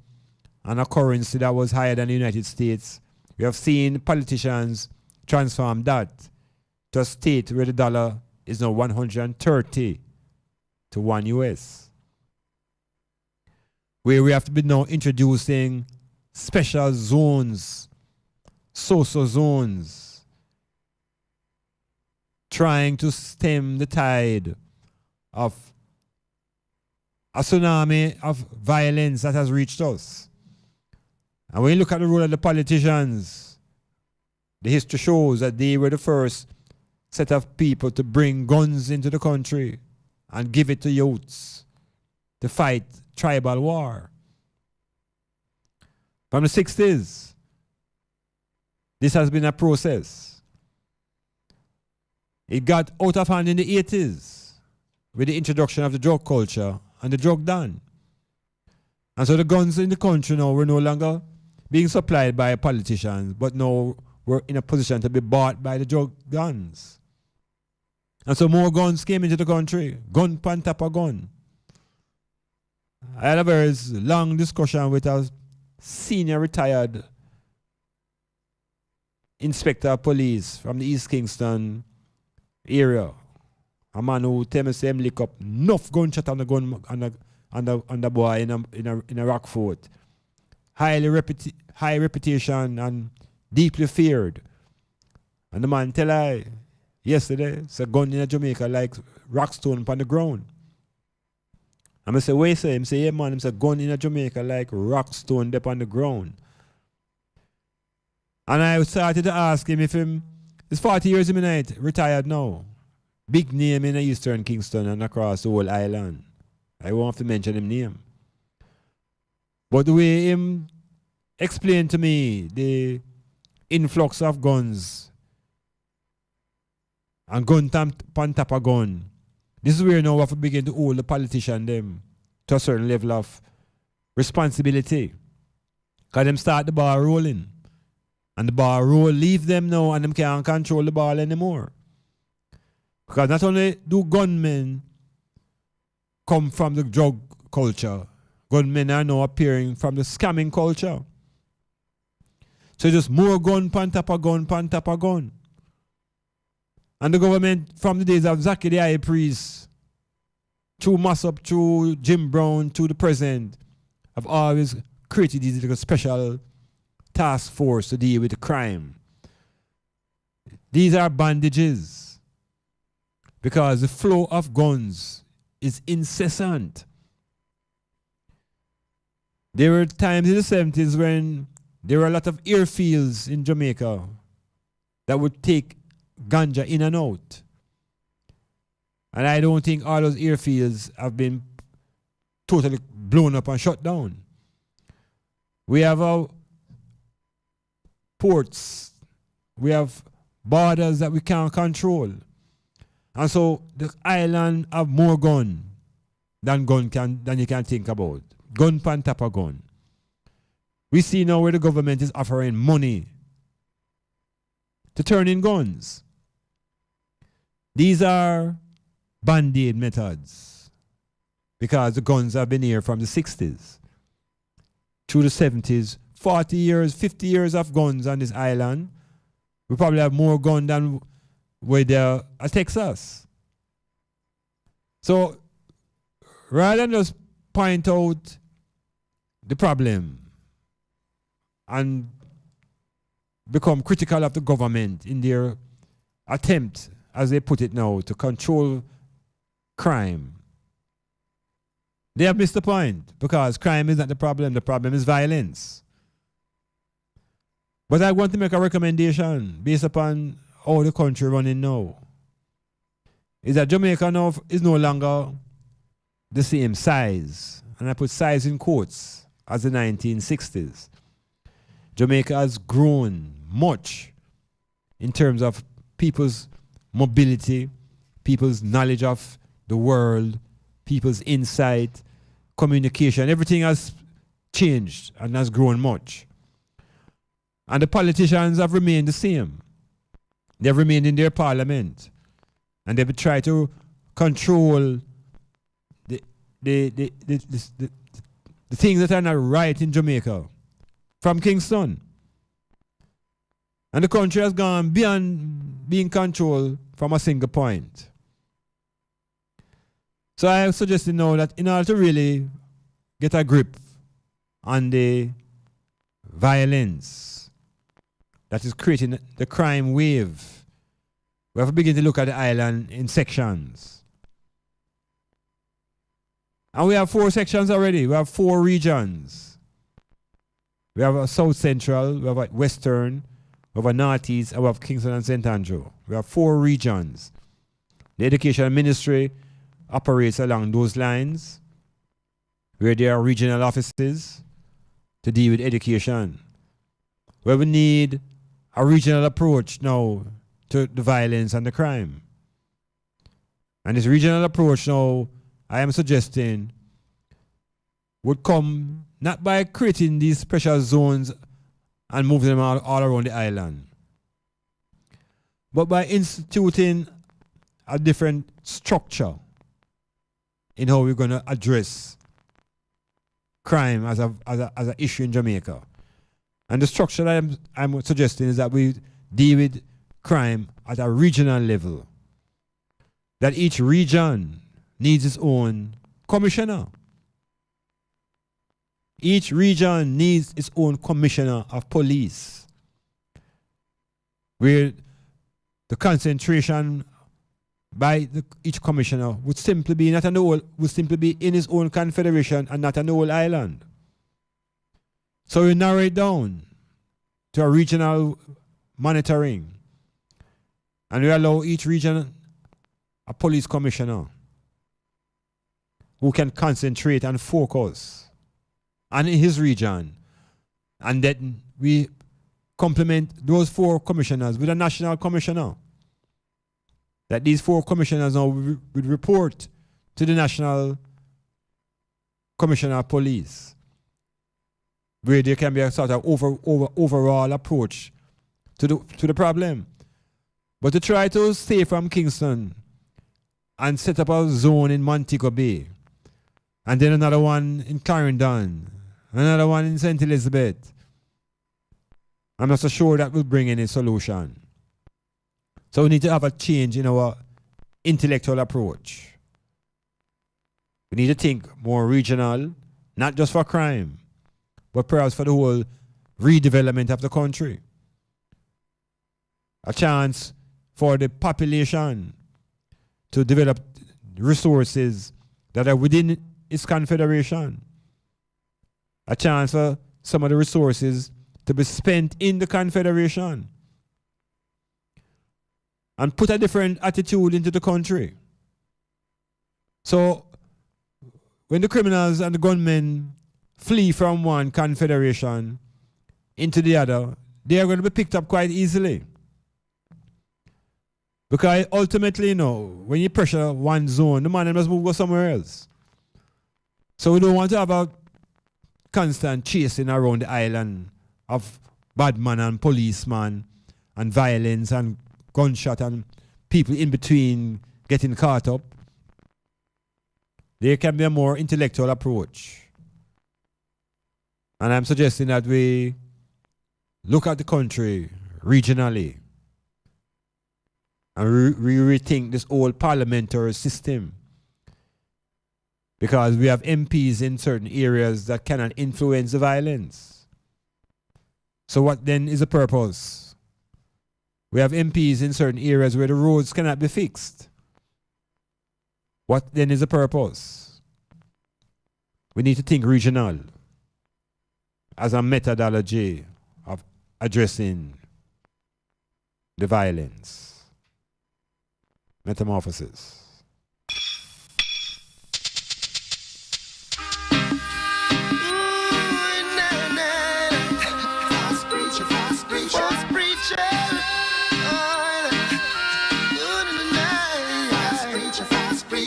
and a currency that was higher than the United States. We have seen politicians transform that to a state where the dollar is now 130 to 1 US. Where we have to be now introducing special zones, social zones, trying to stem the tide of a tsunami of violence that has reached us. And when you look at the role of the politicians, the history shows that they were the first set of people to bring guns into the country and give it to youths to fight tribal war. From the 60s, this has been a process. It got out of hand in the 80s with the introduction of the drug culture and the drug don. And so the guns in the country now were no longer being supplied by politicians, but now we're in a position to be bought by the drug guns. And so more guns came into the country, gun pan top of gun. I had a very long discussion with a senior retired inspector of police from the East Kingston area. A man who tell me him lick up enough gunshot on the gun on the boy in a rock fort. High reputation and deeply feared. And the man tell I yesterday, it's a gun in Jamaica like rock stone upon the ground. And I say, wait, say? Him say, yeah, man, it's a gun in Jamaica like rock stone upon the ground. And I started to ask him if it's 40 years in night, retired now. Big name in Eastern Kingston and across the whole island. I won't have to mention him name. But the way him explained to me the influx of guns and gun on top of gun, this is where now we have to begin to hold the politician them to a certain level of responsibility. Because them start the ball rolling. And the ball roll, leave them now and them can't control the ball anymore. Because not only do gunmen come from the drug culture, gunmen are now appearing from the scamming culture. So just more gun, pan top of gun, pan top of gun. And the government from the days of Zaki the High Priest, through Massop, through Jim Brown, to the present, have always created these little special task force to deal with the crime. These are bandages because the flow of guns is incessant. There were times in the 70s when there were a lot of airfields in Jamaica that would take ganja in and out. And I don't think all those airfields have been totally blown up and shut down. We have our ports. We have borders that we can't control. And so the island have more gun than you can think about. Gun pan top of gun. We see now where the government is offering money to turn in guns. These are band-aid methods because the guns have been here from the 60s through the 70s. 40 years, 50 years of guns on this island. We probably have more guns than where they're at Texas. So rather than just point out the problem and become critical of the government in their attempt, as they put it now, to control crime, they have missed the point because crime is not the problem is violence. But I want to make a recommendation based upon how the country running now. Is that Jamaica now is no longer the same size, and I put size in quotes, as the 1960s. Jamaica has grown much in terms of people's mobility, people's knowledge of the world, people's insight, communication. Everything has changed and has grown much. And the politicians have remained the same. They've remained in their parliament. And they've tried to control the the things that are not right in Jamaica from Kingston. And the country has gone beyond being controlled from a single point. So I suggest now that in order to really get a grip on the violence that is creating the crime wave, we have to begin to look at the island in sections. And we have 4 sections already. We have 4 regions. We have a South Central, we have a Western, we have a Northeast, and we have Kingston and St. Andrew. We have 4 regions. The Education Ministry operates along those lines, where there are regional offices to deal with education. Where we need a regional approach now to the violence and the crime. And this regional approach now, I am suggesting, would come not by creating these pressure zones and moving them all around the island, but by instituting a different structure in how we're going to address crime as an issue in Jamaica. And the structure that I'm suggesting is that we deal with crime at a regional level. That each region needs its own commissioner. Each region needs its own commissioner of police, where the concentration by each commissioner would simply be in his own confederation and not an whole island. So we narrow it down to a regional monitoring, and we allow each region a police commissioner who can concentrate and focus on his region, and then we complement those 4 commissioners with a national commissioner. That these 4 commissioners now would report to the National Commissioner of Police, where there can be a sort of overall approach to the problem. But to try to stay from Kingston and set up a zone in Montego Bay, and then another one in Clarendon, another one in St. Elizabeth, I'm not so sure that will bring any solution. So we need to have a change in our intellectual approach. We need to think more regional, not just for crime, but perhaps for the whole redevelopment of the country. A chance for the population to develop resources that are within its confederation. A chance for some of the resources to be spent in the confederation. And put a different attitude into the country. So when the criminals and the gunmen flee from one confederation into the other, they are going to be picked up quite easily. Because ultimately, when you pressure one zone, the man must go somewhere else. So we don't want to have a constant chasing around the island of badman and policeman and violence and gunshot and people in between getting caught up. There can be a more intellectual approach. And I'm suggesting that we look at the country regionally and rethink this whole parliamentary system. Because we have MPs in certain areas that cannot influence the violence. So what then is the purpose? We have MPs in certain areas where the roads cannot be fixed. What then is the purpose? We need to think regional as a methodology of addressing the violence. Metamorphosis.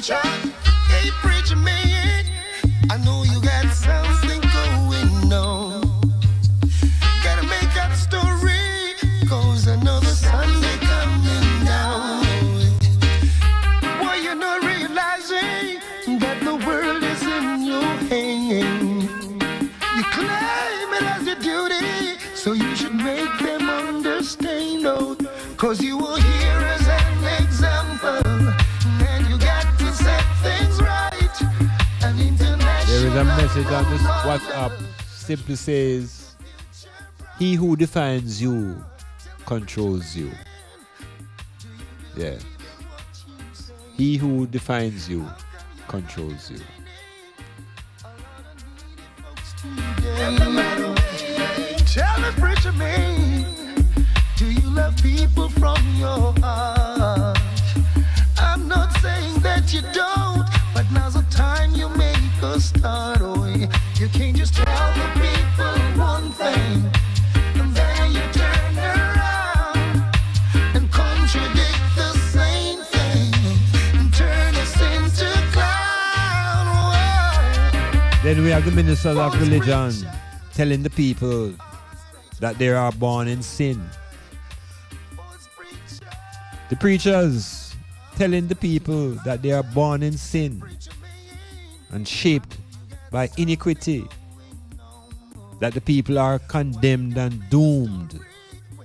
Hey, preacher man, I know you got something going on. Gotta make up a story, 'cause another Sunday coming down. So you should make them understand, oh, cause you will hear as an example. And you got to set things right. An international. There is a message on this WhatsApp. Simply says, he who defines you controls you. Yeah. He who defines you controls you. Tell the preacher man, do you love people from your heart? I'm not saying that you don't, but now's the time you make a start. Oh, you can't just tell the people one thing and then you turn around and contradict the same thing and turn us into clown. Whoa. Then we have the ministers of religion telling the people that they are born in sin. The preachers telling the people that they are born in sin and shaped by iniquity, that the people are condemned and doomed,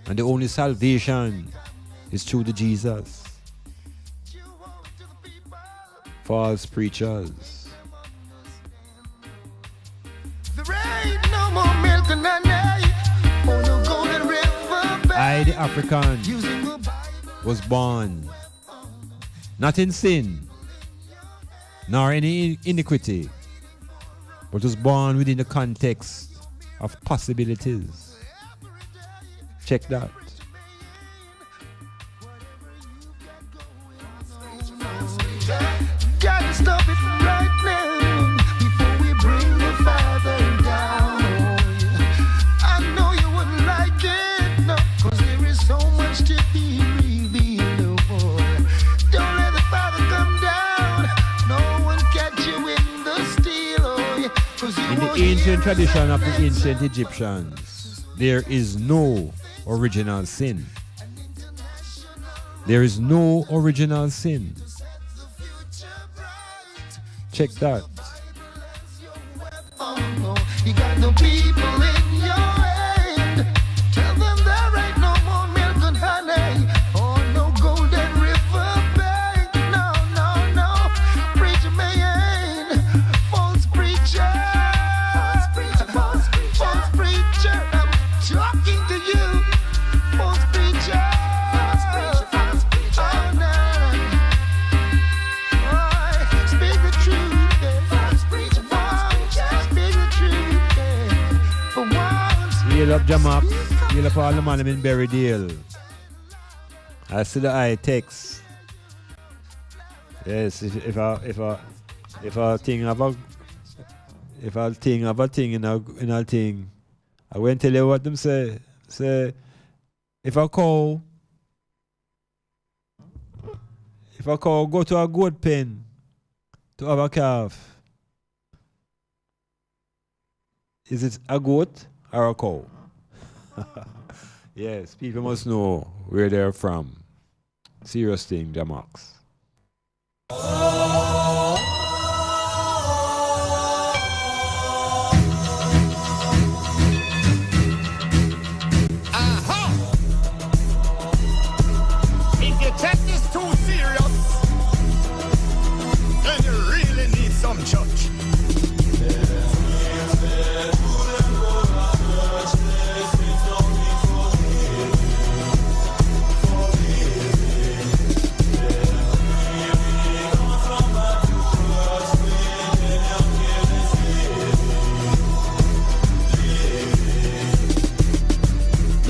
and the only salvation is through the Jesus. False preachers. There ain't no more milk and honey on the golden river. I, the African, was born not in sin, nor any iniquity, but was born within the context of possibilities. Check that. Gotta stop it right now before we bring the Father down. I know you wouldn't like it, no, cause there is so much to be revealed, boy. Don't let the Father come down. No one catch you in the steel, oh, cause you In the ancient tradition of the ancient Egyptians, there is no original sin. There is no original sin. Check that. You got no people in your hand. Tell them there ain't no more milk and honey or no golden river bank. No, no, no. Preacher man, false preacher. False preacher. I'm talking to you. False preacher. Oh, no. Oh, speak the truth. False preacher. Speak the truth. For once. Heal up Jamak. Heal up all the man in Berrydale. I see the eye text. Yes, if I think of a thing in a thing, I won't tell you what them say. Say if a cow go to a goat pen to have a calf, is it a goat or a cow? Yes, people must know where they're from. Serious thing, Jamax. If you take this too serious, then you really need some church.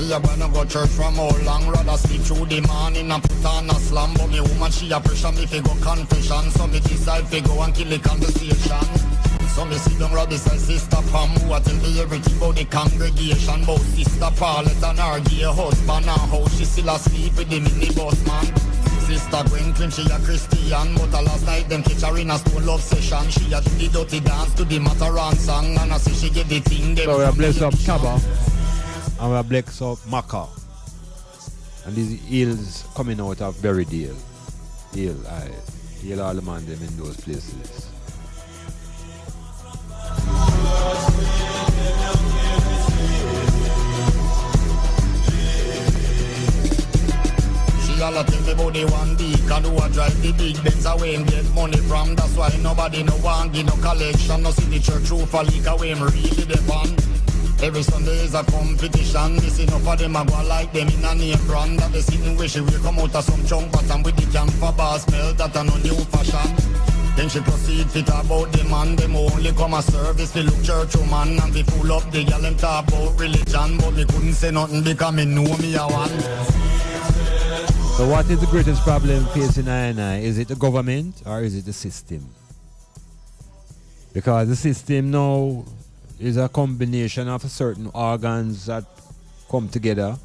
When I go church from all long, rather sleep through the morning and put on a slam. But me woman, she a pressure me fi go confession. So me decide fi go and kill the conversation. So me sit down right beside Sister Pam, who a tell me everything about the congregation. About Sister Paulette and her gay husband and how she still asleep with the minibus man. Sister Gwen claim she a Christian, but last night them catch her in a stone love session. She a do the dirty dance to the Mataran song, and I say she get the thing. So we are blessed up Kaba. And we are blessed up Maka. And these hills coming out of Berrydale. Heal all the man them in those places. Y'all tell me about the one deacon who a drive the big Benz away and get money from. That's why nobody no want give no collection. No see the church roof a leak away and really depend. Every Sunday is a competition. This enough of them a go like them in a name brand. That they sitting wish we come out of some chunk pattern with the can for bar smell that a no new fashion. Then she proceed fit about the man. Them only come a service to look church woman. And we full up the girl and talk about religion. But me couldn't say nothing because me know me a one. So what is the greatest problem facing I? Is it the government or is it the system? Because the system now is a combination of certain organs that come together.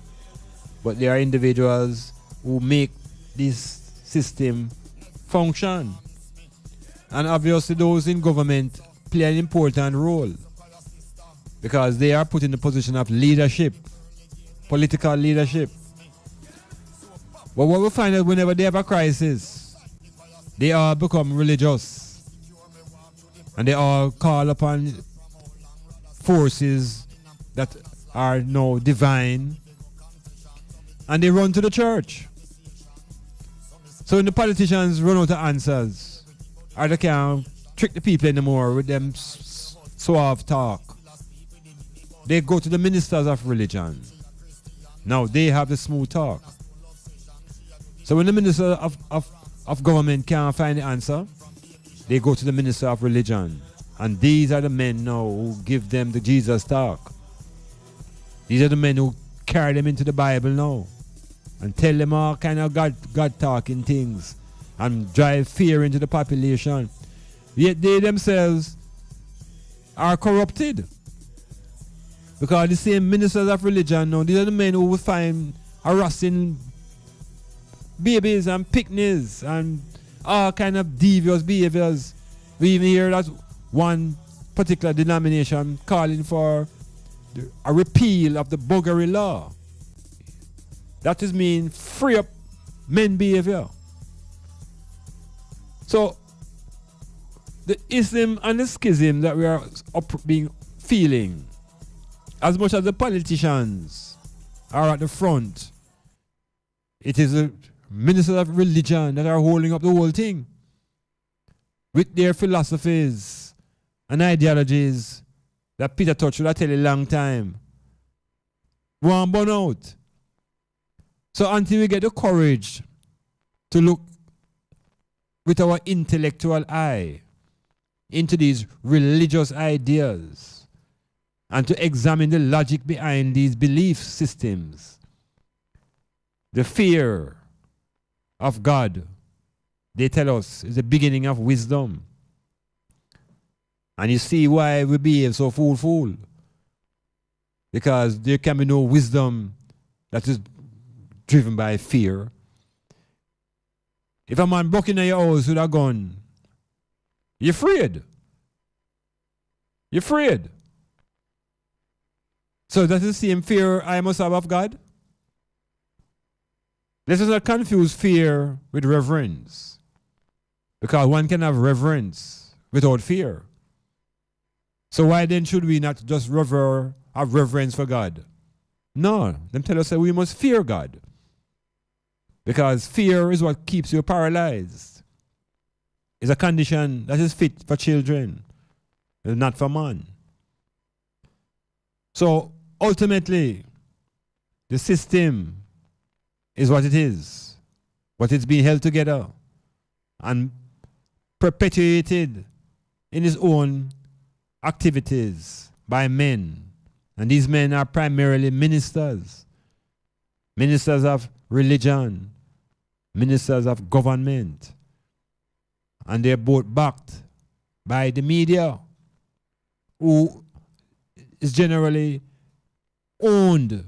But there are individuals who make this system function. And obviously those in government play an important role because they are put in the position of leadership, political leadership. But what we find is whenever they have a crisis, they all become religious and they all call upon forces that are now divine and they run to the church. So when the politicians run out of answers, or they can't trick the people anymore with them suave talk, they go to the ministers of religion. Now they have the smooth talk. So when the minister of government can't find the answer, they go to the minister of religion. And these are the men now who give them the Jesus talk. These are the men who carry them into the Bible now and tell them all kind of God talking things and drive fear into the population. Yet they themselves are corrupted. Because the same ministers of religion now, these are the men who will find harassing babies and picnics and all kind of devious behaviors. We even hear that one particular denomination calling for a repeal of the buggery law. That is mean free up men behavior. So the ism and the schism that we are feeling, as much as the politicians are at the front, it is the ministers of religion that are holding up the whole thing with their philosophies and ideologies that Peter Touch should have tell you a long time. One burn out. So until we get the courage to look with our intellectual eye into these religious ideas and to examine the logic behind these belief systems, the fear of God, they tell us, is the beginning of wisdom. And you see why we behave so fool. Because there can be no wisdom that is driven by fear. If a man broke into your house with a gun, you're afraid. You're afraid. So that's the same fear I must have of God. Let us not confuse fear with reverence. Because one can have reverence without fear. So why then should we not just have reverence for God? No, them tell us that we must fear God. Because fear is what keeps you paralyzed. It's a condition that is fit for children, not for man. So ultimately, the system is what it is. But it's being held together and perpetuated in its own activities by men. And these men are primarily ministers. Ministers of religion. Ministers of government. And they're both backed by the media, who is generally owned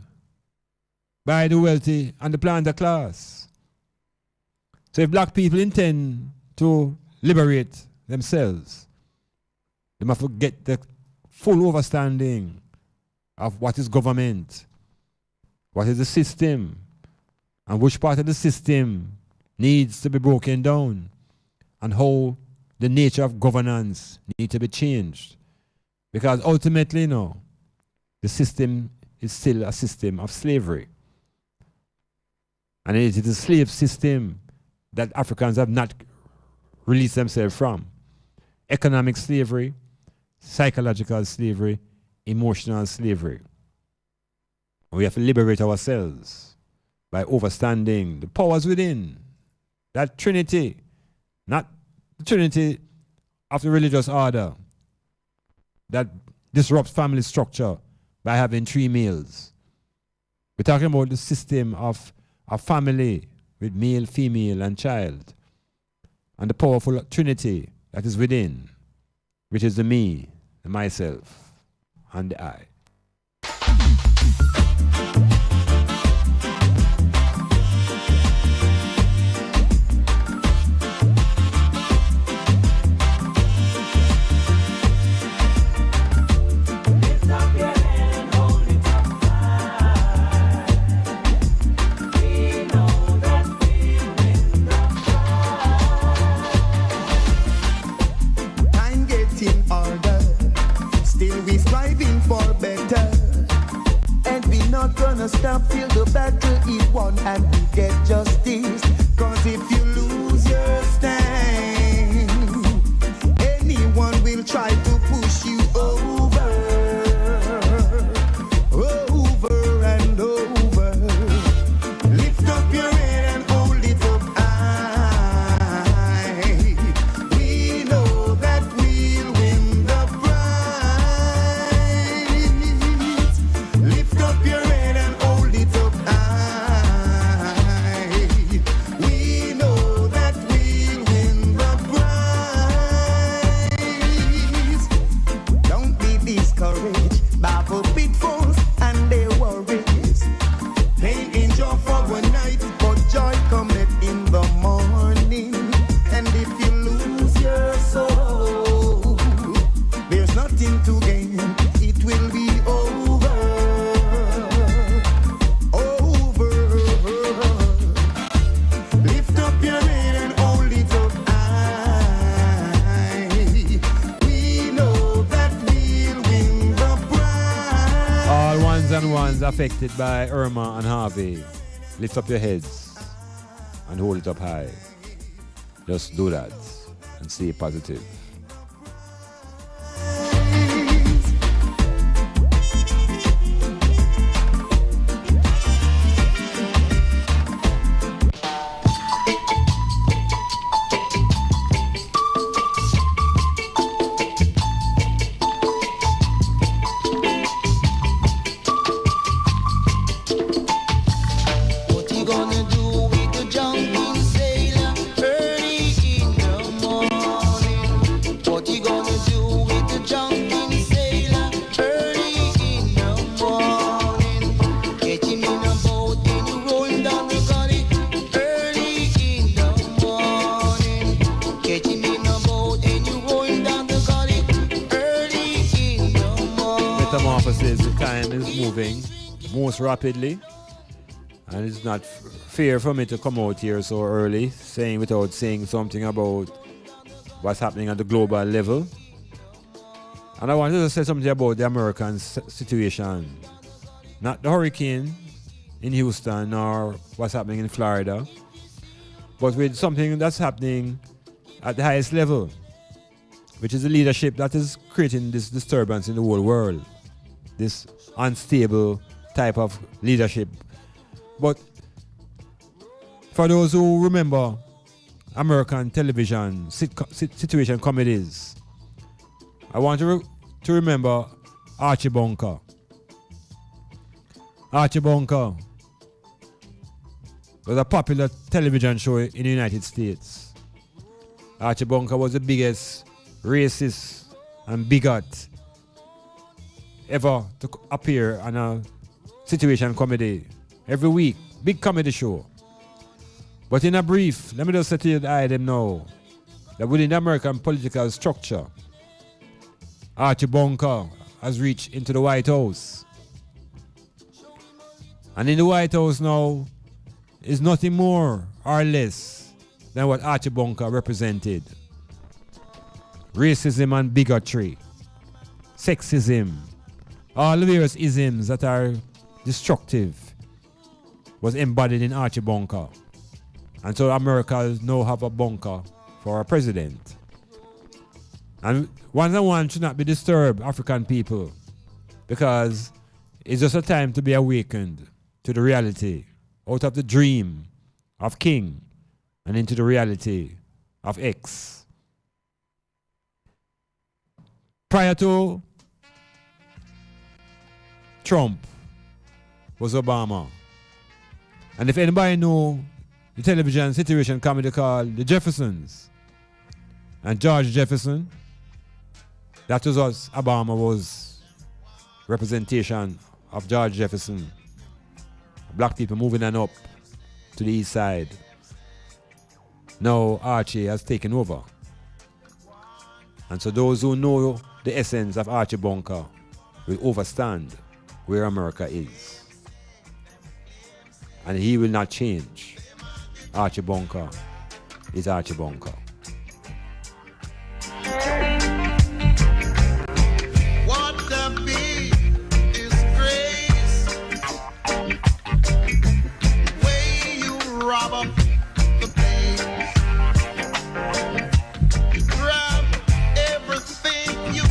by the wealthy and the planter class. So if black people intend to liberate themselves, they must get the full understanding of what is government, what is the system, and which part of the system needs to be broken down, and how the nature of governance needs to be changed. Because ultimately, no, the system is still a system of slavery. And it is a slave system that Africans have not released themselves from. Economic slavery, psychological slavery, emotional slavery. We have to liberate ourselves by understanding the powers within. That Trinity, not the Trinity of the religious order that disrupts family structure by having 3 meals. We're talking about the system of a family with male, female, and child. And the powerful Trinity that is within, which is the me, the myself, and the I. Gonna stop till the battle is won and we get justice. Cause if you lose your stand, anyone will try to push you over, over and over. Lift up your head and hold it up high. We know that we'll win the prize. Lift up your head. Affected by Irma and Harvey, lift up your heads and hold it up high. Just do that and stay positive. Metamorphosis, the time is moving most rapidly, and it's not fair for me to come out here so early without saying something about what's happening at the global level. And I wanted to say something about the American situation, not the hurricane in Houston or what's happening in Florida, but with something that's happening at the highest level, which is the leadership that is creating this disturbance in the whole world, this unstable type of leadership. But for those who remember American television situation comedies, I want to remember Archie Bunker. Archie Bunker was a popular television show in the United States. Archie Bunker was the biggest racist and bigot ever to appear on a situation comedy every week. Big comedy show. But in a brief, let me just say to you that I them know that within the American political structure, Archie Bunker has reached into the White House. And in the White House now is nothing more or less than what Archie Bunker represented. Racism and bigotry, sexism, all the various isms that are destructive was embodied in Archie Bunker. And so America now have a bunker for a president. And one should not be disturbed, African people, because it's just a time to be awakened to the reality, out of the dream of King and into the reality of X. Prior to Trump was Obama. And if anybody know the television situation comedy called The Jeffersons and George Jefferson, that was us. Obama was representation of George Jefferson. Black people moving on up to the east side. Now Archie has taken over. And so those who know the essence of Archie Bunker will understand where America is. And he will not change. Archie Bunker is Archie Bunker. What the bee is grace. Way you rob up the place. Grab everything you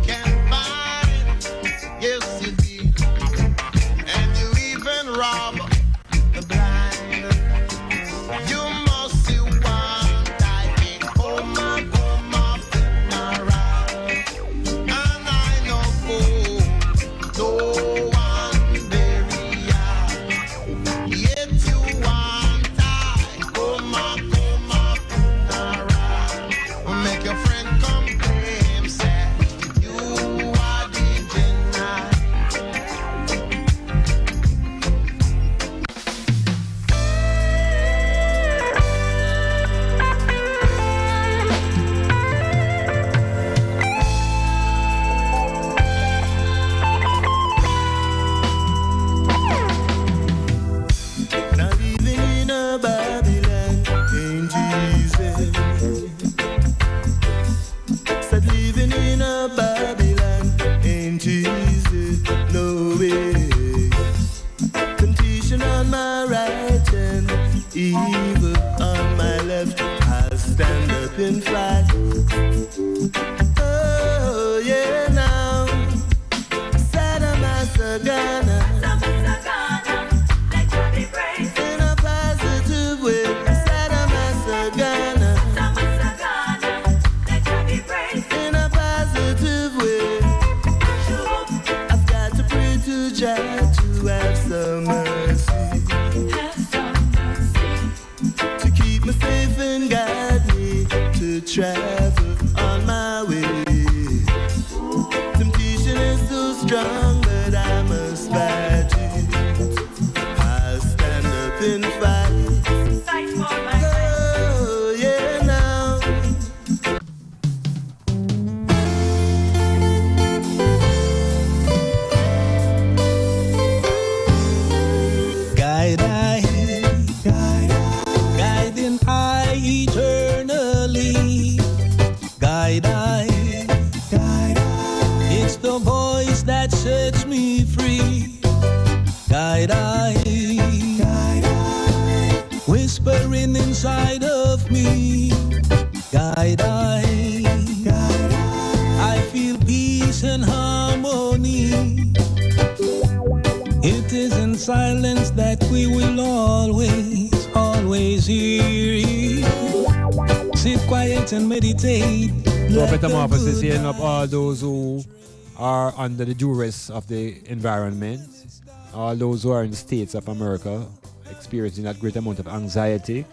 can find. Yes, you did. And you even rob the blind. You must see one dying. Oh my funeral. And I know no one burial. Yet you want die. Oh my funeral. Make your friend come claim sad. You are the denied. Now living in a Babylon ain't easy. Said living in a Babylon ain't easy. No way. Temptation on my right hand, evil on my left. I'll stand up and fight. Oh yeah now. Sadamasagana. In a positive way, Sadamasagana. In a positive way, I've got to pray to Jah to have some mercy, to keep me safe and guide me to travel on my way. Temptation is so strong, but I must fight it. I'll stand up and fight. Oh, yeah, now. Guiding I eternally. Guide I. It's the voice that sets me free. Guide I. Whispering inside of me. Guide I. I feel peace and harmony. It is in silence that we will always hear. Sit quiet and meditate. So Metamorphosis healing up all those who are under the duress of the environment, all those who are in the States of America experiencing that great amount of anxiety.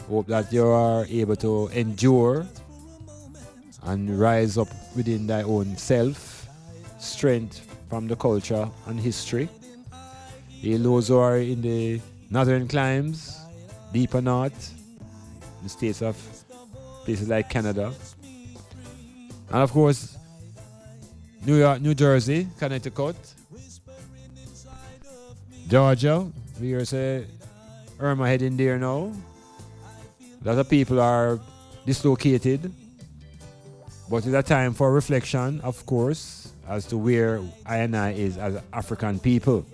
Hope that you are able to endure and rise up within thy own self, strength from the culture and history. Those who are in the northern climes, deeper north, the states of places like Canada. And of course, New York, New Jersey, Connecticut, Georgia. We hear say Irma heading there now. A lot of people are dislocated. But it's a time for reflection, of course, as to where I and I is as African people.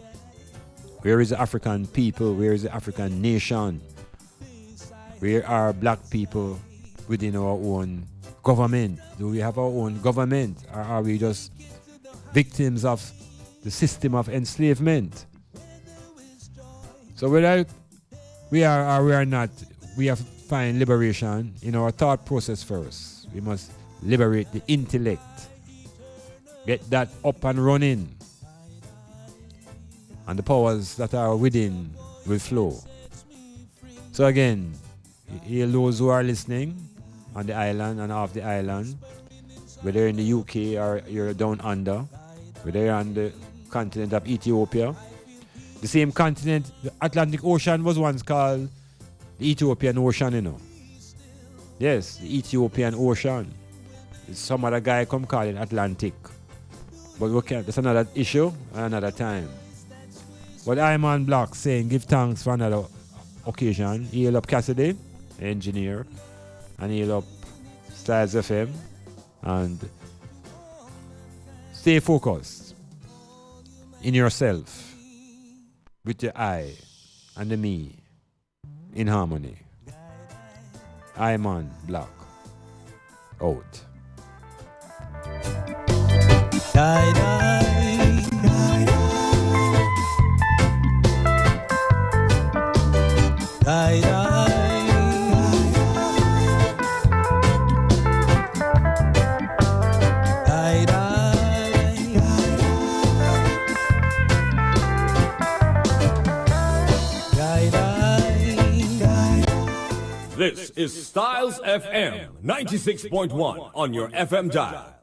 Where is the African people? Where is the African nation? Where are black people within our own government? Do we have our own government? Or are we just victims of the system of enslavement? So whether we are or we are not, we have to find liberation in our thought process first. We must liberate the intellect. Get that up and running. And the powers that are within will flow. So again, hear those who are listening on the island and off the island, whether in the UK or you're down under, whether you're on the continent of Ethiopia. The same continent, the Atlantic Ocean was once called the Ethiopian Ocean, you know. Yes, the Ethiopian Ocean. Some other guy come call it Atlantic. But we can't, that's another issue another time. But Iman Blak saying, give thanks for another occasion. Hail up Cassidy, engineer, and hail up Styles FM. And stay focused in yourself, with your I and the me in harmony. Iman Blak. Out. Die, die, die, die, This is Styles FM 96.1 on your FM dial.